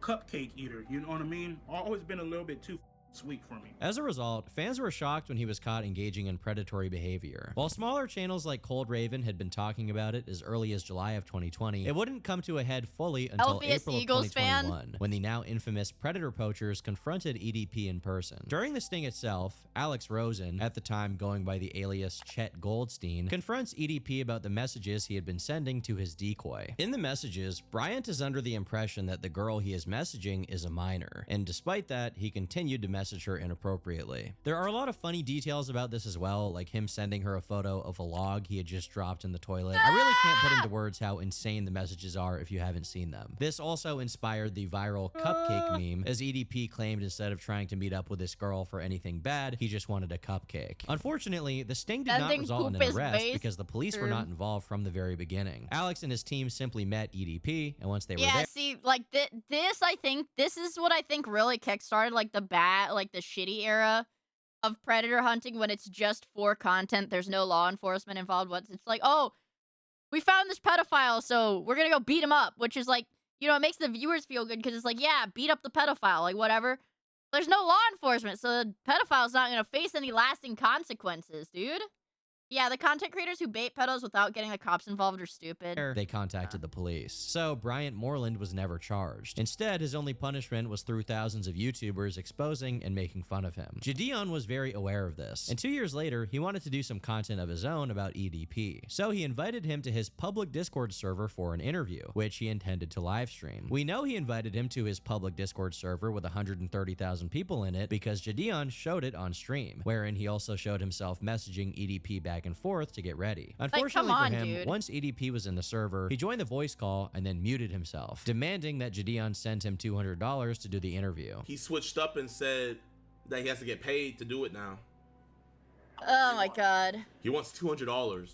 cupcake eater, you know what I mean? I've always been a little bit too sweet for me. As a result, fans were shocked when he was caught engaging in predatory behavior. While smaller channels like Cold Raven had been talking about it as early as July of 2020, it wouldn't come to a head fully until April of 2021, when the now infamous predator poachers confronted EDP in person. During the sting itself, Alex Rosen, at the time going by the alias Chet Goldstein, confronts EDP about the messages he had been sending to his decoy. In the messages, Bryant is under the impression that the girl he is messaging is a minor, and despite that, he continued to message her inappropriately. There are a lot of funny details about this as well, like him sending her a photo of a log he had just dropped in the toilet. I really can't put into words how insane the messages are if you haven't seen them. This also inspired the viral cupcake meme, as EDP claimed instead of trying to meet up with this girl for anything bad, he just wanted a cupcake. Unfortunately, the sting did not result in an arrest because the police were not involved from the very beginning. Alex and his team simply met EDP, and once they were there— Yeah, see, like, this is what I think really kickstarted, like, the shitty era of predator hunting, when it's just for content, there's no law enforcement involved. It's like, oh, we found this pedophile, so we're gonna go beat him up, which is like, you know, it makes the viewers feel good, because it's like, yeah, beat up the pedophile, like, whatever. There's no law enforcement, so the pedophile's not gonna face any lasting consequences, dude. Yeah, the content creators who bait pedos without getting the cops involved are stupid. They contacted the police. So Bryant Moreland was never charged. Instead, his only punishment was through thousands of YouTubers exposing and making fun of him. Gideon was very aware of this, and 2 years later, he wanted to do some content of his own about EDP. So he invited him to his public Discord server for an interview, which he intended to live stream. We know he invited him to his public Discord server with 130,000 people in it because Gideon showed it on stream, wherein he also showed himself messaging EDP back and forth to get ready. Unfortunately for him, dude. Once EDP was in the server, he joined the voice call and then muted himself, demanding that Gideon send him $200 to do the interview. He switched up and said that he has to get paid to do it now. Oh my god. He wants $200.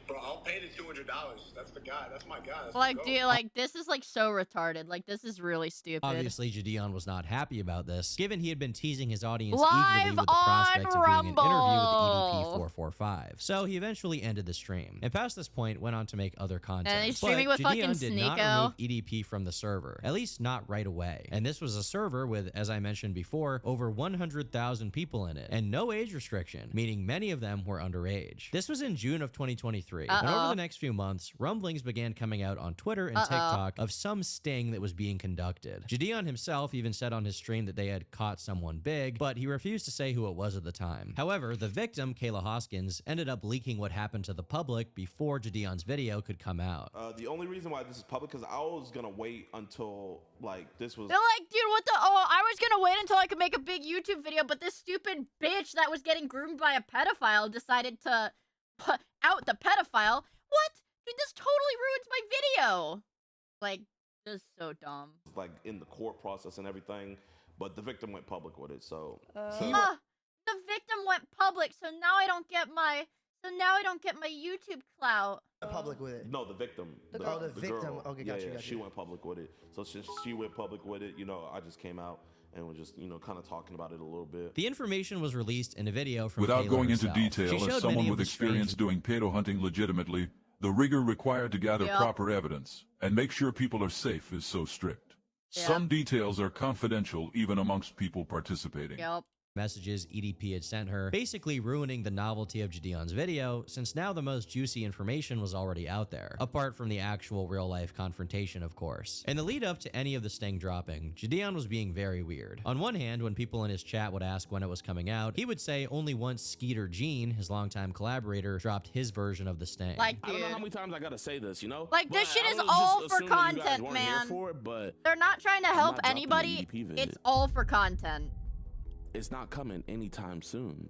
Bro, I'll pay the $200. That's the guy. That's my guy. That's like, dude, like, this is like so retarded. Like, this is really stupid. Obviously, Gideon was not happy about this, given he had been teasing his audience eagerly with the prospect of doing an interview with EDP445. So he eventually ended the stream, and past this point went on to make other content. And he's streaming with Gideon fucking did not remove EDP from the server, at least not right away. And this was a server with, as I mentioned before, over 100,000 people in it, and no age restriction, meaning many of them were underage. This was in June of 2023. 2023. And over the next few months, rumblings began coming out on Twitter and TikTok of some sting that was being conducted. Gideon himself even said on his stream that they had caught someone big, but he refused to say who it was at the time. However, the victim, Kayla Hoskins, ended up leaking what happened to the public before Gideon's video could come out. The only reason why this is public because I was gonna wait until like this was. They're like, dude, what the? Oh, I was gonna wait until I could make a big YouTube video, but this stupid bitch that was getting groomed by a pedophile decided to put out the pedophile. What? Dude, this totally ruins my video. Like, just so dumb. Like in the court process and everything, but the victim went public with it. So, the victim went public, so now I don't get my. So now I don't get my YouTube clout. Public with it. No, the victim. The victim. Girl. Okay, yeah, gotcha. She went public with it. So since she went public with it, you know, I just came out and was just, you know, kind of talking about it a little bit. The information was released in a video from Without Kayla going herself. into detail, as someone with experience doing pedo hunting legitimately, the rigor required to gather proper evidence and make sure people are safe is so strict. Some details are confidential even amongst people participating. Messages EDP had sent her, basically ruining the novelty of Gideon's video, since now the most juicy information was already out there, apart from the actual real-life confrontation, of course. In the lead up to any of the sting dropping, Gideon was being very weird. On one hand, when people in his chat would ask when it was coming out, he would say only once Skeeter Gene, his longtime collaborator, dropped his version of the sting. Like, I don't know how many times I gotta say this, you know? Like, this shit is all for content, man. They're not trying to help anybody. It's all for content. It's not coming anytime soon.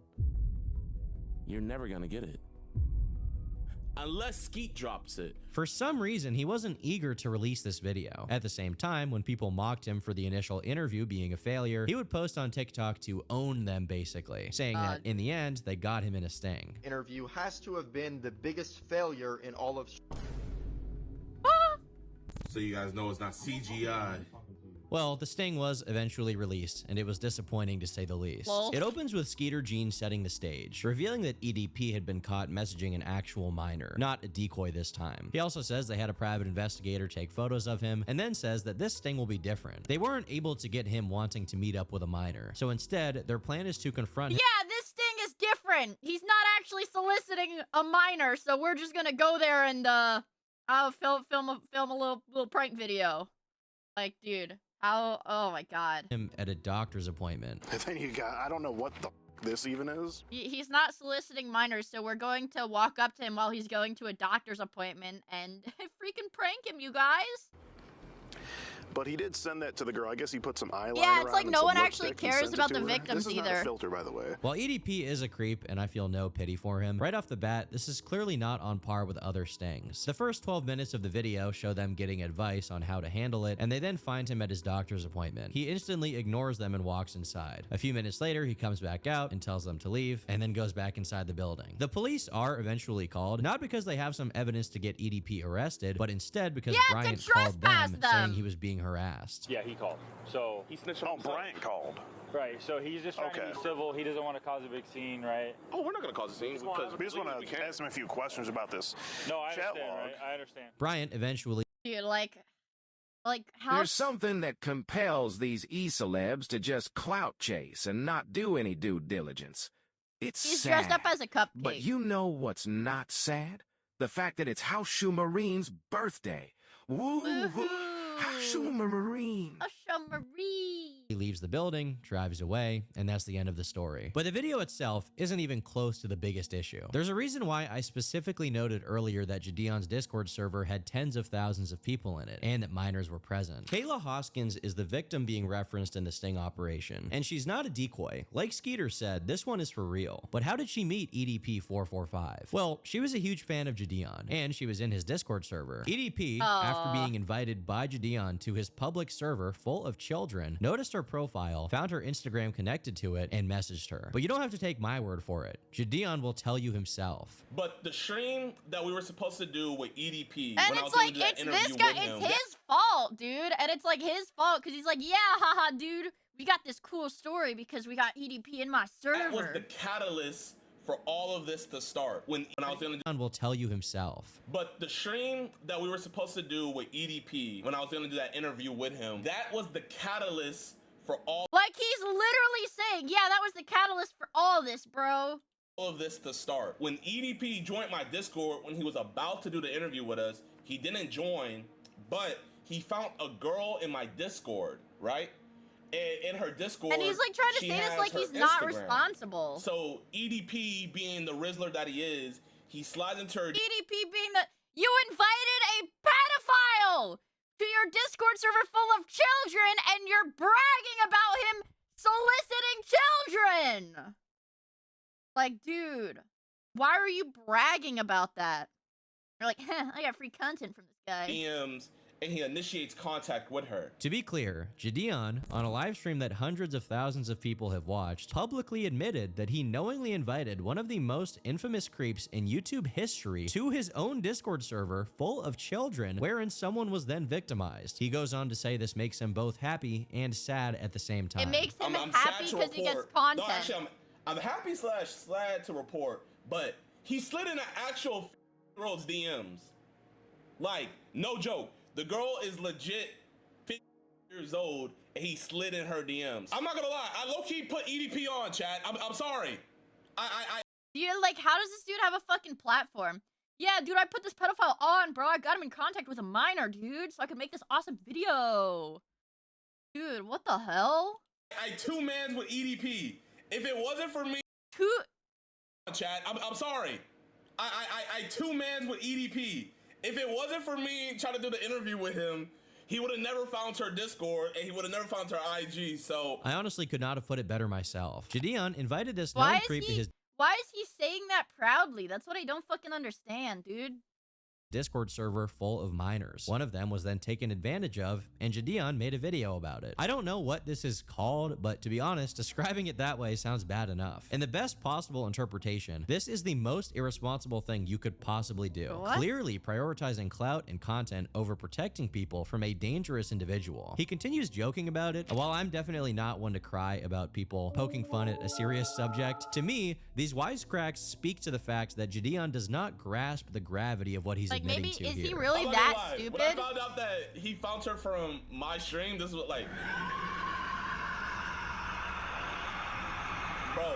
You're never gonna get it. Unless Skeet drops it. For some reason, he wasn't eager to release this video. At the same time, when people mocked him for the initial interview being a failure, he would post on TikTok to own them, basically, saying that in the end, they got him in a sting. Interview has to have been the biggest failure in all of... So you guys know it's not CGI. Well, the sting was eventually released, and it was disappointing to say the least. It opens with Skeeter Gene setting the stage, revealing that EDP had been caught messaging an actual minor, not a decoy this time. He also says they had a private investigator take photos of him, and then says that this sting will be different. They weren't able to get him wanting to meet up with a minor, so instead, their plan is to confront him. Yeah, this sting is different. He's not actually soliciting a minor, so we're just gonna go there and film a little prank video. Like, dude. Oh my god. Him at a doctor's appointment. I think you got, I don't know what the this even is. He's not soliciting minors, so we're going to walk up to him while he's going to a doctor's appointment and freaking prank him, you guys. But he did send that to the girl. I guess he put some eyeliner. Yeah, it's like on no and some one actually lipstick and cares sent it about to the her. victims This is either. not a filter, by the way. While EDP is a creep, and I feel no pity for him, right off the bat, this is clearly not on par with other stings. The first 12 minutes of the video show them getting advice on how to handle it, and they then find him at his doctor's appointment. He instantly ignores them and walks inside. A few minutes later, he comes back out and tells them to leave, and then goes back inside the building. The police are eventually called, not because they have some evidence to get EDP arrested, but instead because Bryant called them, saying he was being harassed. Yeah, he called. So he snitched on Bryant called. Right. So he's just trying to be civil. He doesn't want to cause a big scene, right? Oh, we're not gonna cause a scene because we just want to ask him a few questions about this. No, I chat understand. log. Right? I understand. Bryant eventually. Dude, like how? There's something that compels these e-celebs to just clout chase and not do any due diligence. It's He's sad. dressed up as a cupcake. But you know what's not sad? The fact that it's House Shoe Marine's birthday. Woo! House Shoe Marine. He leaves the building, drives away, and that's the end of the story. But the video itself isn't even close to the biggest issue. There's a reason why I specifically noted earlier that Gideon's Discord server had tens of thousands of people in it, and that minors were present. Kayla Hoskins is the victim being referenced in the sting operation, and she's not a decoy. Like Skeeter said, this one is for real. But how did she meet EDP445? Well, she was a huge fan of Gideon, and she was in his Discord server. EDP, after being invited by Gideon to his public server full of children, noticed her profile, found her Instagram connected to it, and messaged her. But you don't have to take my word for it. Gideon will tell you himself. But the stream that we were supposed to do with EDP, and it's like, it's this guy, it's his fault, dude. And it's like his fault because he's like, yeah, haha, dude, we got this cool story because we got EDP in my server. That was the catalyst for all of this to start. When I was gonna Gideon will tell you himself. But the stream that we were supposed to do with EDP, when I was gonna do that interview with him, that was the catalyst for all. Like, he's literally saying, yeah, that was the catalyst for all this, bro. all of this to start. When EDP joined my Discord when he was about to do the interview with us, he didn't join, but he found a girl in my Discord, right? And in her Discord, and he's like trying to say this like he's not Instagram. responsible. So EDP being the Rizzler that he is, he slides into her EDP being the you invited a pedophile to your Discord server full of children, and you're bragging about him soliciting children. Like, dude, why are you bragging about that? You're like, I got free content from this guy. DMs, and he initiates contact with her. To be clear, Gideon, on a live stream that hundreds of thousands of people have watched, publicly admitted that he knowingly invited one of the most infamous creeps in YouTube history to his own Discord server full of children, wherein someone was then victimized. He goes on to say this makes him both happy and sad at the same time. It makes him happy because he gets content. No, actually, I'm happy / sad to report, but he slid in an actual girl's DMs. Like, no joke. The girl is legit 50 years old, and he slid in her DMs. I'm not gonna lie, I low-key put EDP on, chat. I'm sorry. You're like, how does this dude have a fucking platform? Yeah, dude, I put this pedophile on, bro. I got him in contact with a minor, dude, so I could make this awesome video. Dude, what the hell? I two-mans with EDP. If it wasn't for me, chat, I'm sorry. I two-mans with EDP. If it wasn't for me trying to do the interview with him, he would have never found her Discord, and he would have never found her IG, so... I honestly could not have put it better myself. Gideon invited this known creep to his Why is he saying that proudly? That's what I don't fucking understand, dude. Discord server full of minors. One of them was then taken advantage of, and Gideon made a video about it. I don't know what this is called, but to be honest, describing it that way sounds bad enough. In the best possible interpretation, this is the most irresponsible thing you could possibly do. What? Clearly prioritizing clout and content over protecting people from a dangerous individual. He continues joking about it. While I'm definitely not one to cry about people poking fun at a serious subject, to me, these wisecracks speak to the fact that Gideon does not grasp the gravity of what he's admitting maybe to is here. he really that stupid? When I found out that he found her from my stream, this was like, bro,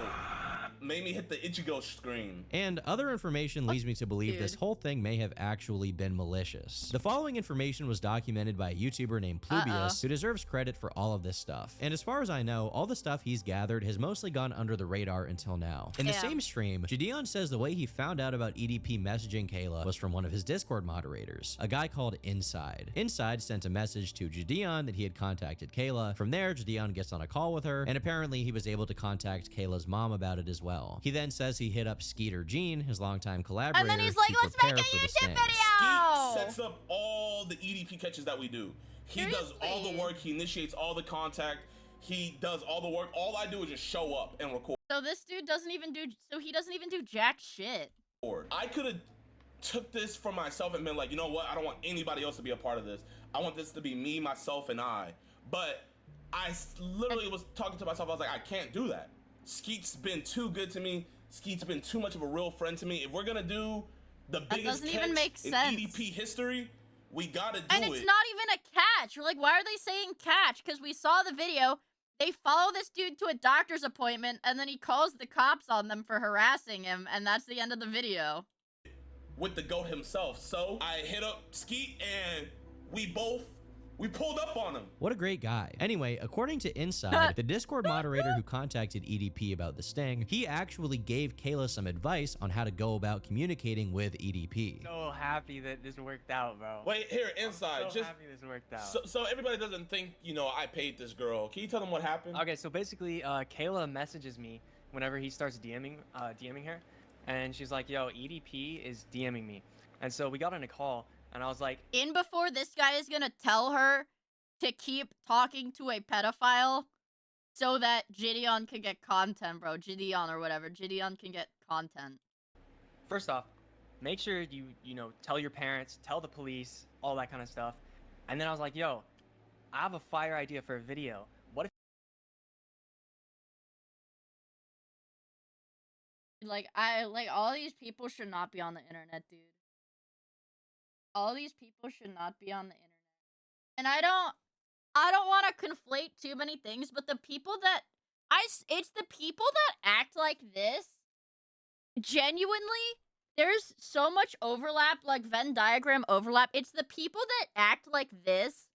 made me hit the Ichigo screen. And other information leads me to believe this whole thing may have actually been malicious. The following information was documented by a YouTuber named Plubius, who deserves credit for all of this stuff. And as far as I know, all the stuff he's gathered has mostly gone under the radar until now. In the same stream, Gideon says the way he found out about EDP messaging Kayla was from one of his Discord moderators, a guy called Inside. Inside sent a message to Gideon that he had contacted Kayla. From there, Gideon gets on a call with her, and apparently he was able to contact Kayla's mom about it as well. He then says he hit up Skeeter Gene, his longtime collaborator, and then he's like, let's make a YouTube video! Skeet sets up all the EDP catches that we do. He does all the work, he initiates all the contact, he does all the work. All I do is just show up and record. So this dude doesn't even do jack shit. I could have took this for myself and been like, you know what, I don't want anybody else to be a part of this. I want this to be me, myself, and I. But I literally was talking to myself, I was like, I can't do that. Skeet's been too good to me. Skeet's been too much of a real friend to me. If we're gonna do the biggest catch in EDP history, we gotta do it. And it's not even a catch. We're like, why are they saying catch? Because we saw the video. They follow this dude to a doctor's appointment, and then he calls the cops on them for harassing him, and that's the end of the video. With the GOAT himself. So I hit up Skeet, and we pulled up on him. What a great guy. Anyway, according to Inside, the Discord moderator who contacted EDP about the sting, he actually gave Kayla some advice on how to go about communicating with EDP. So happy that this worked out, bro. Wait, here, Inside. I'm so happy this worked out. So everybody doesn't think, you know, I paid this girl. Can you tell them what happened? Okay, so basically, Kayla messages me whenever he starts DMing her, and she's like, yo, EDP is DMing me. And so we got on a call, and I was like, before this guy is gonna tell her to keep talking to a pedophile so that Gideon can get content, bro. Gideon or whatever. Gideon can get content. First off, make sure you know, tell your parents, tell the police, all that kind of stuff. And then I was like, yo, I have a fire idea for a video. What if all these people should not be on the internet, dude. All these people should not be on the internet. And I don't want to conflate too many things, but the people that it's the people that act like this genuinely, there's so much overlap, like Venn diagram overlap. It's the people that act like this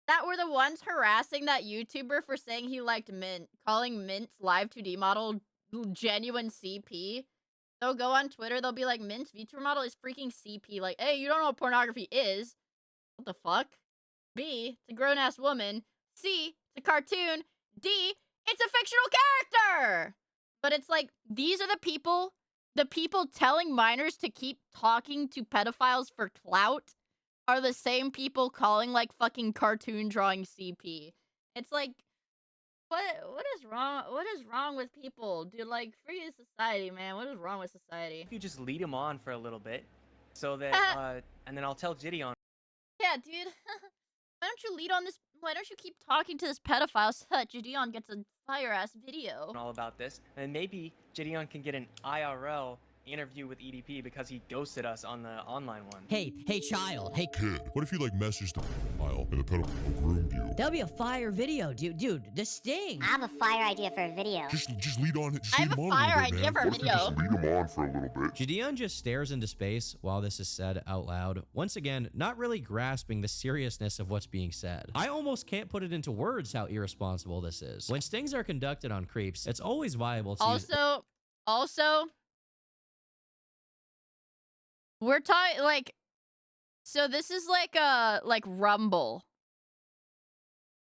that were the ones harassing that YouTuber for saying he liked Mint, calling Mint's live 2D model genuine CP. They'll go on Twitter, they'll be like, Mint's VTuber model is freaking CP. Like, hey, you don't know what pornography is. What the fuck? B, it's a grown-ass woman. C, it's a cartoon. D, it's a fictional character! But it's like, these are the people telling minors to keep talking to pedophiles for clout are the same people calling, like, fucking cartoon drawing CP. It's like, what is wrong with people? Dude, like, free society, man. What is wrong with society? If you just lead him on for a little bit, so that, and then I'll tell Gideon. Yeah, dude. Why don't you lead on this? Why don't you keep talking to this pedophile so that Gideon gets a fire-ass video? All about this, and maybe Gideon can get an IRL interview with EDP because he ghosted us on the online one. Hey child, hey kid, what if you like messaged the pedophile and the pedophile groomed you? That'll be a fire video, dude. This stinks. I have a fire idea for a video. Just lead on it. I have a fire idea for a video. Just lead him on for a little bit. Gideon just stares into space while this is said out loud. Once again, not really grasping the seriousness of what's being said. I almost can't put it into words how irresponsible this is. When stings are conducted on creeps, it's always viable to Also, we're talking, like, so this is like Rumble.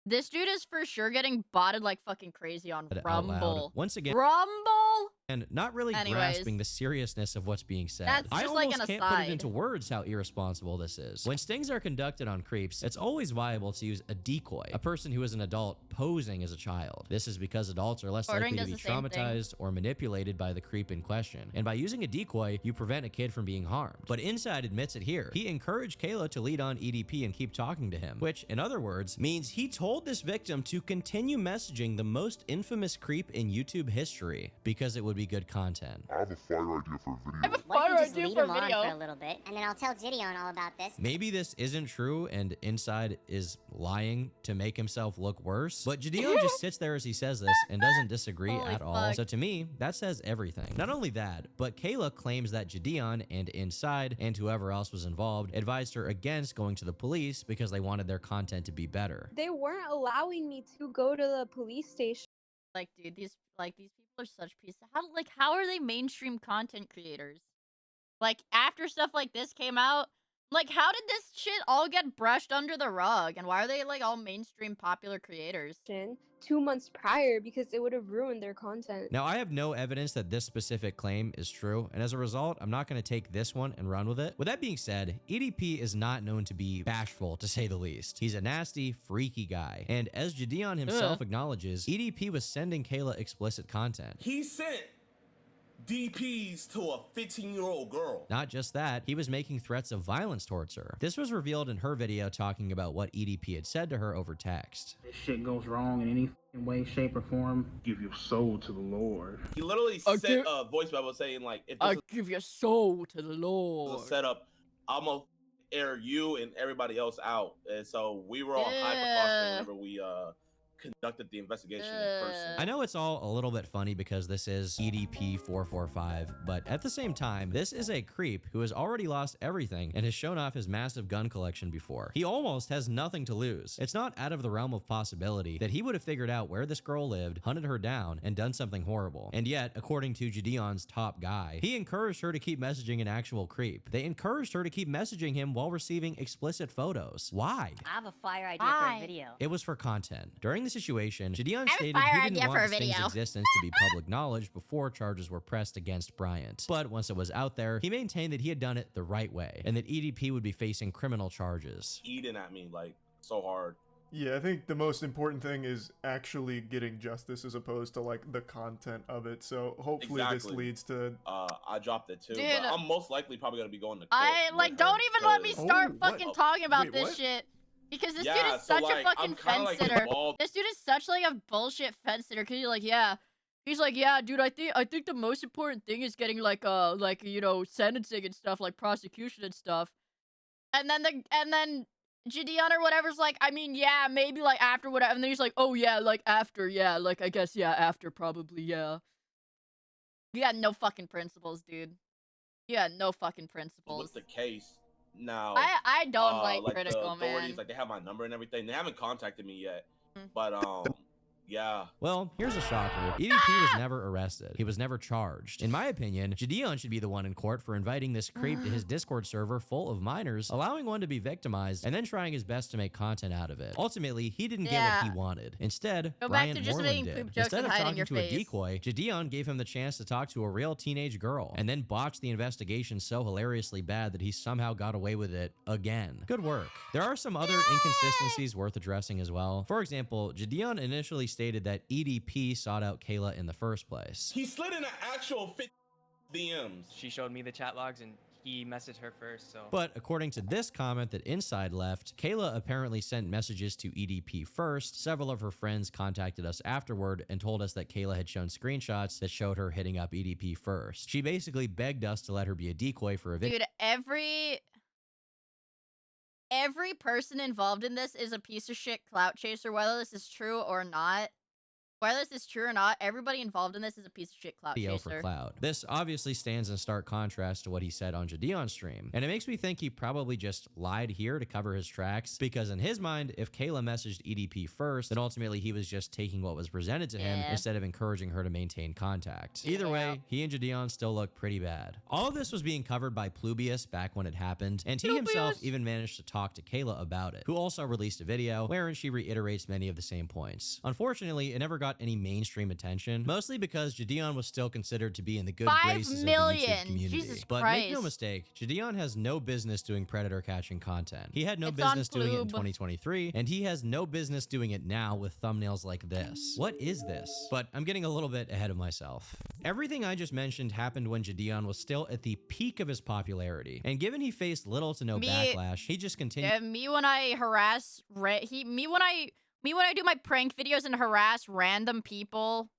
This dude is for sure getting botted like fucking crazy on Rumble. Once again, Rumble? And not really grasping the seriousness of what's being said. That's I just almost like an can't put it aside. into words how irresponsible this is. When stings are conducted on creeps, it's always viable to use a decoy, a person who is an adult posing as a child. This is because adults are less Ordering likely to be does the same thing. traumatized or manipulated by the creep in question. And by using a decoy, you prevent a kid from being harmed. But Inside admits it here. He encouraged Kayla to lead on EDP and keep talking to him, which, in other words, means he told this victim to continue messaging the most infamous creep in YouTube history because it would be good content. I have a fire idea for a video. I have a What if fire you just idea lead for him a on video. for a little bit, and then I'll tell Gideon all about this. Maybe this isn't true and Inside is lying to make himself look worse, but Gideon just sits there as he says this and doesn't disagree Holy at all. fuck. So to me, that says everything. Not only that, but Kayla claims that Gideon and Inside and whoever else was involved advised her against going to the police because they wanted their content to be better. They weren't allowing me to go to the police station. Like, dude, these people are such pieces. How are they mainstream content creators? Like, after stuff like this came out, like, how did this shit all get brushed under the rug? And why are they, like, all mainstream popular creators? 2 months prior because it would have ruined their content. Now, I have no evidence that this specific claim is true, and as a result, I'm not going to take this one and run with it. With that being said, EDP is not known to be bashful, to say the least. He's a nasty, freaky guy, and as Gideon himself acknowledges, EDP was sending Kayla explicit content. He sent DPs to a 15-year-old girl. Not just that, he was making threats of violence towards her. This was revealed in her video talking about what EDP had said to her over text. This shit goes wrong in any way, shape, or form. Give your soul to the Lord. He literally sent a voice memo saying, like, if this give your soul to the was Lord. a setup, I'm gonna air you and everybody else out. And so we were on high precaution whenever we conducted the investigation in person. I know it's all a little bit funny because this is EDP 445, but at the same time, this is a creep who has already lost everything and has shown off his massive gun collection before. He almost has nothing to lose. It's not out of the realm of possibility that he would have figured out where this girl lived, hunted her down, and done something horrible. And yet, according to Gideon's top guy, he encouraged her to keep messaging an actual creep. They encouraged her to keep messaging him while receiving explicit photos. Why? I have a fire idea for a video. It was for content. During the situation, Gideon I have a stated fire he idea didn't for a want Sting's video. existence to be public knowledge before charges were pressed against Bryant. But once it was out there, he maintained that he had done it the right way, and that EDP would be facing criminal charges. Eating at me, like, so hard. Yeah, I think the most important thing is actually getting justice as opposed to, like, the content of it. So hopefully this leads to... I dropped it too, Dude, but I'm most likely probably gonna be going to court. Don't even let me start what? fucking talking about Wait, this what? shit. Because this Yeah, dude is so, such like, a fucking I'm kinda, fence like, sitter. involved. This dude is such like a bullshit fence sitter. Cause he's like, yeah, dude, I think the most important thing is getting like you know, sentencing and stuff, like prosecution and stuff. And then Gideon or whatever's like, I mean, yeah, maybe like after whatever. And then he's like, oh yeah, like after, yeah, like I guess yeah, after probably, yeah. You got no fucking principles, dude. You got no fucking principles. What's the case now? I don't like the critical, authorities, man. like they have my number and everything. They haven't contacted me yet, but yeah. Well, here's a shocker. EDP was never arrested. He was never charged. In my opinion, Gideon should be the one in court for inviting this creep to his Discord server full of minors, allowing one to be victimized, and then trying his best to make content out of it. Ultimately, he didn't get what he wanted. Instead, Go back Bryant to just Moreland making did. poop jokes Instead and of hiding talking your to face. a decoy, Gideon gave him the chance to talk to a real teenage girl, and then botched the investigation so hilariously bad that he somehow got away with it again. Good work. There are some other inconsistencies worth addressing as well. For example, Gideon initially stated that EDP sought out Kayla in the first place. He slid in an actual DMs. She showed me the chat logs and he messaged her first, so. But according to this comment that Inside left, Kayla apparently sent messages to EDP first. Several of her friends contacted us afterward and told us that Kayla had shown screenshots that showed her hitting up EDP first. She basically begged us to let her be a decoy for a video. Dude, every person involved in this is a piece of shit clout chaser, whether this is true or not. Whether this is true or not, everybody involved in this is a piece of shit clout chaser. For cloud. This obviously stands in stark contrast to what he said on Gideon's stream, and it makes me think he probably just lied here to cover his tracks, because in his mind, if Kayla messaged EDP first, then ultimately he was just taking what was presented to him instead of encouraging her to maintain contact. Either way, he and Gideon still look pretty bad. All of this was being covered by Plubius back when it happened, and he himself even managed to talk to Kayla about it, who also released a video wherein she reiterates many of the same points. Unfortunately, it never got any mainstream attention, mostly because Gideon was still considered to be in the good graces of the YouTube community. Jesus but Christ. make no mistake, Gideon has no business doing predator catching content. He had no business doing it in 2023, and he has no business doing it now with thumbnails like this. What is this? But I'm getting a little bit ahead of myself. Everything I just mentioned happened when Gideon was still at the peak of his popularity, and given he faced little to no backlash, he just continued. Yeah, me when I harass, me when I do my prank videos and harass random people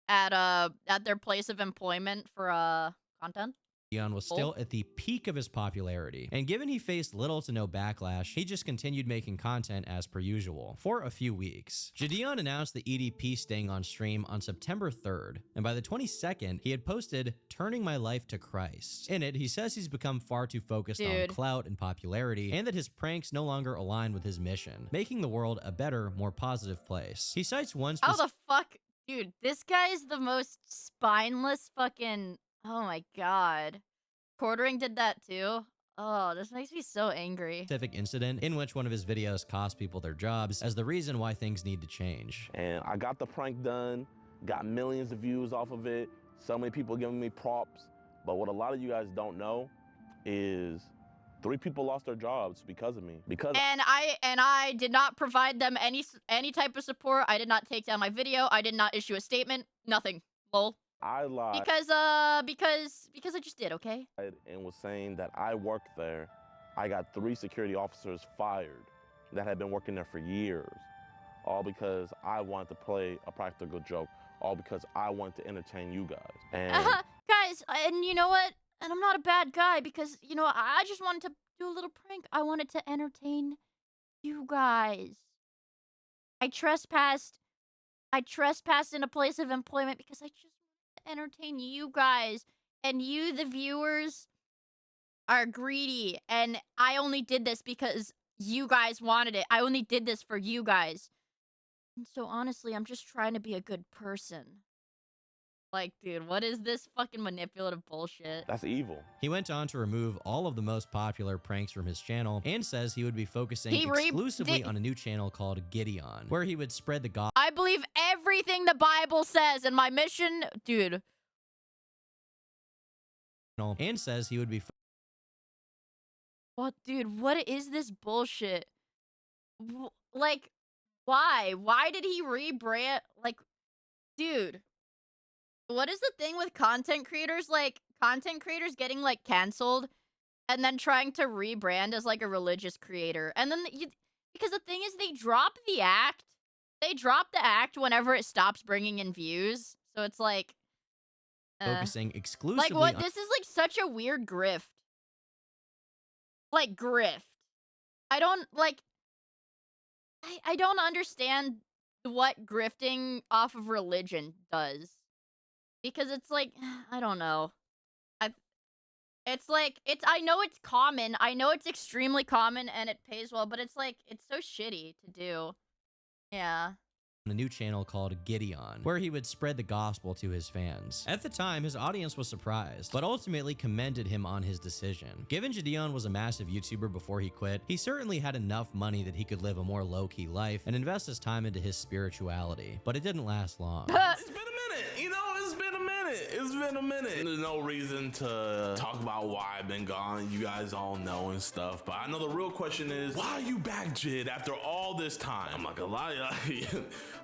at their place of employment for content. Gideon was still at the peak of his popularity, and given he faced little to no backlash, he just continued making content as per usual for a few weeks. Gideon announced the EDP staying on stream on September 3rd, and by the 22nd, he had posted "Turning My Life to Christ." In it, he says he's become far too focused on clout and popularity, and that his pranks no longer align with his mission, making the world a better, more positive place. He cites one How the fuck? Dude, this guy is the most spineless fucking... Oh my god. Quartering did that too? Oh, this makes me so angry. Specific incident in which one of his videos cost people their jobs as the reason why things need to change. And I got the prank done, got millions of views off of it, so many people giving me props. But what a lot of you guys don't know is 3 people lost their jobs because of me. And I did not provide them any type of support. I did not take down my video. I did not issue a statement. Nothing. Lol. I lied. Because I just did, okay? And was saying that I worked there. I got 3 security officers fired that had been working there for years. All because I wanted to play a practical joke. All because I wanted to entertain you guys. And guys, and you know what? And I'm not a bad guy because, you know, I just wanted to do a little prank. I wanted to entertain you guys. I trespassed in a place of employment because I just wanted to entertain you guys. And you, the viewers, are greedy. And I only did this because you guys wanted it. I only did this for you guys. And so honestly, I'm just trying to be a good person. Like, dude, what is this fucking manipulative bullshit? That's evil. He went on to remove all of the most popular pranks from his channel and says he would be focusing exclusively on a new channel called Gideon, where he would spread the gospel. I believe everything the Bible says, and my mission, dude. And says he would be... What, dude, what is this bullshit? Like, why? Why did he rebrand? Like, dude. What is the thing with content creators? Like, content creators getting, like, canceled and then trying to rebrand as, like, a religious creator. And then, because the thing is, they drop the act. They drop the act whenever it stops bringing in views. So it's like... focusing exclusively like, what? This is, like, such a weird grift. Like, grift. I don't, like... I don't understand what grifting off of religion does. Because it's like, I don't know. It's like, I know it's common. I know it's extremely common and it pays well, but it's like, it's so shitty to do. Yeah. A new channel called Gideon, where he would spread the gospel to his fans. At the time, his audience was surprised, but ultimately commended him on his decision. Given Gideon was a massive YouTuber before he quit, he certainly had enough money that he could live a more low-key life and invest his time into his spirituality, but it didn't last long. It's been a minute, you know, it's been a minute. It's been a minute. There's no reason to talk about why I've been gone. You guys all know and stuff, but I know the real question is, why are you back, Jid, after all this time? I'm not gonna lie,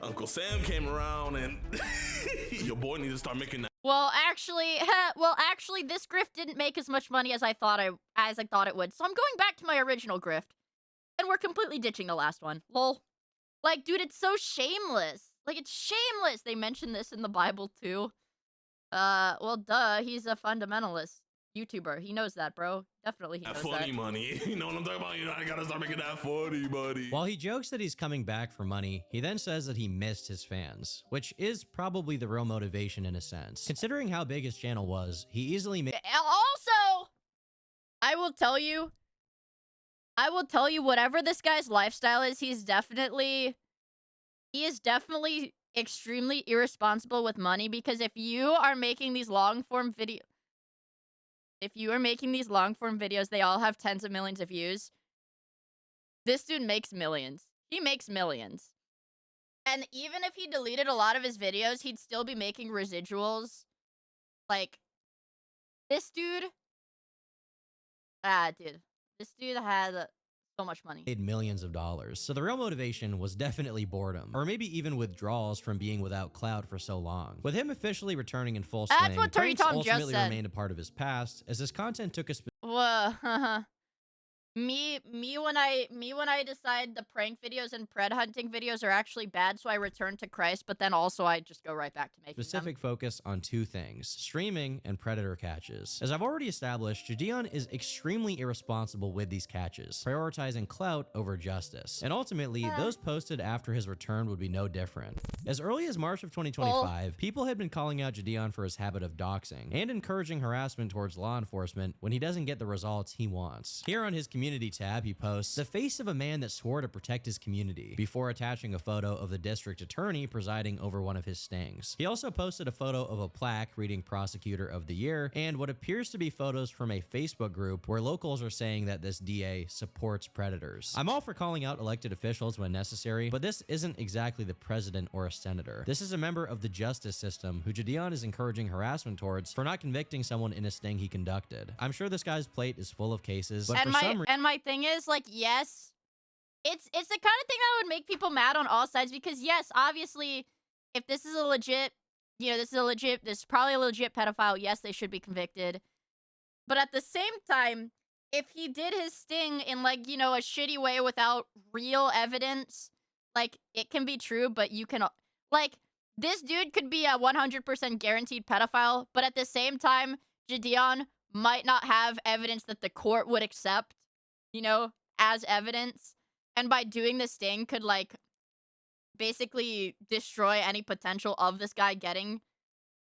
Uncle Sam came around and your boy needs to start making that. Well, actually, this grift didn't make as much money as I thought it would. So I'm going back to my original grift, and we're completely ditching the last one. Lol. Like, dude, it's so shameless. Like, it's shameless. They mentioned this in the Bible too. Well, duh. He's a fundamentalist YouTuber. He knows that, bro. Definitely he knows that. Funny money. You know what I'm talking about? You know, I gotta start making that funny money. While he jokes that he's coming back for money, he then says that he missed his fans, which is probably the real motivation in a sense. Considering how big his channel was, he easily made— Also, I will tell you, whatever this guy's lifestyle is, he is definitely extremely irresponsible with money, because if you are making these long-form videos, they all have tens of millions of views. This dude makes millions. He makes millions. And even if he deleted a lot of his videos, he'd still be making residuals. Like, this dude... This dude had so much money. Made millions of dollars. So the real motivation was definitely boredom, or maybe even withdrawals from being without clout for so long. With him officially returning in full swing, That's what Tony pranks Tom just ultimately said. remained a part of his past, as his content took a Me when I decide the prank videos and pred hunting videos are actually bad, so I return to Christ, but then also I just go right back to making specific focus on two things: streaming and predator catches. As I've already established, Gideon is extremely irresponsible with these catches, prioritizing clout over justice. And ultimately, those posted after his return would be no different. As early as March of 2025, people had been calling out Gideon for his habit of doxing and encouraging harassment towards law enforcement when he doesn't get the results he wants. Here on his community tab, he posts the face of a man that swore to protect his community, before attaching a photo of the district attorney presiding over one of his stings. He also posted a photo of a plaque reading Prosecutor of the Year and what appears to be photos from a Facebook group where locals are saying that this DA supports predators. I'm all for calling out elected officials when necessary, but this isn't exactly the president or a senator. This is a member of the justice system who Gideon is encouraging harassment towards for not convicting someone in a sting he conducted. I'm sure this guy's plate is full of cases, but my thing is, like, yes, it's the kind of thing that would make people mad on all sides, because yes, obviously, if this is a legit, this is probably a legit pedophile, yes, they should be convicted. But at the same time, if he did his sting in, like, a shitty way without real evidence, like, it can be true, but you can, like, this dude could be a 100% guaranteed pedophile, but at the same time, Gideon might not have evidence that the court would accept, as evidence. And by doing this sting could, like, basically destroy any potential of this guy getting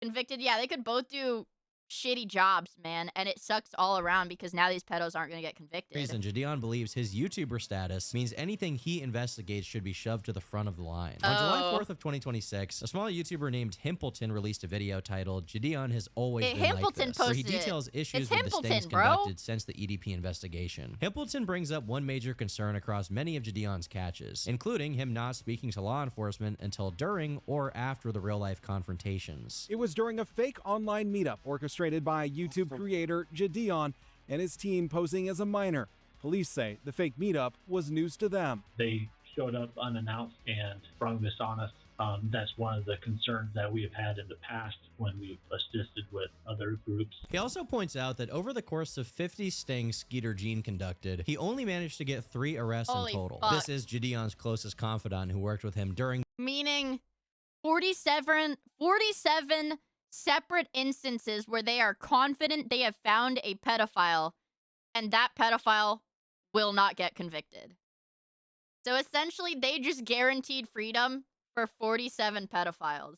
convicted. Yeah, they could both do shitty jobs, man, and it sucks all around because now these pedos aren't gonna get convicted. Reason Gideon believes his YouTuber status means anything he investigates should be shoved to the front of the line. On July 4th of 2026, a small YouTuber named Himpleton released a video titled "Gideon has always been like this," where he details issues with the stings conducted since the EDP investigation. Himpleton brings up one major concern across many of Gideon's catches, including him not speaking to law enforcement until during or after the real-life confrontations. It was during a fake online meetup orchestrated by YouTube creator Gideon and his team posing as a minor. Police say the fake meetup was news to them. They showed up unannounced and sprung this on us. That's one of the concerns that we have had in the past when we've assisted with other groups. He also points out that over the course of 50 stings Skeeter Gene conducted, he only managed to get 3 arrests in total. Fuck. This is Gideon's closest confidant who worked with him during— meaning 47 separate instances where they are confident they have found a pedophile, and that pedophile will not get convicted. So essentially, they just guaranteed freedom for 47 pedophiles.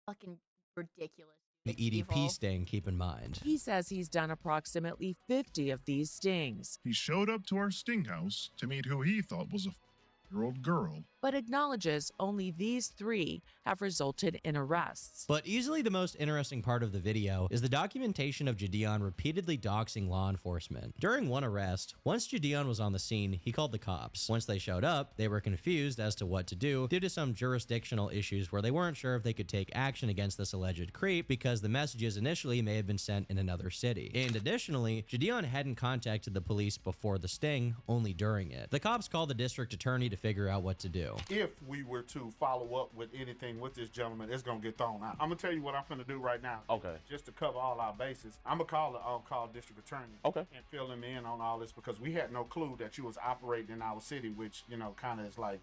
Fucking ridiculous. The EDP sting, keep in mind. He says he's done approximately 50 of these stings. He showed up to our sting house to meet who he thought was a 4-year-old girl, but acknowledges only these 3 have resulted in arrests. But easily the most interesting part of the video is the documentation of Gideon repeatedly doxing law enforcement. During one arrest, once Gideon was on the scene, he called the cops. Once they showed up, they were confused as to what to do due to some jurisdictional issues where they weren't sure if they could take action against this alleged creep because the messages initially may have been sent in another city. And additionally, Gideon hadn't contacted the police before the sting, only during it. The cops called the district attorney to figure out what to do. If we were to follow up with anything with this gentleman, it's gonna get thrown out. I'm gonna tell you what I'm finna do right now. Okay. Just to cover all our bases, I'm gonna call the on-call district attorney. Okay. And fill him in on all this because we had no clue that you was operating in our city, which kind of is like.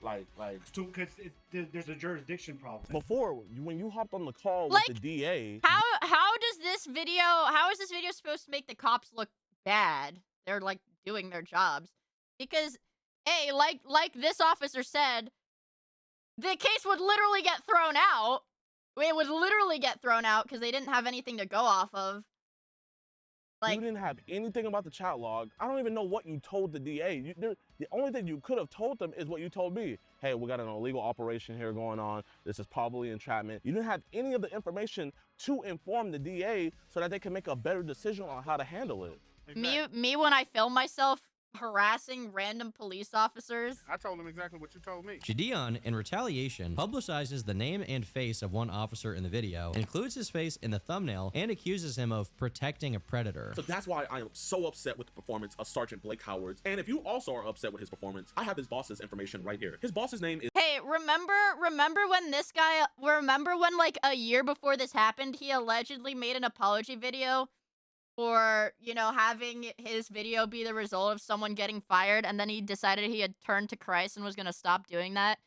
Because there's a jurisdiction problem. Before, when you hopped on the call Like, with the DA, How is this video supposed to make the cops look bad? They're like doing their jobs. Because hey, like this officer said, the case would literally get thrown out. It would literally get thrown out because they didn't have anything to go off of. Like, you didn't have anything about the chat log. I don't even know what you told the DA. The only thing you could have told them is what you told me. Hey, we got an illegal operation here going on. This is probably entrapment. You didn't have any of the information to inform the DA so that they can make a better decision on how to handle it. Exactly. me when I film myself harassing random police officers. I told him exactly what you told me. Gideon, in retaliation, publicizes the name and face of one officer in the video, includes his face in the thumbnail, and accuses him of protecting a predator. So that's why I am so upset with the performance of Sergeant Blake Howard. And if you also are upset with his performance, I have his boss's information right here. His boss's name is... Hey, remember when like a year before this happened, he allegedly made an apology video for, having his video be the result of someone getting fired, and then he decided he had turned to Christ and was gonna stop doing that.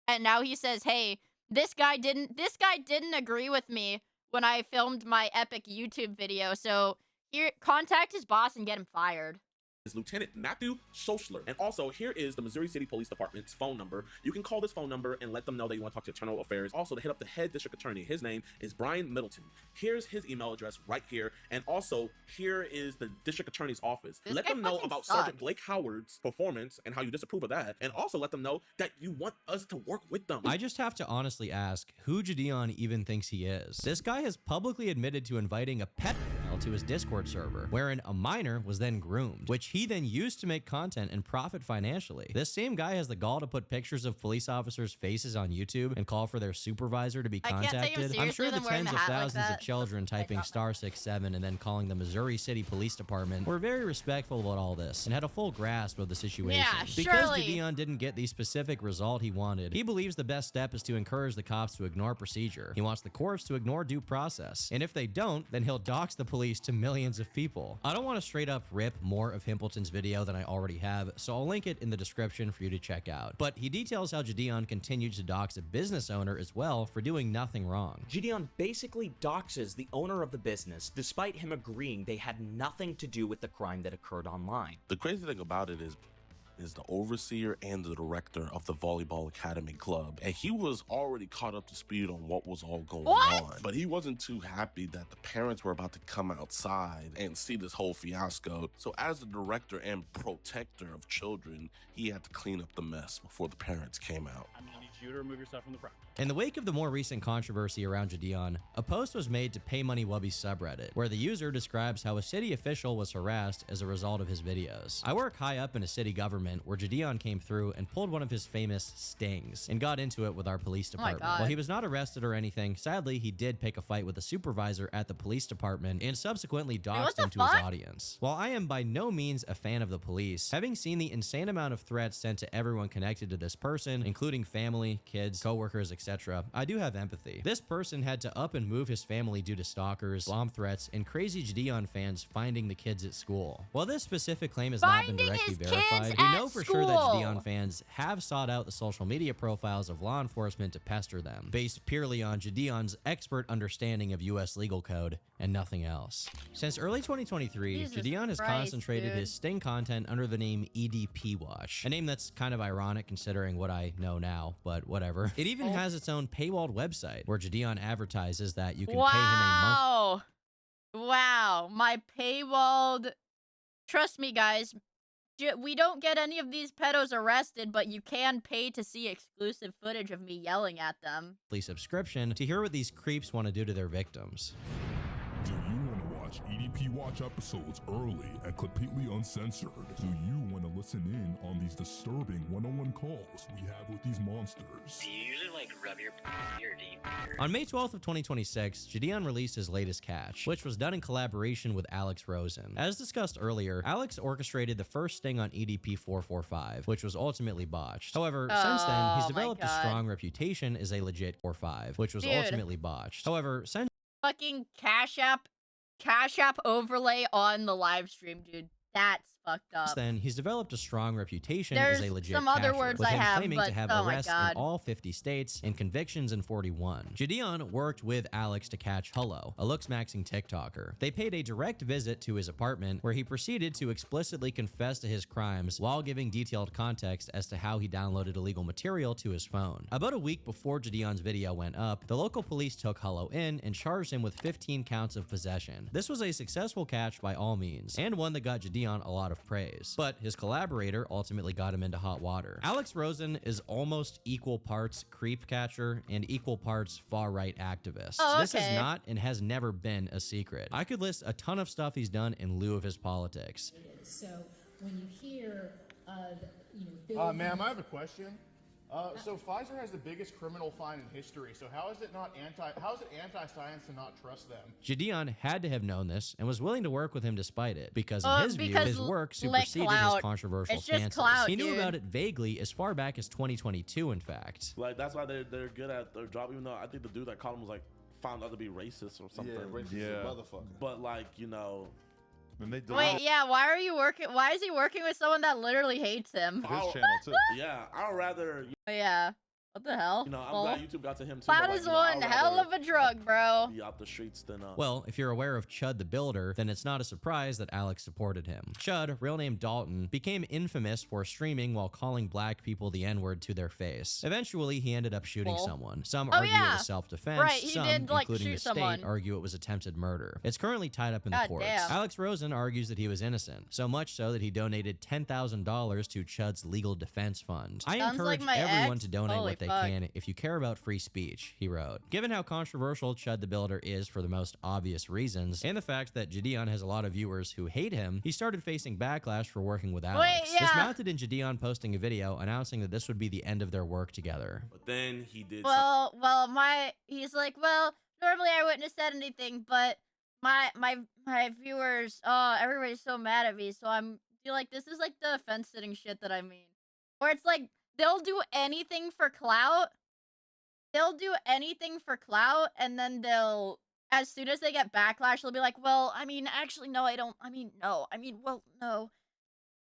And now he says, hey, this guy didn't agree with me when I filmed my epic YouTube video, so here, contact his boss and get him fired. Is Lieutenant Matthew Schochler. And also, here is the Missouri City Police Department's phone number. You can call this phone number and let them know that you want to talk to internal affairs. Also, to hit up the head district attorney. His name is Brian Middleton. Here's his email address right here. And also, here is the district attorney's office. Let them know about Sergeant Blake Howard's performance and how you disapprove of that. And also let them know that you want us to work with them. I just have to honestly ask who Gideon even thinks he is. This guy has publicly admitted to inviting a pedophile to his Discord server, wherein a minor was then groomed, which he then used to make content and profit financially. This same guy has the gall to put pictures of police officers' faces on YouTube and call for their supervisor to be contacted. I'm sure the tens of thousands of children typing *67 and then calling the Missouri City Police Department were very respectful about all this and had a full grasp of the situation. Yeah, because Gideon didn't get the specific result he wanted, he believes the best step is to encourage the cops to ignore procedure. He wants the courts to ignore due process. And if they don't, then he'll dox the police to millions of people. I don't want to straight up rip more of Himpleton's video than I already have, so I'll link it in the description for you to check out. But he details how Gideon continued to dox a business owner as well for doing nothing wrong. Gideon basically doxes the owner of the business despite him agreeing they had nothing to do with the crime that occurred online. The crazy thing about it is the overseer and the director of the Volleyball Academy Club. And he was already caught up to speed on what was all going on. But he wasn't too happy that the parents were about to come outside and see this whole fiasco. So as the director and protector of children, he had to clean up the mess before the parents came out. I'm gonna need you to remove yourself from the front. In the wake of the more recent controversy around Gideon, a post was made to Pay Money Wubby subreddit, where the user describes how a city official was harassed as a result of his videos. I work high up in a city government where Gideon came through and pulled one of his famous stings and got into it with our police department. While he was not arrested or anything, sadly he did pick a fight with a supervisor at the police department and subsequently doxed him to his audience. While I am by no means a fan of the police, having seen the insane amount of threats sent to everyone connected to this person, including family, kids, coworkers, etc., I do have empathy. This person had to up and move his family due to stalkers, bomb threats, and crazy Gideon fans finding the kids at school. While this specific claim has not been directly verified, we know for sure that Gideon fans have sought out the social media profiles of law enforcement to pester them, based purely on Gideon's expert understanding of US legal code and nothing else. Since early 2023, Gideon has concentrated his sting content under the name EDP Watch, a name that's kind of ironic considering what I know now, but but whatever. It even has its own paywalled website where Gideon advertises that you can pay him a month. Wow, my paywalled. Trust me, guys. We don't get any of these pedos arrested, but you can pay to see exclusive footage of me yelling at them. Subscription to hear what these creeps want to do to their victims. Do you want to watch EDP Watch episodes early and completely uncensored? Do you want to listen in on these disturbing one-on-one calls we have with these monsters? Do you usually like rub your or do you? On May 12th of 2026, Gideon released his latest catch, which was done in collaboration with Alex Rosen. As discussed earlier, Alex orchestrated the first sting on EDP 445, which was ultimately botched. However, since then, he's developed a strong reputation as a legit 4-5, which was ultimately botched. However, since fucking Cash App overlay on the live stream, dude. That's fucked up. then, he's developed a strong reputation There's as a legit some other catcher, words with I him have, claiming but to have oh my arrests God. in all 50 states and convictions in 41. Gideon worked with Alex to catch Hullo, a looks-maxing TikToker. They paid a direct visit to his apartment where he proceeded to explicitly confess to his crimes while giving detailed context as to how he downloaded illegal material to his phone. About a week before Gideon's video went up, the local police took Hullo in and charged him with 15 counts of possession. This was a successful catch by all means, and one that got Gideon a lot of praise. But his collaborator ultimately got him into hot water. Alex Rosen is almost equal parts creep catcher and equal parts far-right activist. This is not and has never been a secret. I could list a ton of stuff he's done in lieu of his politics. So when you hear of, ma'am, I have a question. So Pfizer has the biggest criminal fine in history. So how is it anti-science to not trust them? Gideon had to have known this and was willing to work with him despite it, because in his view, his work superseded his controversial stances. He knew about it vaguely as far back as 2022, in fact. Like, that's why they're good at their job, even though I think the dude that called him was like found out to be racist or something. Yeah, racist as a motherfucker. But like, you know, Wait, yeah, why are you working? Why is he working with someone that literally hates him? His channel too. Yeah, I'd rather. Yeah. What the hell? You know, I'm glad YouTube got to him too. Clout is one hell of a drug, bro. Be out the streets than Well, if you're aware of Chud the Builder, then it's not a surprise that Alex supported him. Chud, real name Dalton, became infamous for streaming while calling black people the N-word to their face. Eventually, he ended up shooting someone. Some argue it was self-defense. Right, he some, did, like, including shoot the state, someone. argue it was attempted murder. It's currently tied up in the courts. Damn. Alex Rosen argues that he was innocent, so much so that he donated $10,000 to Chud's legal defense fund. I encourage everyone to donate what they can if you care about free speech, he wrote. Given how controversial Chud the Builder is for the most obvious reasons, and the fact that Gideon has a lot of viewers who hate him, he started facing backlash for working with Alex. This mounted in Gideon posting a video announcing that this would be the end of their work together. But then he did. He's like, well, normally I wouldn't have said anything, but my viewers, everybody's so mad at me, so feel like this is like the fence sitting shit that I mean. Where it's like, they'll do anything for clout. And then they'll, as soon as they get backlash, they'll be like, well, I mean, actually, no, I don't. I mean, no. I mean, well, no.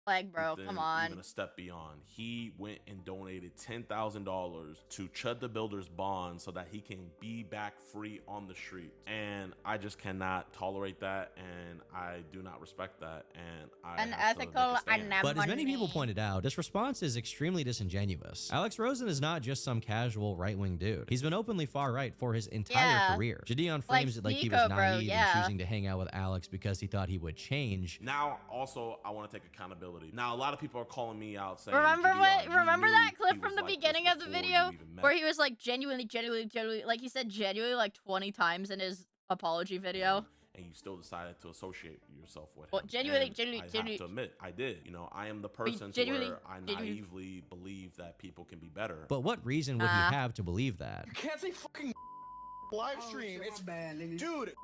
Like, bro, come on. Even a step beyond, he went and donated $10,000 to Chud the Builder's bond so that he can be back free on the streets. And I just cannot tolerate that, and I do not respect that, and I unethical and But as many people pointed out, this response is extremely disingenuous. Alex Rosen is not just some casual right-wing dude. He's been openly far-right for his entire career. Gideon frames it like he was naive and choosing to hang out with Alex because he thought he would change. Now, also, I want to take accountability. Now, a lot of people are calling me out saying, remember that clip from the beginning of the video where he was like genuinely, like he said genuinely like 20 times in his apology video? And you still decided to associate yourself with him. Well, genuinely. I have to admit, I did. You know, I am the person to where I naively believe that people can be better. But what reason would he have to believe that? You can't say fucking live stream. It's bad, dude.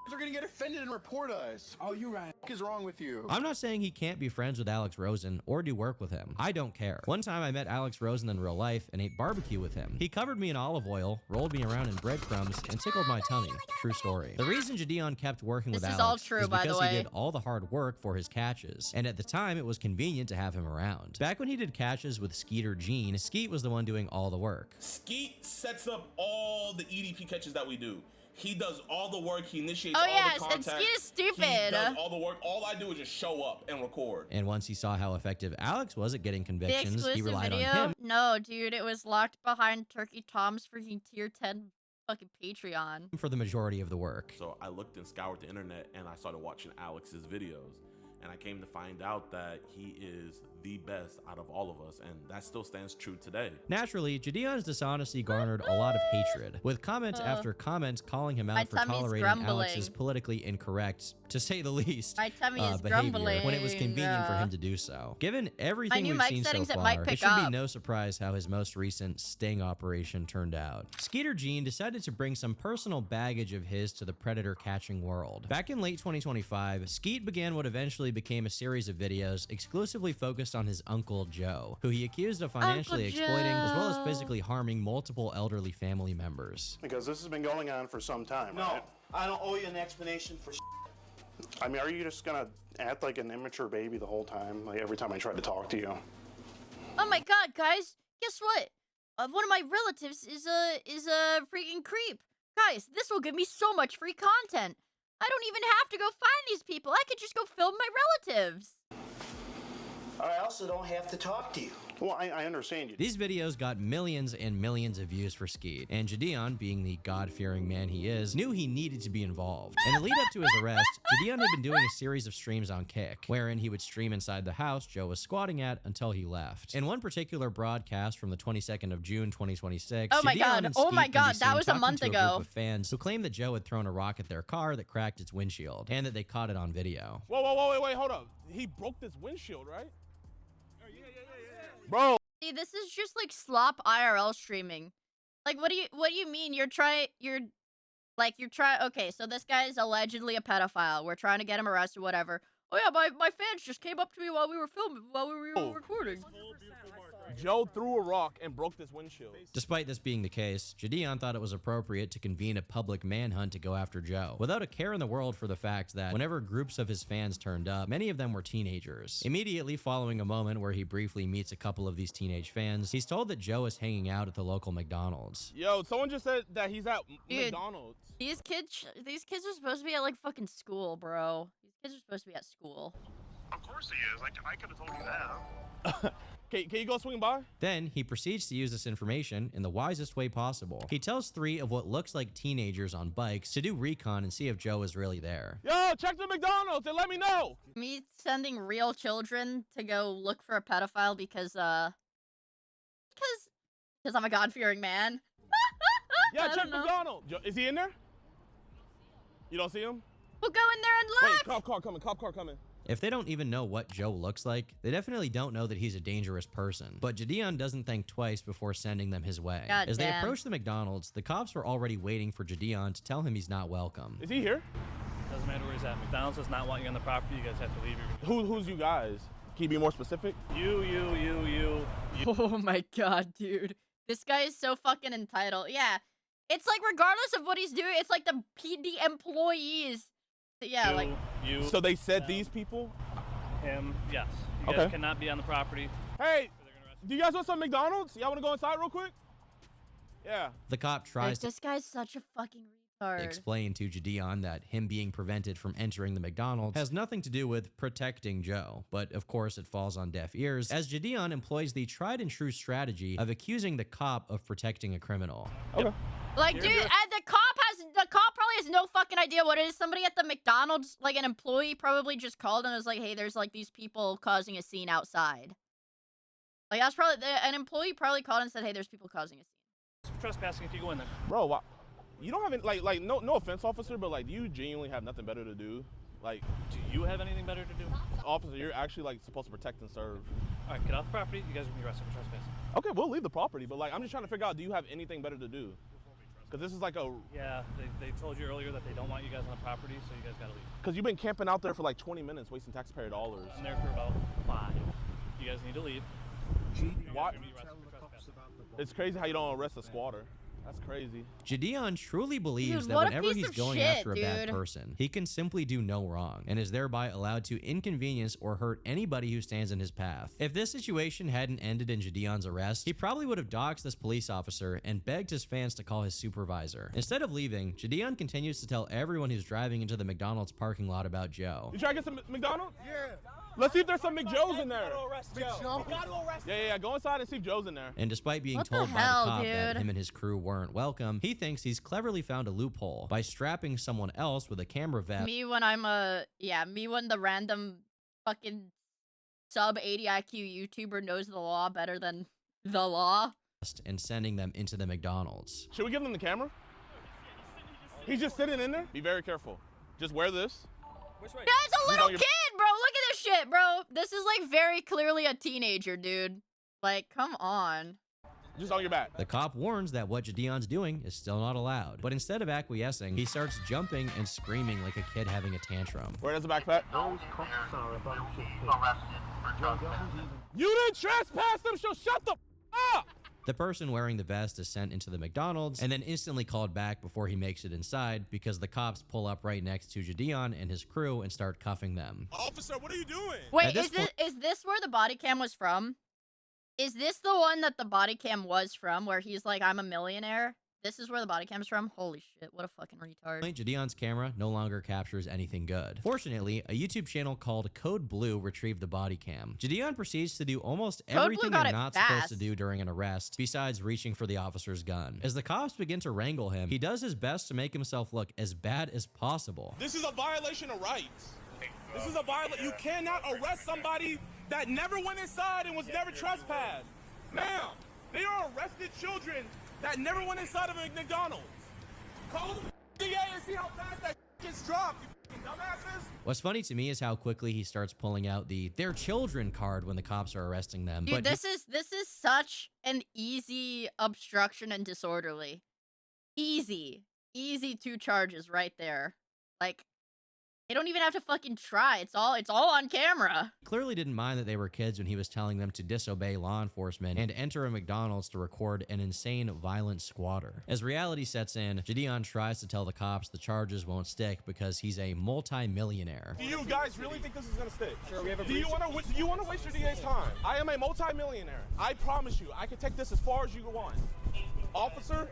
They're gonna get offended and report us. Oh, you're right. What is wrong with you? I'm not saying he can't be friends with Alex Rosen or do work with him. I don't care. One time I met Alex Rosen in real life and ate barbecue with him. He covered me in olive oil, rolled me around in breadcrumbs, and tickled my tummy. True story. The reason Gideon kept working with Alex is because he did all the hard work for his catches, and at the time it was convenient to have him around. Back when he did catches with Skeeter Gene, Skeet was the one doing all the work. Skeet sets up all the EDP catches that we do. He does all the work. He initiates Oh all yeah, the content. and Skeet is stupid. He does all the work. All I do is just show up and record. And once he saw how effective Alex was at getting The convictions, he exclusive relied video? on him No, dude, it was locked behind Turkey Tom's freaking tier 10 fucking Patreon. for the majority of the work. So I looked and scoured the internet and I started watching Alex's videos. And I came to find out that he is the best out of all of us, and that still stands true today. Naturally, Jadion's dishonesty garnered a lot of hatred, with comment after comment calling him My out for tummy's tolerating grumbling. Alex's politically incorrect, to say the least, My tummy is behavior grumbling. when it was convenient for him to do so. Given everything new we've mic seen so settings, it far, might it pick should be up. no surprise how his most recent sting operation turned out. Skeeter Gene decided to bring some personal baggage of his to the predator catching world. Back in late 2025, Skeet began what eventually became a series of videos exclusively focused on his uncle Joe, who he accused of financially Uncle exploiting as well as Joe. physically harming multiple elderly family members. Because this has been going on for some time, No, right? I don't owe you an explanation for. I mean, are you just gonna act like an immature baby the whole time? Like every time I try to talk to you? Oh my god, guys, guess what? One of my relatives is a freaking creep. Guys, this will give me so much free content. I don't even have to go find these people. I could just go film my relatives. I also don't have to talk to you. Well, I understand you. These videos got millions and millions of views for Skeet, and Jadion, being the God-fearing man he is, knew he needed to be involved. In the lead up to his arrest, Jadion had been doing a series of streams on Kick, wherein he would stream inside the house Joe was squatting at until he left. In one particular broadcast from the 22nd of June 2026, Oh my Jadion god, and oh Skeet my can be god, that seen was a talking month to ago. group of fans who claimed that Joe had thrown a rock at their car that cracked its windshield, and that they caught it on video. Whoa, wait, hold up. He broke this windshield, right? Bro. See, this is just like slop IRL streaming. Like, what do you mean? Okay, so this guy is allegedly a pedophile. We're trying to get him arrested, whatever. Oh yeah, my fans just came up to me while we were filming, while we were recording. Joe threw a rock and broke this windshield. Despite this being the case, Jadion thought it was appropriate to convene a public manhunt to go after Joe, without a care in the world for the fact that whenever groups of his fans turned up, many of them were teenagers. Immediately following a moment where he briefly meets a couple of these teenage fans, he's told that Joe is hanging out at the local McDonald's. Yo, someone just said that he's at Dude, McDonald's. These kids are supposed to be at like fucking school, bro. These kids are supposed to be at school. Of course he is. I could have told you that. Can you go swing by? Then he proceeds to use this information in the wisest way possible. He tells 3 of what looks like teenagers on bikes to do recon and see if Joe is really there. Yo, check the McDonald's and let me know. Me sending real children to go look for a pedophile because I'm a God-fearing man. Yeah, I check don't know. McDonald's. Is he in there? You don't see him? We'll go in there and look. Wait, cop car coming. If they don't even know what Joe looks like, they definitely don't know that he's a dangerous person. But Jadion doesn't think twice before sending them his way. God As they damn. approach the McDonald's, the cops were already waiting for Jadion to tell him he's not welcome. Is he here? Doesn't matter where he's at. McDonald's does not want you on the property. You guys have to leave. Who's you guys? Can you be more specific? You. Oh my god, dude. This guy is so fucking entitled. Yeah. It's like regardless of what he's doing, it's like the PD employees. Yeah, like You. So they said these people? Him. Yes. You guys cannot be on the property. Hey, do you guys want some McDonald's? Y'all want to go inside real quick? Yeah. The cop tries to this guy's such a fucking retard. explain to Jadion that him being prevented from entering the McDonald's has nothing to do with protecting Joe, but of course it falls on deaf ears as Jadion employs the tried and true strategy of accusing the cop of protecting a criminal. Okay. Like, dude, the cop probably has no fucking idea what it is. Somebody at the McDonald's, like an employee, probably just called and was like, "Hey, there's like these people causing a scene outside." Like, that's probably an employee probably called and said, "Hey, there's people causing a scene." Trespassing if you go in there. Bro, you don't have any, like no offense, officer, but like, do you genuinely have nothing better to do? Like, do you have anything better to do? Officer, you're actually like supposed to protect and serve. All right, get off the property. You guys are gonna be arrested for trespassing. Okay, we'll leave the property, but like, I'm just trying to figure out, do you have anything better to do? Because this is like a... Yeah, they told you earlier that they don't want you guys on the property, so you guys gotta leave. Because you've been camping out there for like 20 minutes, wasting taxpayer dollars. I'm there for about 5. You guys need to leave. Why? It's crazy how you don't arrest a squatter. That's crazy. Gideon truly believes Dude, that what a whenever piece he's of going shit, after a bad dude. person, he can simply do no wrong and is thereby allowed to inconvenience or hurt anybody who stands in his path. If this situation hadn't ended in Gideon's arrest, he probably would have doxed this police officer and begged his fans to call his supervisor. Instead of leaving, Gideon continues to tell everyone who's driving into the McDonald's parking lot about Joe. You try to get some McDonald's? Yeah. Let's see if there's some McJoes in there. Yeah. Go inside and see if Joe's in there. And despite being What the told by the hell, cop that dude? him and his crew weren't welcome, he thinks he's cleverly found a loophole by strapping someone else with a camera vest Me when I'm me when the random fucking sub 80 IQ YouTuber knows the law better than the law. and sending them into the McDonald's. Should we give them the camera? He's just sitting in there. Be very careful. Just wear this. That's a little kid, bro. Look at this shit, bro. This is like very clearly a teenager, dude. Like, come on. Just on your back. The cop warns that what Gideon's doing is still not allowed, but instead of acquiescing, he starts jumping and screaming like a kid having a tantrum. Where is the backpack? You didn't trespass them, so shut the up! The person wearing the vest is sent into the McDonald's and then instantly called back before he makes it inside because the cops pull up right next to Gideon and his crew and start cuffing them. Officer, what are you doing? Wait, is this where the body cam was from? Is this the one that the body cam was from, where he's like, I'm a millionaire? This is where the body cam's from? Holy shit, what a fucking retard. Gideon's camera no longer captures anything good. Fortunately, a YouTube channel called Code Blue retrieved the body cam. Gideon proceeds to do almost everything you're not supposed to do during an arrest, besides reaching for the officer's gun. As the cops begin to wrangle him, he does his best to make himself look as bad as possible. This is a violation of rights. This is a violation. You cannot arrest somebody that never went inside and was never trespassed. Ma'am, they are arrested children that never went inside of a McDonald's. Call the DA and see how fast that gets dropped, you dumbasses. What's funny to me is how quickly he starts pulling out the "their children" card when the cops are arresting them. Dude, But this is such an easy obstruction and disorderly. Easy 2 charges right there. Like, they don't even have to fucking try. It's all on camera. he clearly didn't mind that they were kids when he was telling them to disobey law enforcement and enter a McDonald's to record an insane, violent squatter. As reality sets in, Gideon tries to tell the cops the charges won't stick because he's a multi-millionaire. Do you guys really think this is gonna stick? Sure, we have a do you want to waste your DA's time? I am a multi-millionaire. I promise you, I can take this as far as you want. Officer,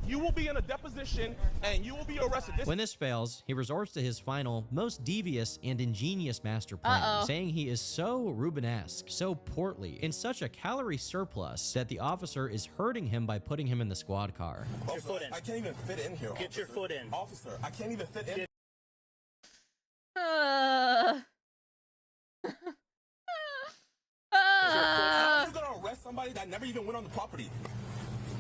you will be in a deposition and you will be arrested. When this fails, he resorts to his final, most devious and ingenious master plan, saying he is so Rubenesque, so portly, in such a calorie surplus that the officer is hurting him by putting him in the squad car. Get your foot in. I can't even fit in here. Get your foot in. Officer, I can't even fit in. How are you gonna arrest somebody that never even went on the property?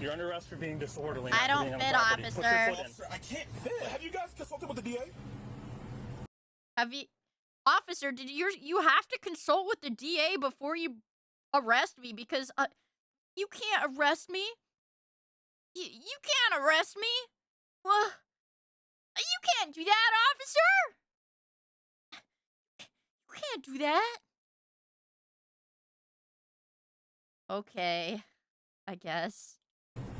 You're under arrest for being disorderly. I not for don't being on the fit, property. officer. Put your foot in. Officer, I can't fit. Have you guys consulted with the DA? Officer, you have to consult with the DA before you arrest me because you can't arrest me. You can't arrest me. Well, you can't do that, officer. You can't do that. Okay, I guess.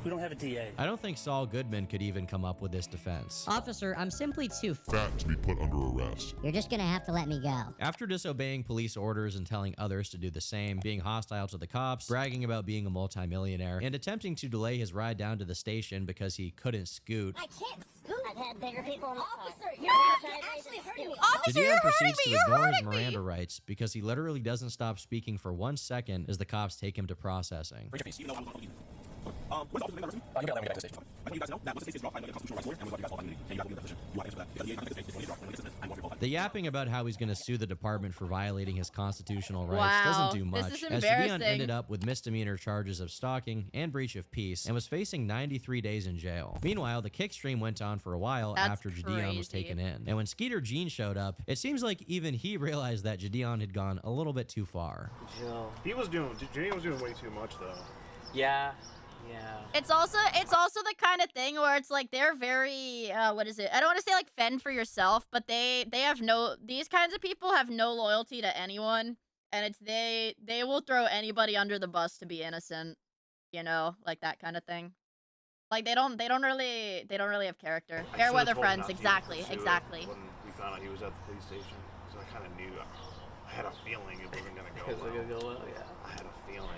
We don't have a DA. I don't think Saul Goodman could even come up with this defense. Officer, I'm simply too Fat to be put under arrest. You're just gonna have to let me go. After disobeying police orders and telling others to do the same, being hostile to the cops, bragging about being a multimillionaire, and attempting to delay his ride down to the station because he couldn't scoot, I can't scoot. I've had bigger people in the Officer, car. you're actually hurting me. Officer, Gideon you're proceeds hurting me. to You're ignore his hurting me. Miranda rights because he literally doesn't stop speaking for 1 second as the cops take him to processing. Where's the officer making that I can get back to the station. I want you guys to know that once the case is dropped, I'm going to constitutional rights lawyer, and we'll give you guys all immunity, and you guys will be in that position. You want to answer that. Because the DA is the case is dropped, I'm going to get The yapping about how he's going to sue the department for violating his constitutional rights Wow, doesn't do this much, is as Gideon embarrassing. ended up with misdemeanor charges of stalking and breach of peace and was facing 93 days in jail. Meanwhile, the kick stream went on for a while That's after Gideon was crazy. taken in. And when Skeeter Jean showed up, it seems like even he realized that Gideon had gone a little bit too far. Joe. Gideon was doing way too much though. Yeah. It's also the kind of thing where it's like they're very what is it? I don't want to say like fend for yourself, but they have these kinds of people have no loyalty to anyone, and it's they will throw anybody under the bus to be innocent, you know, like that kind of thing. Like they don't really have character. I Fair should've weather told him friends, not to even exactly, pursue it exactly. When we found out he was at the police station, so I kind of knew. I had a feeling it wasn't gonna go well. Gonna go well, yeah. I had a feeling.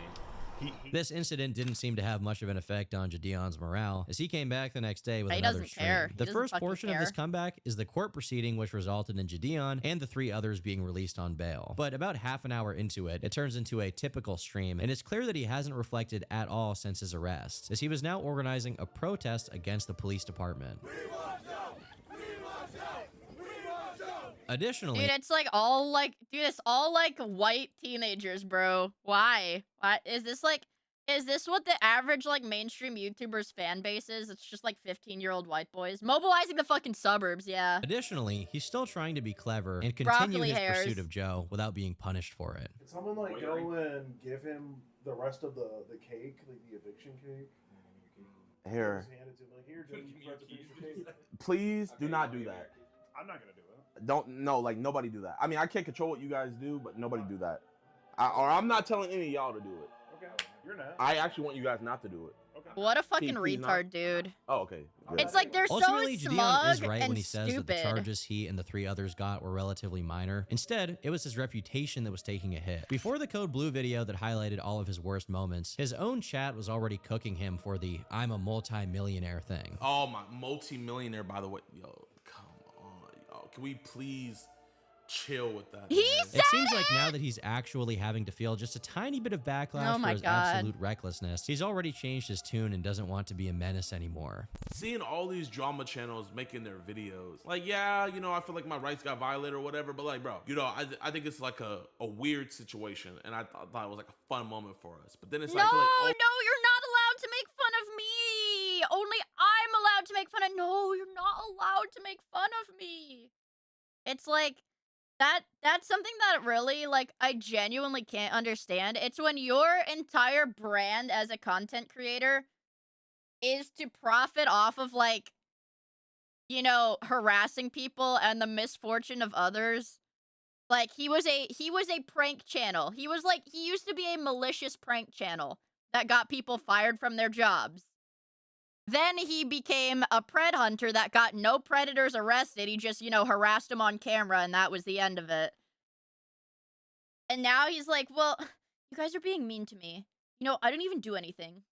This incident didn't seem to have much of an effect on Gideon's morale, as he came back the next day with He another doesn't stream. care. He The doesn't first fucking portion of this care. comeback is the court proceeding, which resulted in Gideon and the 3 others being released on bail. But about half an hour into it, it turns into a typical stream, and it's clear that he hasn't reflected at all since his arrest, as he was now organizing a protest against the police department. Additionally, Dude, it's like all like, dude, it's all like white teenagers, bro. Why? Why is this like? Is this what the average like mainstream YouTubers fan base is? It's just like 15-year-old white boys mobilizing the fucking suburbs. Yeah. Additionally, he's still trying to be clever and continue Broccoli his hairs. pursuit of Joe without being punished for it. Can someone like go and give him the rest of the cake, like the eviction cake? Here. Just hand it to him, like, here, Joe, you forgot to finish your cake. Please do not do that. I'm not gonna do it. Like nobody do that. I mean, I can't control what you guys do, but nobody do that. Or I'm not telling any of y'all to do it. Okay, you're not. I actually want you guys not to do it. Okay. What a fucking Please not. retard, dude. Oh, okay. It's like they're Ultimately, so Gideon smug is right and when he says that the stupid. charges he and the 3 others got were relatively minor. Instead, it was his reputation that was taking a hit. Before the Code Blue video that highlighted all of his worst moments, his own chat was already cooking him for the "I'm a multi-millionaire" thing. Oh, my multi-millionaire, by the way. Yo, come on, yo. Can we please chill with that? It seems like now that he's actually having to feel just a tiny bit of backlash Oh for my his God. absolute recklessness, he's already changed his tune and doesn't want to be a menace anymore. Seeing all these drama channels making their videos, like, yeah, you know, I feel like my rights got violated or whatever, but like, bro, you know, I think it's like a weird situation, and I thought it was like a fun moment for us. But then it's No, like, I feel like, no, you're not allowed to make fun of me. Only I'm allowed to make fun of. No, you're not allowed to make fun of me. It's like that's something that really like I genuinely can't understand. It's when your entire brand as a content creator is to profit off of like, you know, harassing people and the misfortune of others. Like he was a prank channel. He used to be a malicious prank channel that got people fired from their jobs. Then he became a pred hunter that got no predators arrested. He just, you know, harassed them on camera, and that was the end of it. And now he's like, well, you guys are being mean to me. You know, I didn't even do anything.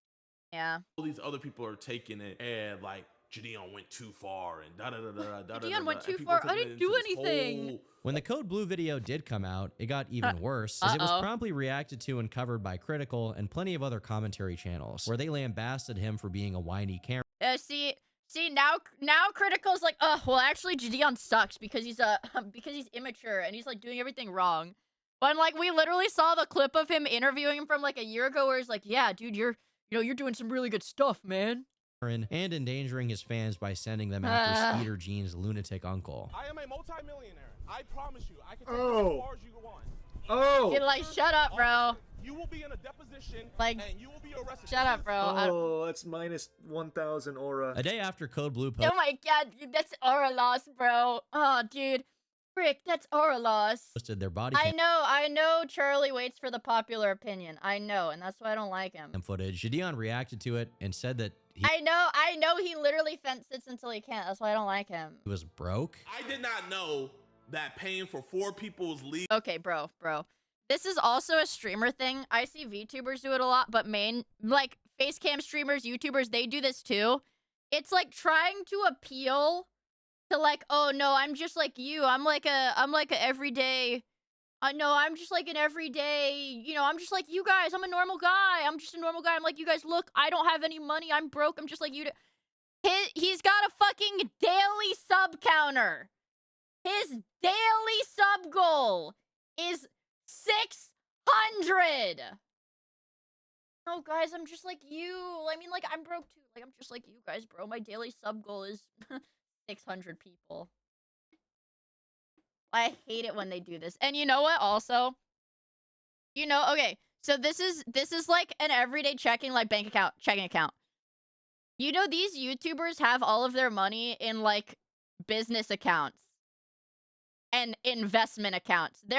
Yeah. all these other people are taking it and like, Gideon went too far and da-da-da-da-da-da-da-da. Gideon went and too people far. are I taking didn't it do into this anything. whole- When the Code Blue video did come out, it got even worse, as it was promptly reacted to and covered by Critical and plenty of other commentary channels, where they lambasted him for being a whiny Karen. See now Critical's like, oh well, actually Gideon sucks because he's immature and he's like doing everything wrong. But like we literally saw the clip of him interviewing him from like a year ago where he's like, yeah, dude, you're doing some really good stuff, man. And endangering his fans by sending them after Skeeter Jean's lunatic uncle. I am a multi-millionaire. I promise you. I can take this as far as you want. Oh. You're like, shut up, bro. You will be in a deposition, like, and you will be arrested. Shut up, bro. Oh, that's minus 1,000 aura. A day after Code Blue Oh my god, dude, that's aura loss, bro. Oh, dude. Frick, that's aura loss. posted their body I know Charlie waits for the popular opinion. I know, and that's why I don't like him. cam footage. Gideon reacted to it and said that he I know he literally fence sits until he can't. That's why I don't like him. was broke. I did not know that paying for 4 people's leave. Okay, bro. This is also a streamer thing. I see VTubers do it a lot, but like face cam streamers, YouTubers, they do this too. It's like trying to appeal to like, oh no, I'm just like you. I'm like a everyday. No, I'm just like an everyday. You know, I'm just like you guys. I'm a normal guy. I'm just a normal guy. I'm like you guys. Look, I don't have any money. I'm broke. I'm just like you. He's got a fucking daily sub counter. His daily sub goal is 600. No, guys, I'm just like you. I mean, like, I'm broke too. Like, I'm just like you guys, bro. My daily sub goal is 600 people. I hate it when they do this. And you know what? Also, you know, okay, so this is like an everyday checking account. You know, these YouTubers have all of their money in like business accounts and investment accounts. They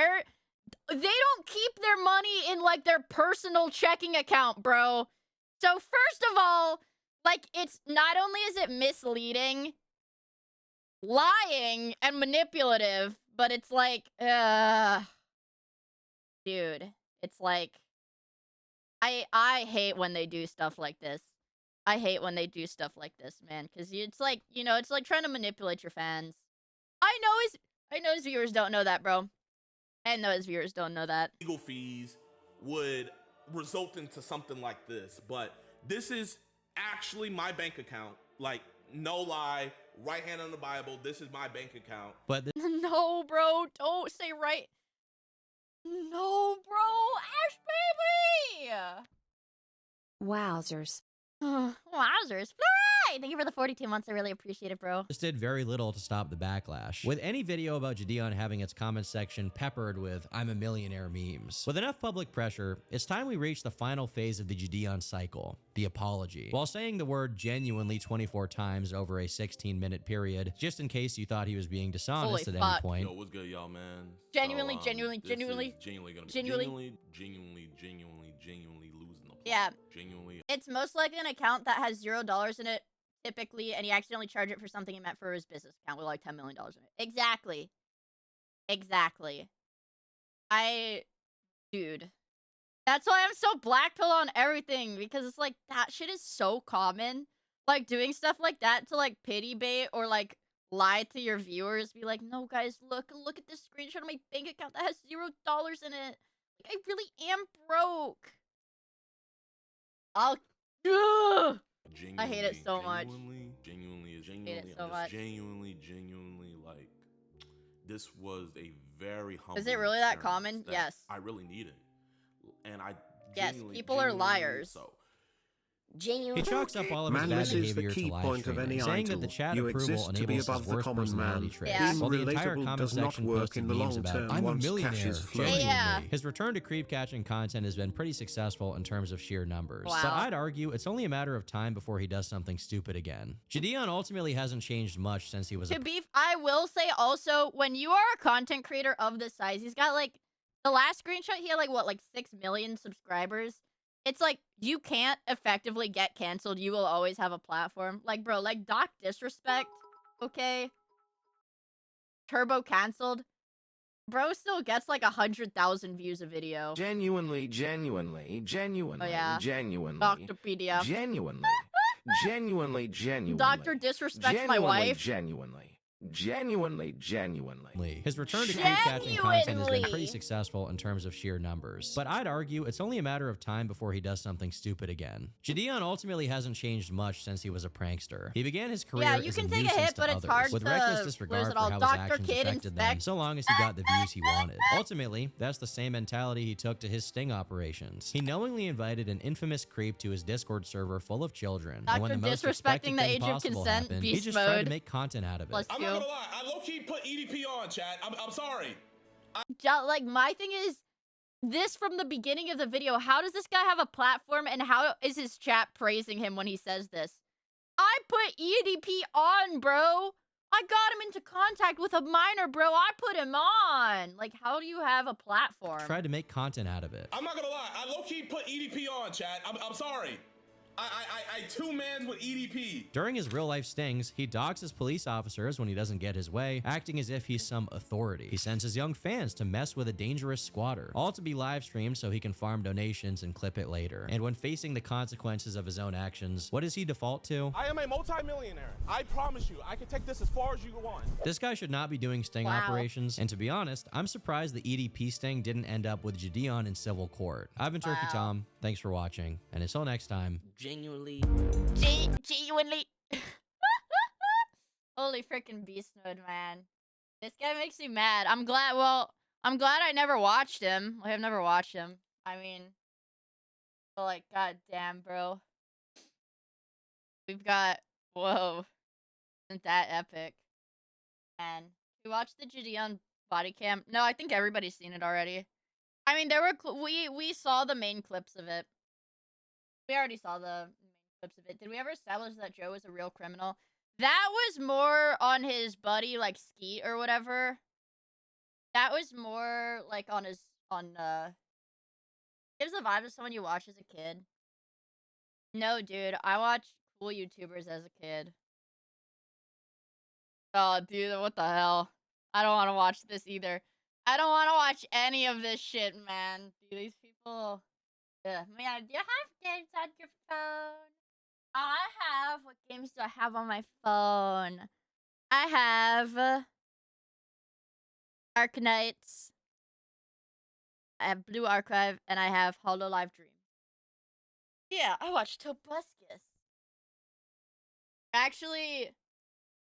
don't keep their money in like their personal checking account, bro. So first of all, Like, it's not only is it misleading, lying, and manipulative, but it's like, dude, it's like, I hate when they do stuff like this. I hate when they do stuff like this, man, because it's like, you know, it's like trying to manipulate your fans. I know his viewers don't know that, bro. I know his viewers don't know that. Legal fees would result into something like this, but this is actually my bank account. Like, no lie, right hand on the Bible, this is my bank account. But No, bro, don't say right. No, bro, Ash baby. Wowzers. Wowzers. Fly! Thank you for the 42 months. I really appreciate it, bro. this did very little to stop the backlash, with any video about Gideon having its comment section peppered with "I'm a millionaire" memes. With enough public pressure, it's time we reach the final phase of the Gideon cycle, the apology. While saying the word genuinely 24 times over a 16-minute period, just in case you thought he was being dishonest Holy at fuck. any point. Yo, what's good, y'all, man? Genuinely, So, genuinely, this genuinely, is genuinely gonna be genuinely. genuinely losing the plot. Yeah. Genuinely. It's most likely an account that has $0 in it, typically, and he accidentally charged it for something he meant for his business account with like $10 million in it. Exactly. Exactly. Dude. That's why I'm so black pill on everything, because it's like, that shit is so common. Like, doing stuff like that to, like, pity bait or, like, lie to your viewers. Be like, no, guys, look at this screenshot of my bank account that has $0 in it. Like, I really am broke. Ugh! I hate it so much. Genuinely, like, this was a very humble. Is it really that experience common? that Yes. I really needed. And I Yes, genuinely, people are genuinely liars. So. He chalks up all of his Man, bad this is the behavior key to live point of any streaming, saying that idol. the chat You approval exist to be enables his above the worst common personality man. traits, Yeah. while the entire Relatable comment does not section work posted in the memes long about term "I'm a once cash millionaire" is flowing. genuinely. Yeah. His return to creep catching content has been pretty successful in terms of sheer numbers, Wow. but I'd argue it's only a matter of time before he does something stupid again. Gideon ultimately hasn't changed much since he was a I will say also, when you are a content creator of this size, he's got like, the last screenshot, he had like, what, like 6 million subscribers? It's like, you can't effectively get canceled. You will always have a platform. Like, bro, like, Doc Disrespect, okay? Turbo canceled. Bro still gets like 100,000 views a video. Genuinely, Oh, yeah. genuinely. Doctorpedia. Genuinely. Doctor disrespects my wife. Genuinely. His return to creep catching content has been pretty successful in terms of sheer numbers, but I'd argue it's only a matter of time before he does something stupid again. Gideon ultimately hasn't changed much since he was a prankster. He began his career Yeah, you as can a take a nuisance hit, to but it's others, hard with to- reckless what is disregard it for all, how his Dr. actions Kid affected them, inspect? so long as he got the views he wanted. Ultimately, that's the same mentality he took to his sting operations. He knowingly invited an infamous creep to his Discord server full of children, and when the most Disrespecting expected the thing age of possible consent, happened, he beast just tried to mode. make content out of it. Plus I'm two. not gonna lie, I low-key put EDP on, chat. I'm sorry. Like, my thing is, this from the beginning of the video, how does this guy have a platform, and how is his chat praising him when he says this? I put EDP on, bro. I got him into contact with a minor, bro. I put him on. Like, how do you have a platform? Tried to make content out of it. I'm not gonna lie, I low-key put EDP on, chat. I'm sorry. I two-mans with EDP. During his real-life stings, he dogs his police officers when he doesn't get his way, acting as if he's some authority. He sends his young fans to mess with a dangerous squatter, all to be live-streamed so he can farm donations and clip it later. And when facing the consequences of his own actions, what does he default to? I am a multi-millionaire. I promise you, I can take this as far as you want. This guy should not be doing sting Wow. operations, and to be honest, I'm surprised the EDP sting didn't end up with Gideon in civil court. I've been Turkey Wow. Tom, thanks for watching, and until next time. Genuinely. Genuinely. Holy freaking beast mode, man. This guy makes me mad. I'm glad I never watched him. I have never watched him. I mean, but like, god damn, bro. We've got, whoa. Isn't that epic? And we watched the Gideon body cam. No, I think everybody's seen it already. I mean, there were, we saw the main clips of it. We already saw the main clips of it. Did we ever establish that Joe was a real criminal? That was more on his buddy, like, Skeet or whatever. That was more, like, on his, gives the vibe of someone you watch as a kid. No, dude, I watch cool YouTubers as a kid. Oh, dude, what the hell? I don't want to watch this either. I don't want to watch any of this shit, man. Dude, these people... Yeah, man, do you have games on your phone? I have. What games do I have on my phone? I have Arknights. I have Blue Archive, and I have Hololive Dream. Yeah, I watched Tobuscus. Actually,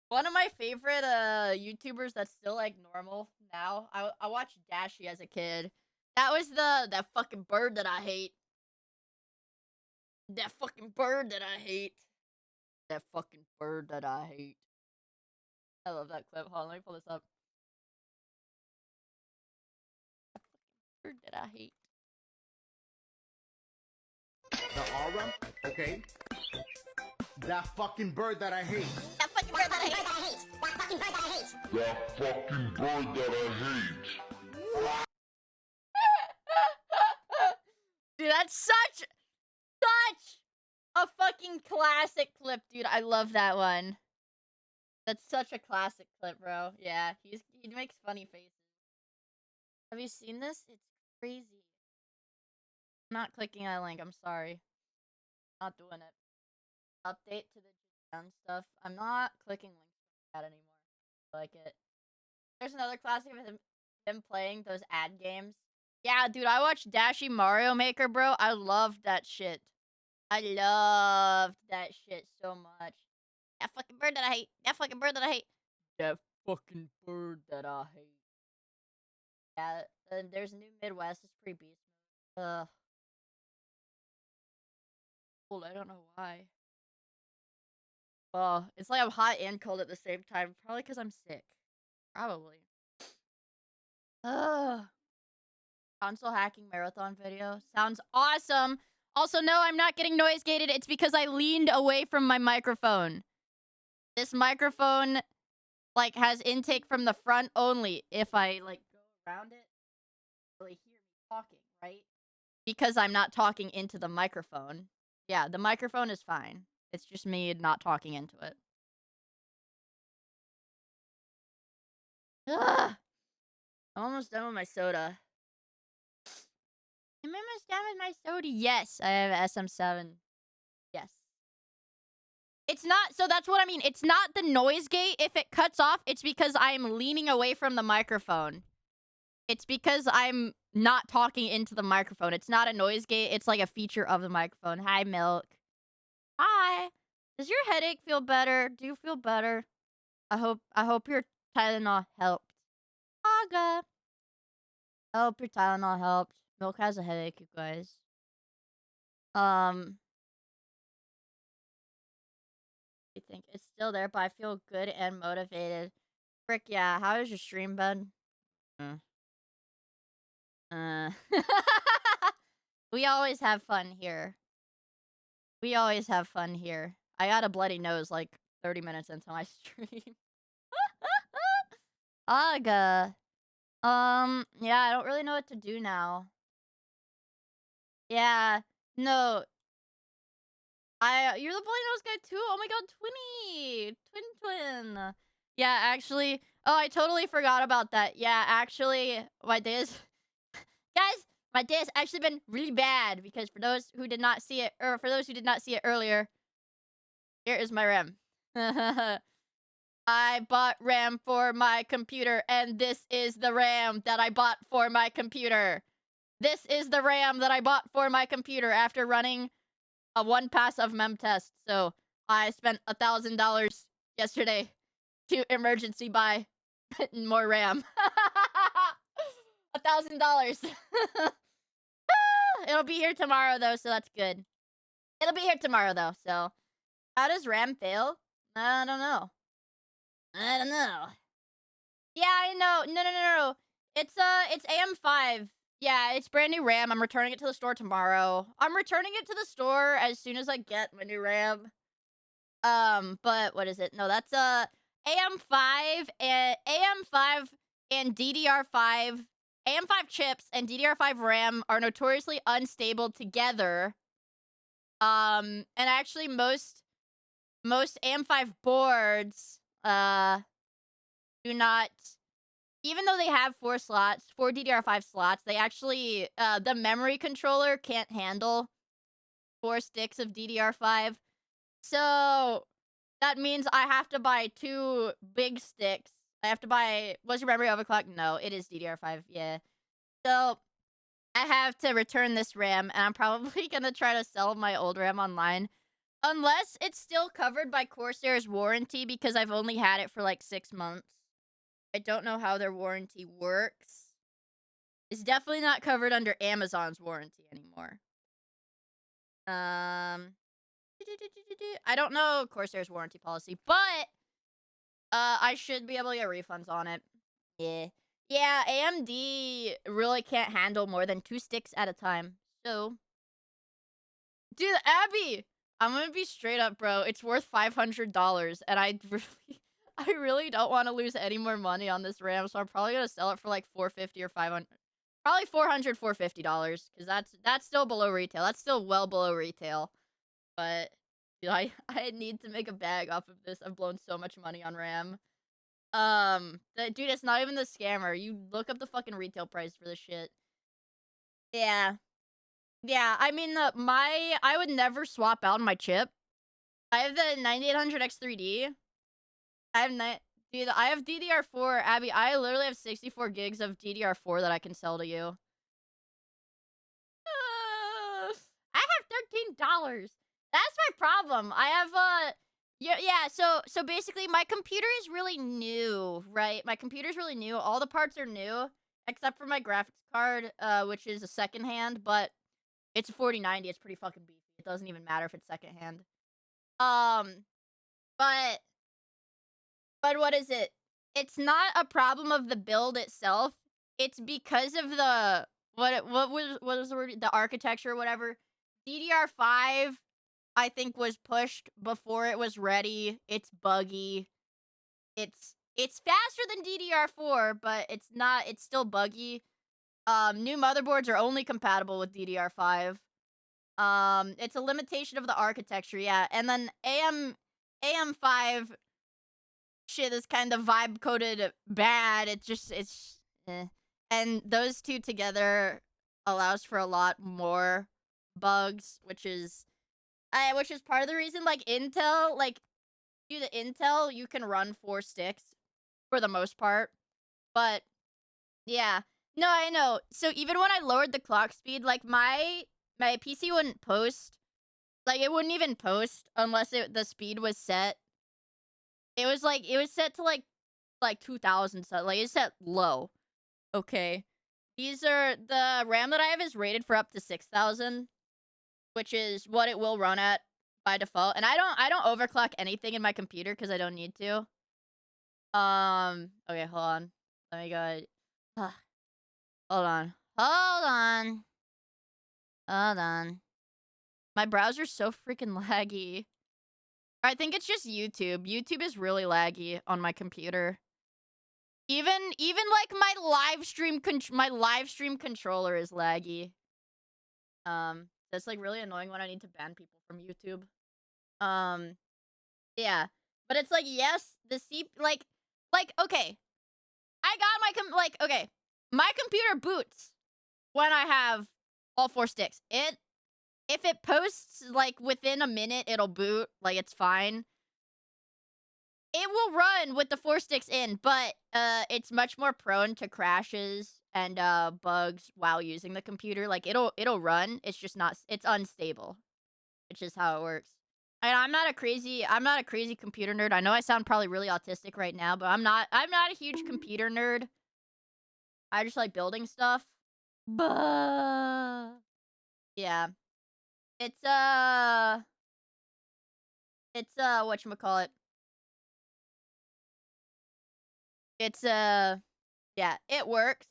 one of my favorite YouTubers that's still like normal now. I watched Dashi as a kid. That was that fucking bird that I hate. That fucking bird that I hate. That fucking bird that I hate. I love that clip. Hold on, let me pull this up. That fucking bird that I hate. The aura, okay? That fucking bird that I hate. That fucking bird that I hate. That fucking bird that I hate. That fucking bird that I hate. Dude, that's such a fucking classic clip, dude. I love that one. That's such a classic clip, bro. Yeah, he makes funny faces. Have you seen this? It's crazy. I'm not clicking that link. I'm sorry. Not doing it. Update to the down stuff. I'm not clicking links like that anymore. I like it. There's another classic of him playing those ad games. Yeah, dude, I watched Dashi Mario Maker, bro. I loved that shit. I loved that shit so much. That fucking bird that I hate. That fucking bird that I hate. That fucking bird that I hate. Yeah, there's a new Midwest. It's pretty beast. Cold. I don't know why. Well, it's like I'm hot and cold at the same time. Probably because I'm sick. Probably. Console hacking marathon video. Sounds awesome. Also, no, I'm not getting noise gated. It's because I leaned away from my microphone. This microphone, like, has intake from the front only. If I, like, go around it, you really hear me talking, right? Because I'm not talking into the microphone. Yeah, the microphone is fine. It's just me not talking into it. Ugh. I'm almost done with my soda. I'm almost done with my soda. Yes, I have SM7. Yes. It's not, so that's what I mean. It's not the noise gate. If it cuts off, it's because I'm leaning away from the microphone. It's because I'm not talking into the microphone. It's not a noise gate. It's like a feature of the microphone. Hi, Milk. Hi. Does your headache feel better? Do you feel better? I hope your Tylenol helped. Aga. I hope your Tylenol helped. Milk has a headache, you guys. I think it's still there, but I feel good and motivated. Frick, yeah. How is your stream, bud? We always have fun here. We always have fun here. I got a bloody nose like 30 minutes into my stream. Aga. Yeah, I don't really know what to do now. Yeah, no. You're the bloody nose guy too? Oh my god, Twin. Yeah, actually, oh, I totally forgot about that. Yeah, actually, my day is... Guys, my day has actually been really bad because for those who did not see it, or for those who did not see it earlier, here is my RAM. I bought RAM for my computer, and this is the RAM that I bought for my computer. This is the RAM that I bought for my computer after running a one pass of mem test. So I spent $1,000 yesterday to emergency buy more RAM. $1,000. It'll be here tomorrow though, so that's good. It'll be here tomorrow though, so how does RAM fail? I don't know. Yeah, I know. No. It's AM5. Yeah, it's brand new RAM. I'm returning it to the store tomorrow. I'm returning it to the store as soon as I get my new RAM. But what is it? No, that's AM5 and DDR5. AM5 chips and DDR5 RAM are notoriously unstable together. And actually most most AM5 boards do not, even though they have 4 DDR5 slots, they actually, the memory controller can't handle 4 sticks of DDR5. So that means I have to buy 2 big sticks. I have to buy, was your memory overclocked? No, it is DDR5, yeah. So I have to return this RAM, and I'm probably gonna try to sell my old RAM online. Unless it's still covered by Corsair's warranty, because I've only had it for like 6 months. I don't know how their warranty works. It's definitely not covered under Amazon's warranty anymore. I don't know Corsair's warranty policy, but I should be able to get refunds on it. Yeah. Yeah, AMD really can't handle more than 2 sticks at a time. So, dude, Abby, I'm gonna be straight up, bro. It's worth $500, and I really don't want to lose any more money on this RAM, so I'm probably gonna sell it for like $450 or $500. Probably $400, $450, because that's still below retail. That's still well below retail. But dude, I need to make a bag off of this. I've blown so much money on RAM. Dude, it's not even the scammer. You look up the fucking retail price for this shit. Yeah. Yeah, I mean, I would never swap out my chip. I have the 9800X3D. Dude, I have DDR4. Abby, I literally have 64 gigs of DDR4 that I can sell to you. I have $13. That's my problem. I have, yeah, so basically my computer is really new, right? My computer's really new. All the parts are new, except for my graphics card, which is a secondhand, but it's a 4090. It's pretty fucking beefy. It doesn't even matter if it's secondhand. But what is it? It's not a problem of the build itself. It's because of the what was the word? The architecture or whatever. DDR5, I think, was pushed before it was ready. It's buggy. It's faster than DDR4, but it's not. It's still buggy. New motherboards are only compatible with DDR5. It's a limitation of the architecture, yeah. And then AM5 shit is kind of vibe coded bad. It's and those two together allows for a lot more bugs, which is part of the reason, like, Intel, like, due to Intel, you can run 4 sticks for the most part. But yeah, no, I know. So even when I lowered the clock speed, like, my PC wouldn't post. Like, it wouldn't even post unless the speed was set. It was set to like 2000, so like it's set low. Okay. The RAM that I have is rated for up to 6000, which is what it will run at by default. And I don't overclock anything in my computer because I don't need to. Okay, hold on. Let me go. Hold on. My browser's so freaking laggy. I think it's just YouTube. YouTube is really laggy on my computer. Even like my live stream controller is laggy. That's like really annoying when I need to ban people from YouTube. Yeah. But it's like, yes, like okay. I got okay. My computer boots when I have all 4 sticks. If it posts like within a minute, it'll boot. Like, it's fine. It will run with the 4 sticks in, but it's much more prone to crashes and bugs while using the computer. Like, it'll run. It's just not. It's unstable. It's just how it works. And I'm not a crazy computer nerd. I know I sound probably really autistic right now, but I'm not a huge computer nerd. I just like building stuff. But yeah. It's whatchamacallit. It's yeah, it works.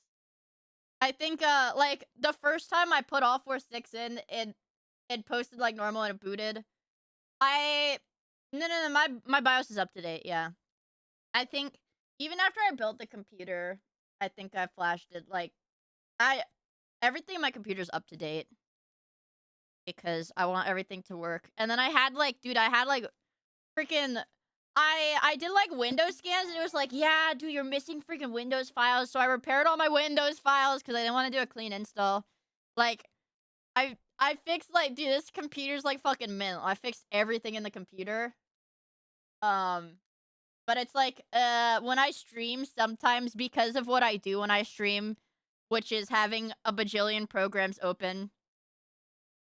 I think like the first time I put all 4 sticks in, it posted like normal and it booted. No, my BIOS is up to date, yeah. I think even after I built the computer, I think I flashed it. Like, everything in my computer's up to date because I want everything to work. And then I had like freaking I did like Windows scans and it was like, yeah, dude, you're missing freaking Windows files. So I repaired all my Windows files because I didn't want to do a clean install. Like, I fixed like, dude, this computer's like fucking mint. I fixed everything in the computer. But it's like, when I stream, sometimes because of what I do when I stream, which is having a bajillion programs open,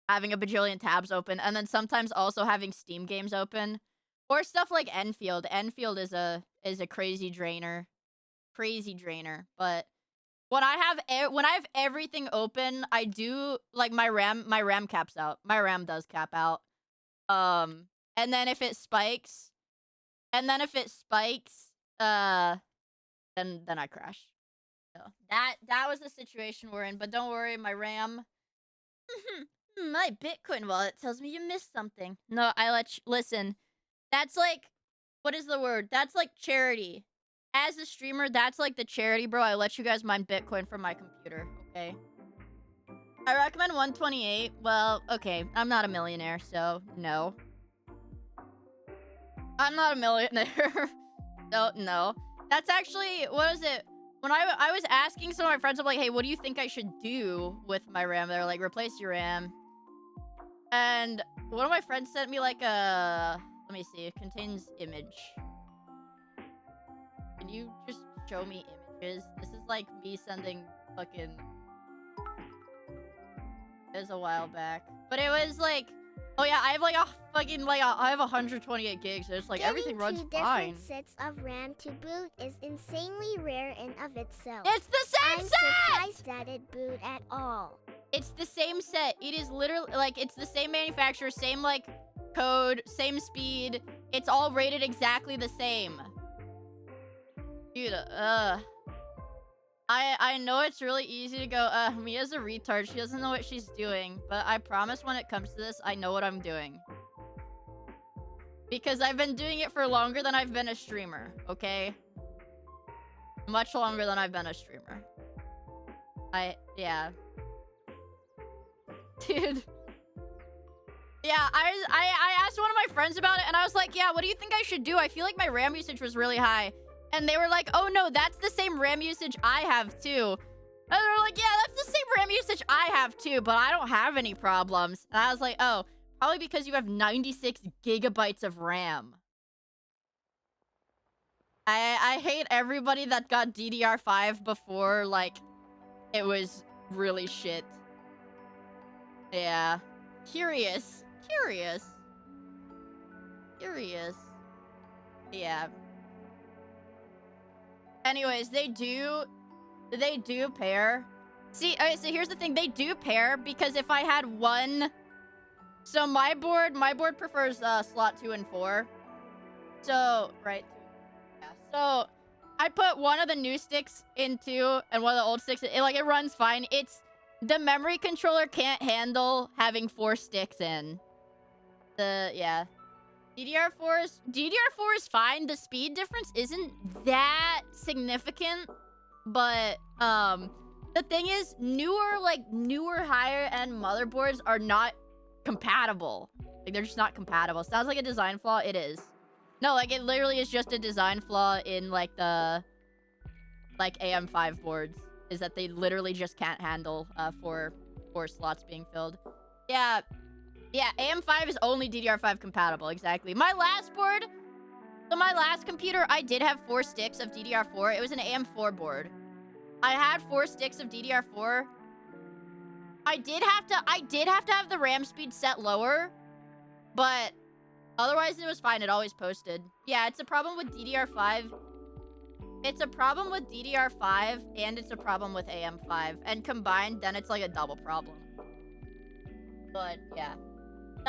having a bajillion tabs open, and then sometimes also having Steam games open. Or stuff like Enfield. Enfield is a crazy drainer. Crazy drainer. But when I have everything open, I do like my RAM caps out. My RAM does cap out. And then if it spikes, then I crash. So that was the situation we're in, but don't worry, my RAM my Bitcoin wallet tells me you missed something. No, listen. That's like, what is the word? That's like charity. As a streamer, that's like the charity, bro. I let you guys mine Bitcoin from my computer, okay? I recommend 128. Well, okay, I'm not a millionaire, so no. I'm not a millionaire. No. That's actually, what is it? When I was asking some of my friends, I'm like, hey, what do you think I should do with my RAM? They're like, replace your RAM. And one of my friends sent me like a... Let me see. It contains image. Can you just show me images? This is like me sending fucking... It was a while back. But it was like... Oh yeah, I have like a fucking like I have 128 gigs. So it's like everything runs fine. Different sets of RAM to boot is insanely rare in of itself. It's the same set! I'm surprised that it boot at all. It's the same set. It is literally like it's the same manufacturer, same like code, same speed. It's all rated exactly the same. Dude, I know it's really easy to go, Mia's a retard. She doesn't know what she's doing. But I promise when it comes to this, I know what I'm doing. Because I've been doing it for longer than I've been a streamer, okay? Much longer than I've been a streamer. Yeah. Dude. Yeah, I asked one of my friends about it, and I was like, yeah, what do you think I should do? I feel like my RAM usage was really high. And they were like, oh no, that's the same RAM usage I have too. And they were like, yeah, that's the same RAM usage I have too, but I don't have any problems. And I was like, oh, probably because you have 96 gigabytes of RAM. I hate everybody that got DDR5 before, like, it was really shit. Yeah. Curious. Yeah. Anyways, they do pair. See, okay, so here's the thing. They do pair because if I had one... So my board prefers slot 2 and 4. So, right. Yeah. So, I put one of the new sticks into and one of the old sticks. It runs fine. The memory controller can't handle having 4 sticks in. Yeah. DDR4 is fine. The speed difference isn't that significant, but the thing is, newer higher end motherboards are not compatible. Like, they're just not compatible. Sounds like a design flaw. It is. No, like, it literally is just a design flaw in like the AM5 boards, is that they literally just can't handle 4 slots being filled. Yeah, AM5 is only DDR5 compatible, exactly. My last board, so my last computer, I did have 4 sticks of DDR4. It was an AM4 board. I had 4 sticks of DDR4. I did have to have the RAM speed set lower, but otherwise it was fine. It always posted. Yeah, it's a problem with DDR5. It's a problem with DDR5, and it's a problem with AM5. And combined, then it's like a double problem. But, yeah.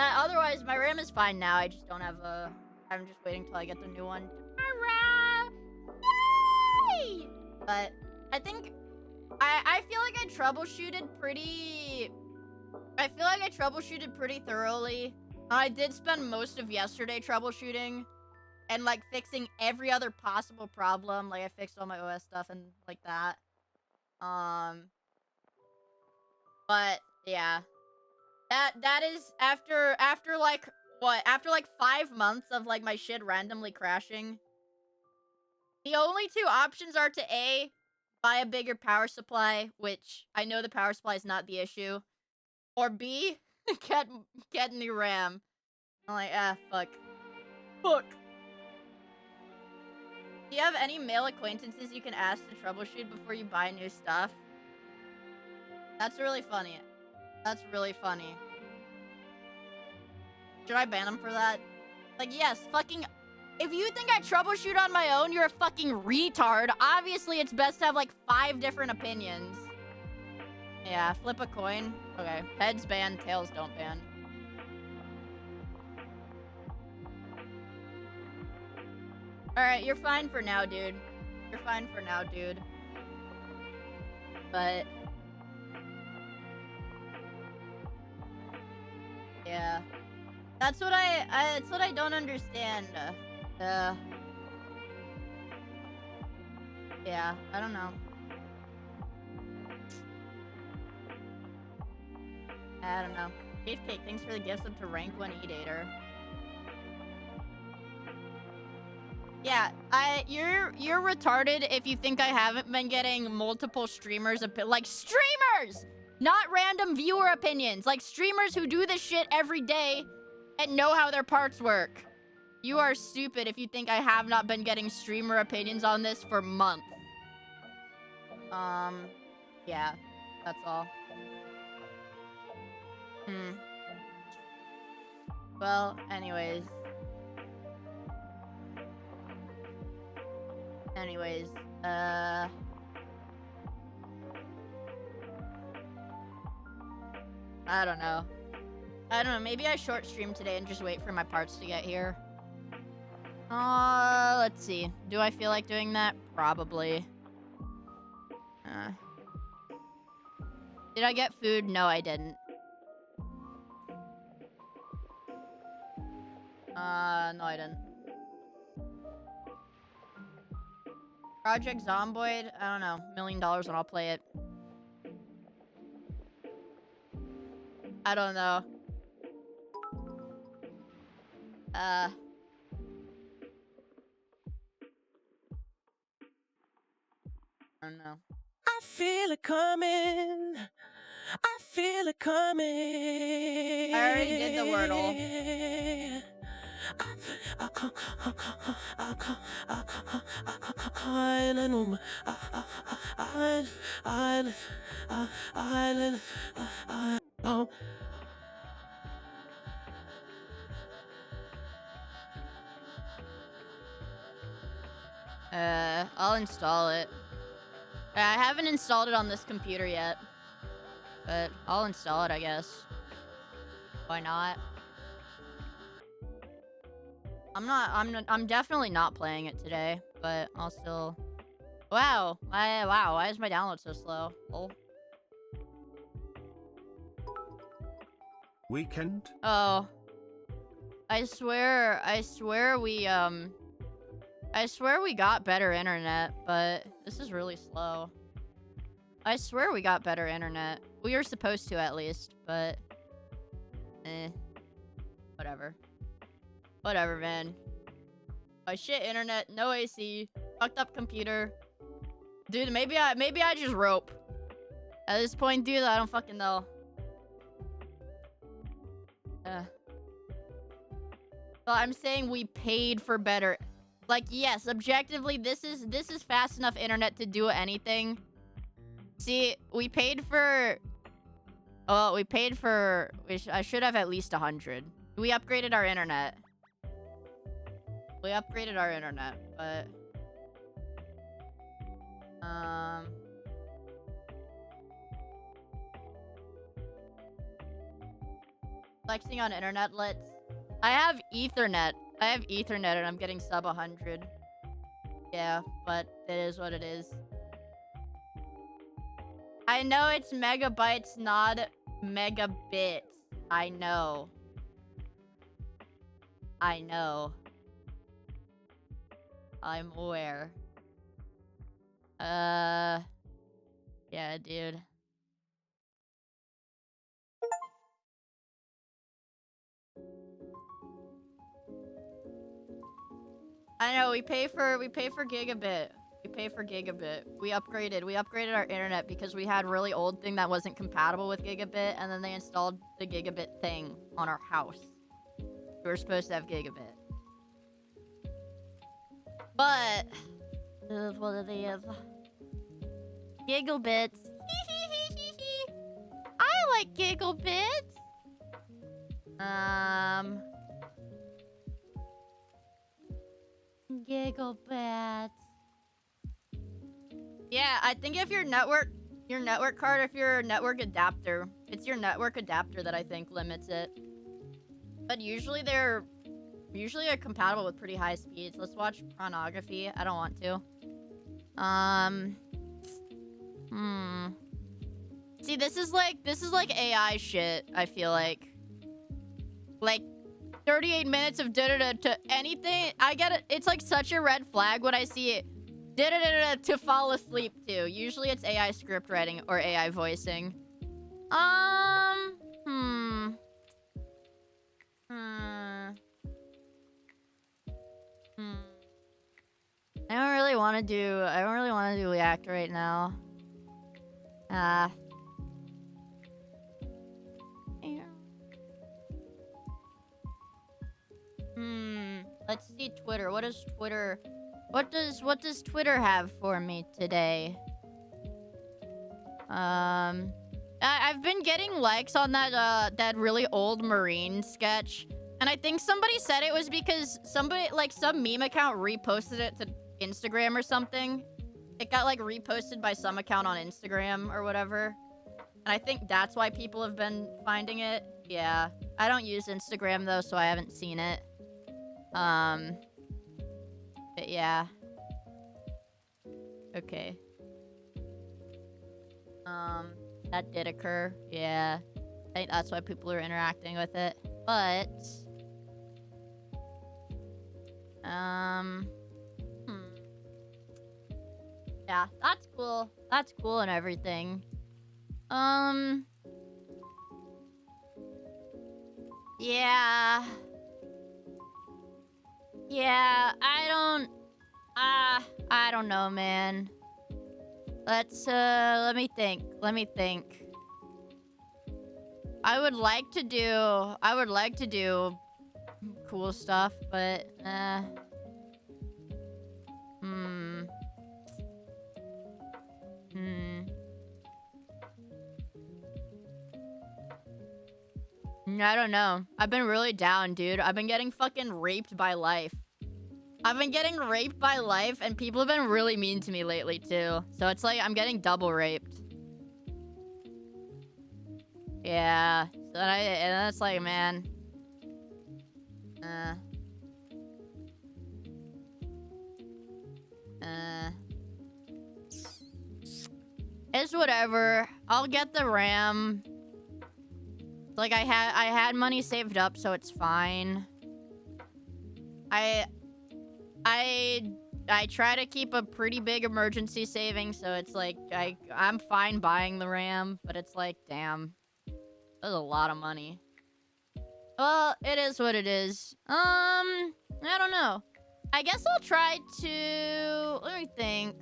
Otherwise, my RAM is fine now. I just don't have a... I'm just waiting till I get the new one. Yay! But I think... I feel like I troubleshooted pretty... thoroughly. I did spend most of yesterday troubleshooting. And, like, fixing every other possible problem. Like, I fixed all my OS stuff and like that. But, yeah. That is after like What, after like 5 months of like my shit randomly crashing? The only two options are to A, buy a bigger power supply, which I know the power supply is not the issue. Or B, get new RAM. I'm like, fuck. Fuck. Do you have any male acquaintances you can ask to troubleshoot before you buy new stuff? That's really funny. That's really funny. Should I ban him for that? Like, yes, fucking... If you think I troubleshoot on my own, you're a fucking retard. Obviously, it's best to have, like, 5 different opinions. Yeah, flip a coin. Okay, heads ban, tails don't ban. Alright, you're fine for now, dude. You're fine for now, dude. But... yeah. That's what I don't understand. Yeah, I don't know. I don't know. Beefcake, thanks for the gifts up to rank 1 Edater. Yeah, you're retarded if you think I haven't been getting multiple streamers like streamers, not random viewer opinions, like streamers who do this shit every day and know how their parts work. You are stupid if you think I have not been getting streamer opinions on this for months. Yeah, that's all. Well, anyways. I don't know. Maybe I short stream today and just wait for my parts to get here. Let's see. Do I feel like doing that? Probably. Did I get food? No, I didn't. No, I didn't. Project Zomboid? I don't know. $1 million and I'll play it. I don't know. I don't know. I feel it coming. I feel it coming. I already did the Wordle. I'll install it. I haven't installed it on this computer yet. But I'll install it, I guess. Why not? I'm definitely not playing it today, but I'll still... Wow. Wow, why is my download so slow? Oh. Weekend? Oh. I swear we got better internet, but this is really slow. I swear we got better internet. We were supposed to, at least, but... Whatever. Whatever, man. My shit internet, no AC, fucked up computer. Dude, maybe I just rope. At this point, dude, I don't fucking know. But I'm saying we paid for better... Like, yes, objectively, this is fast enough internet to do anything. See, we paid for... Oh, I should have at least 100. We upgraded our internet. But... Flexing on internet, I have Ethernet. And I'm getting sub 100. Yeah, but it is what it is. I know it's megabytes, not megabits. I know. I'm aware. Yeah, dude. I know, we pay for gigabit. We pay for gigabit. We upgraded our internet because we had a really old thing that wasn't compatible with gigabit, and then they installed the gigabit thing on our house. We were supposed to have gigabit. But what do they have? Gigabits. I like gigabits. Gigabits. Yeah, I think if your network card, if your network adapter, it's your network adapter that I think limits it. But usually they're compatible with pretty high speeds. Let's watch pornography. I don't want to. See, this is like AI shit, I feel like. Like 38 minutes of da-da-da to anything. I get it. It's like such a red flag when I see it. Da-da-da-da to fall asleep to. Usually it's AI script writing or AI voicing. I don't really want to do React right now. Let's see Twitter. What does Twitter have for me today? I've been getting likes on that really old Marine sketch, and I think somebody said it was because somebody, like, some meme account reposted it to Instagram or something. It got like reposted by some account on Instagram or whatever, and I think that's why people have been finding it. Yeah, I don't use Instagram though, so I haven't seen it. But yeah. Okay. That did occur. Yeah. I think that's why people are interacting with it. But yeah, that's cool. That's cool and everything. Yeah. Yeah, I don't know, man. Let me think. I would like to do cool stuff, but I don't know. I've been really down, dude. I've been getting fucking raped by life. And people have been really mean to me lately, too. So it's like I'm getting double raped. Yeah. So and that's like, man. It's whatever. I'll get the RAM. Like, I had money saved up, so it's fine. I try to keep a pretty big emergency savings, so it's like I'm fine buying the RAM, but it's like, damn, that's a lot of money. Well, it is what it is. I don't know. I guess I'll try to, let me think.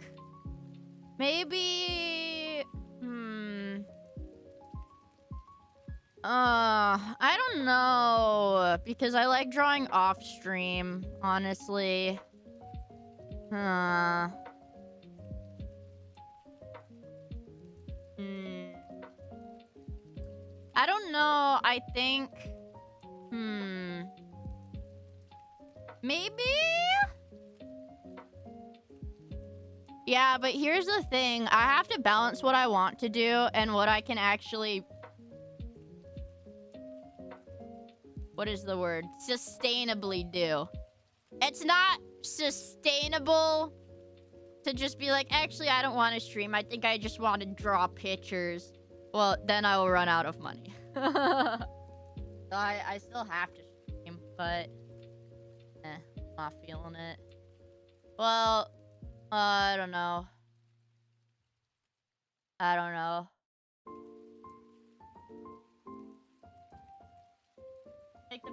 Maybe, I don't know, because I like drawing off stream, honestly. I don't know, I think, maybe? Yeah, but here's the thing. I have to balance what I want to do and what I can actually... What is the word? Sustainably do. It's not sustainable to just be like, actually, I don't want to stream. I think I just want to draw pictures. Well, then I will run out of money. So I still have to stream, but not feeling it. Well, I don't know. Take the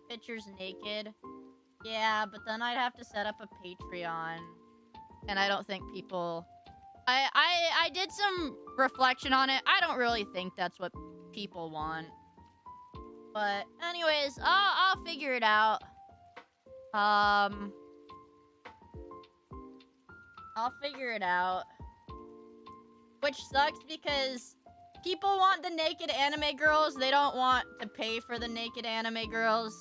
pictures naked. Yeah, but then I'd have to set up a Patreon. And I don't think people... I did some reflection on it. I don't really think that's what people want. But anyways, I'll figure it out. I'll figure it out. Which sucks because people want the naked anime girls. They don't want to pay for the naked anime girls.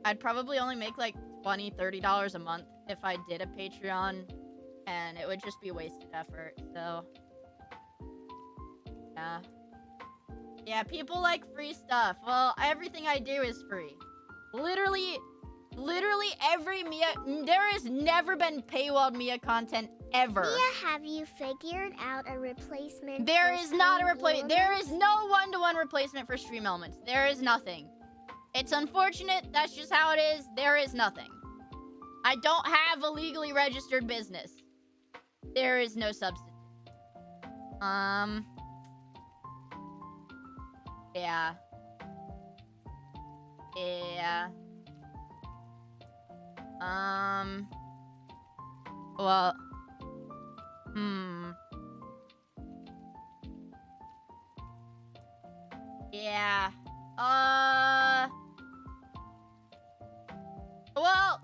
I'd probably only make like $20, $30 a month if I did a Patreon. And it would just be wasted effort, so... Yeah. Yeah, people like free stuff. Well, everything I do is free. Literally every Miia... There has never been paywalled Miia content ever. Miia, have you figured out a replacement? There is not a replacement. There is no one-to-one replacement for stream elements. There is nothing. It's unfortunate. That's just how it is. There is nothing. I don't have a legally registered business. There is no substitute. Yeah. Yeah. Well. Yeah. Well.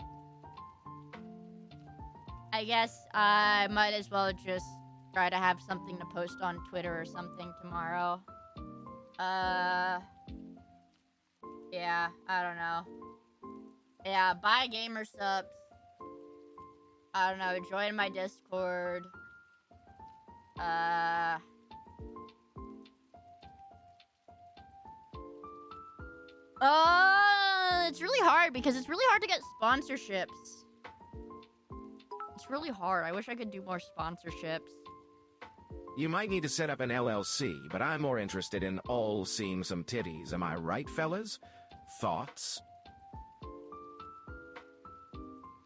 I guess I might as well just try to have something to post on Twitter or something tomorrow. Yeah, I don't know. Yeah, buy gamer subs. I don't know, join my Discord. It's really hard because it's really hard to get sponsorships. It's really hard. I wish I could do more sponsorships. You might need to set up an LLC, but I'm more interested in all seeing some titties. Am I right, fellas? Thoughts?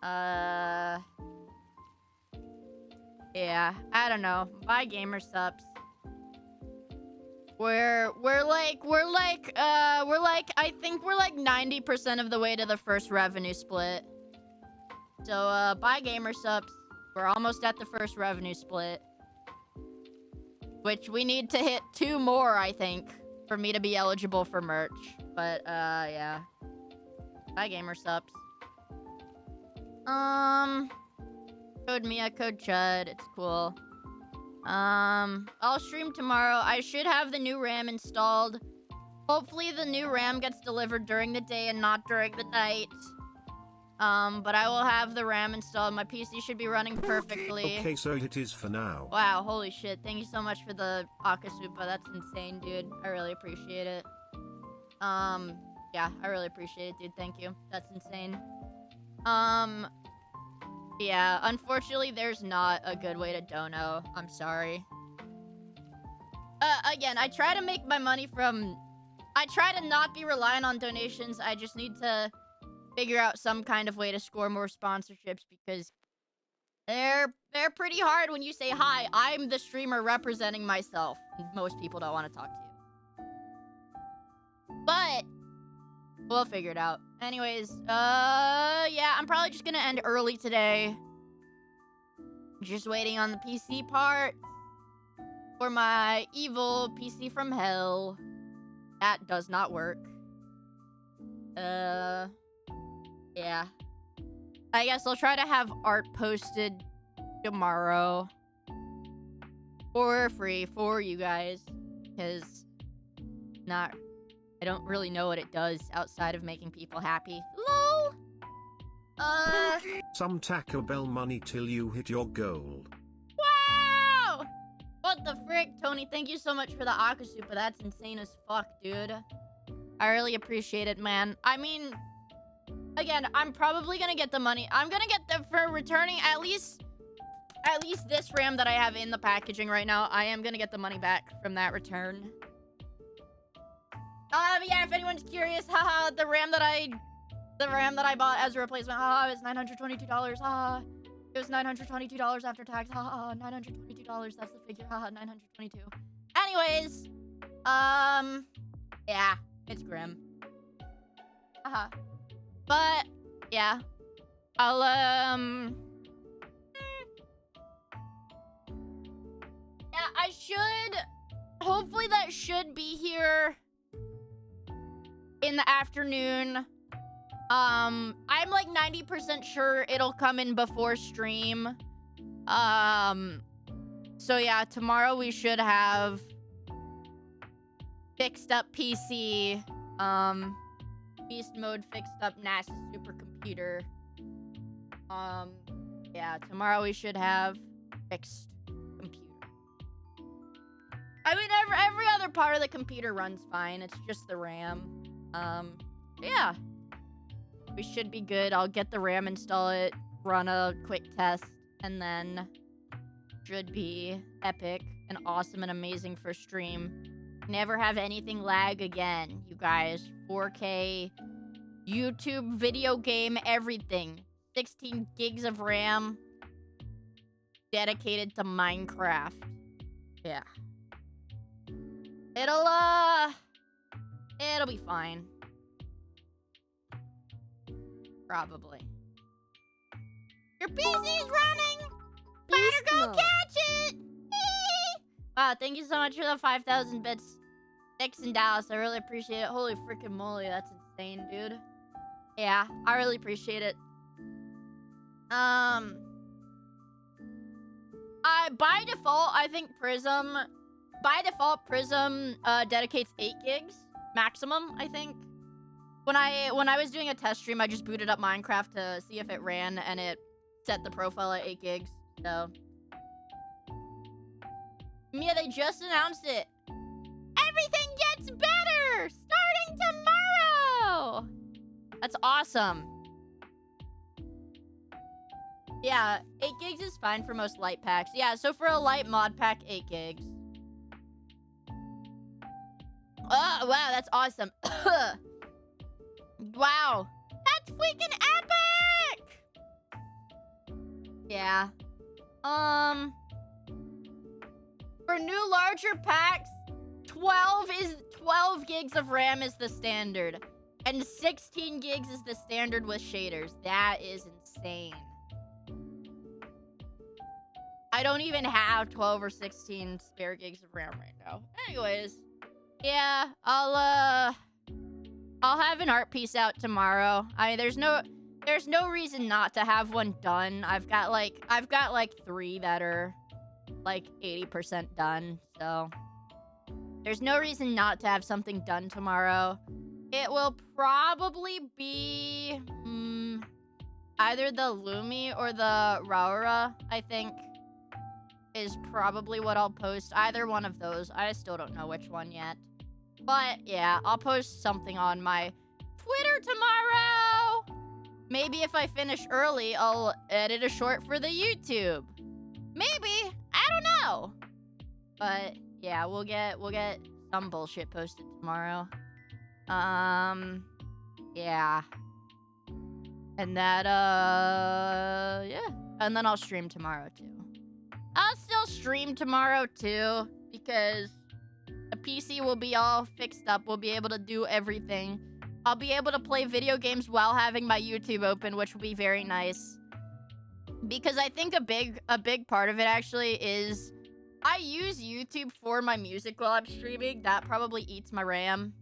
Yeah, I don't know. Buy gamer subs. I think we're like 90% of the way to the first revenue split. So, buy gamer subs. We're almost at the first revenue split. Which we need to hit 2 more, I think, for me to be eligible for merch. But, yeah. Buy gamer subs. Code Miia, code Chud. It's cool. I'll stream tomorrow. I should have the new RAM installed. Hopefully the new RAM gets delivered during the day and not during the night. But I will have the RAM installed. My PC should be running perfectly. Okay, so it is for now. Wow, holy shit. Thank you so much for the Akasupa. That's insane, dude. I really appreciate it. Yeah, I really appreciate it, dude. Thank you. That's insane. Yeah, unfortunately, there's not a good way to dono. I'm sorry. Again, I try to make my money from... I try to not be reliant on donations. I just need to figure out some kind of way to score more sponsorships because they're pretty hard when you say, hi, I'm the streamer representing myself. Most people don't want to talk to you. But we'll figure it out. Anyways, yeah, I'm probably just gonna end early today. Just waiting on the PC part for my evil PC from hell. That does not work. Yeah. I guess I'll try to have art posted tomorrow for free for you guys, because I don't really know what it does outside of making people happy. LOL! Some Taco Bell money till you hit your goal. Wow! What the frick, Tony? Thank you so much for the Akasupa. That's insane as fuck, dude. I really appreciate it, man. I mean, again, I'm probably gonna get the money. I'm gonna get for returning at least this RAM that I have in the packaging right now. I am gonna get the money back from that return. Yeah, if anyone's curious, haha, the RAM that I bought as a replacement, haha, it was $922, haha. It was $922 after tax, haha, $922, that's the figure, haha, 922. Anyways, yeah, it's grim. Haha. But yeah, I'll yeah, I should. Hopefully that should be here in the afternoon. I'm like 90% sure it'll come in before stream. So yeah, tomorrow we should have fixed up PC, beast mode fixed up NASA supercomputer. Yeah, tomorrow we should have fixed computer. I mean, every other part of the computer runs fine. It's just the RAM. Yeah. We should be good. I'll get the RAM, install it, run a quick test, and then should be epic and awesome and amazing for stream. Never have anything lag again, you guys. 4K, YouTube, video game, everything. 16 gigs of RAM dedicated to Minecraft. Yeah. It'll be fine. Probably. Your PC's running! Better go catch it! Wow, thank you so much for the 5,000 bits. Nick's in Dallas, I really appreciate it. Holy freaking moly, that's insane, dude. Yeah, I really appreciate it. By default, I think Prism... By default, Prism dedicates 8 gigs maximum, I think. When I was doing a test stream, I just booted up Minecraft to see if it ran, and it set the profile at 8 gigs, so... Mia, they just announced it. Everything gets better! Starting tomorrow! That's awesome. Yeah, 8 gigs is fine for most light packs. Yeah, so for a light mod pack, 8 gigs. Oh, wow, that's awesome. Wow. That's freaking epic! Yeah. For new larger packs, 12 gigs of RAM is the standard. And 16 gigs is the standard with shaders. That is insane. I don't even have 12 or 16 spare gigs of RAM right now. Anyways, yeah, I'll have an art piece out tomorrow. There's no reason not to have one done. I've got like 3 that are like 80% done, so there's no reason not to have something done tomorrow. It will probably be either the Lumi or the Raura, I think, is probably what I'll post. Either one of those. I still don't know which one yet. But yeah, I'll post something on my Twitter tomorrow. Maybe if I finish early, I'll edit a short for the YouTube. Maybe. I don't know. But yeah, we'll get some bullshit posted tomorrow. Yeah. And that, yeah. And then I'll stream tomorrow, too. I'll still stream tomorrow, too, because the PC will be all fixed up. We'll be able to do everything. I'll be able to play video games while having my YouTube open, which will be very nice. Because I think a big part of it, actually, is I use YouTube for my music while I'm streaming. That probably eats my RAM.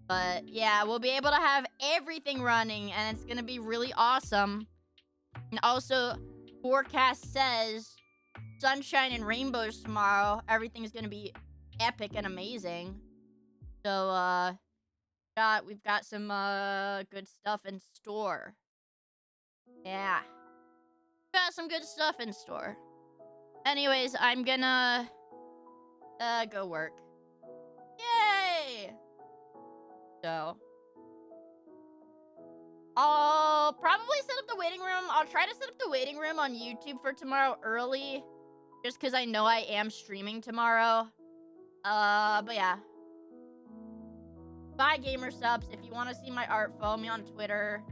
But yeah, we'll be able to have everything running, and it's gonna be really awesome. And also, forecast says sunshine and rainbows tomorrow. Everything's gonna be epic and amazing. So, we've got some good stuff in store. Yeah, got some good stuff in store. Anyways, I'm gonna go work. Yay! So, I'll probably set up the waiting room. I'll try to set up the waiting room on YouTube for tomorrow early, just because I know I am streaming tomorrow. But yeah. Bye, Gamer Subs. If you want to see my art, follow me on Twitter.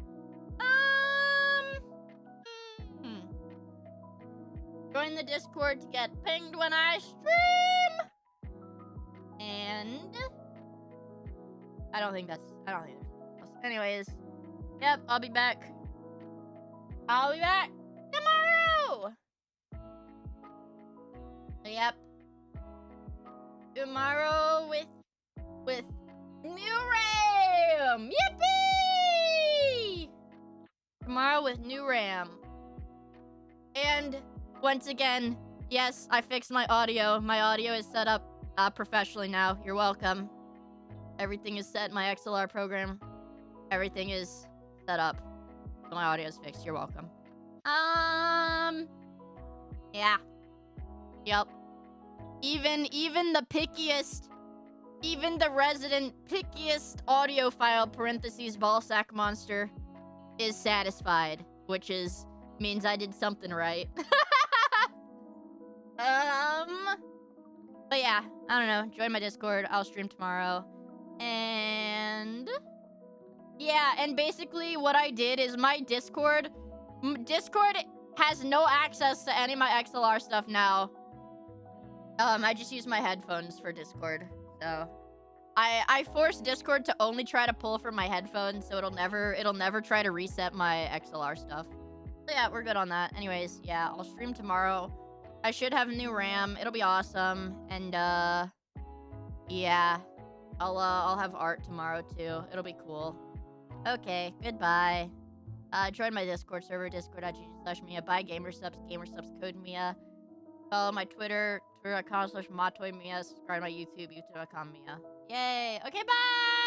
Join the Discord to get pinged when I stream. And I don't think there's anything else. Anyways, Yep, I'll be back. I'll be back tomorrow! Yep. Tomorrow with new RAM! Yippee! Tomorrow with new RAM. And once again, yes, I fixed my audio. My audio is set up professionally now. You're welcome. Everything is set in my XLR program. Everything is set up. So my audio is fixed. You're welcome. Yeah. Yep. Even the pickiest, even the resident pickiest audiophile parentheses ballsack monster is satisfied, which means I did something right. But yeah, I don't know. Join my Discord. I'll stream tomorrow. And yeah, and basically what I did is my Discord has no access to any of my XLR stuff now. I just use my headphones for Discord. So I forced Discord to only try to pull from my headphones, so it'll never try to reset my XLR stuff. So yeah, we're good on that. Anyways, yeah, I'll stream tomorrow. I should have new RAM. It'll be awesome. And yeah, I'll have art tomorrow too. It'll be cool. Okay, goodbye. Join my Discord server, discord.gg/Miia. Buy gamersubs code Miia. Follow my Twitter, twitter.com/MatoyMiia. Subscribe to my YouTube, youtube.com Miia. Yay! Okay, bye!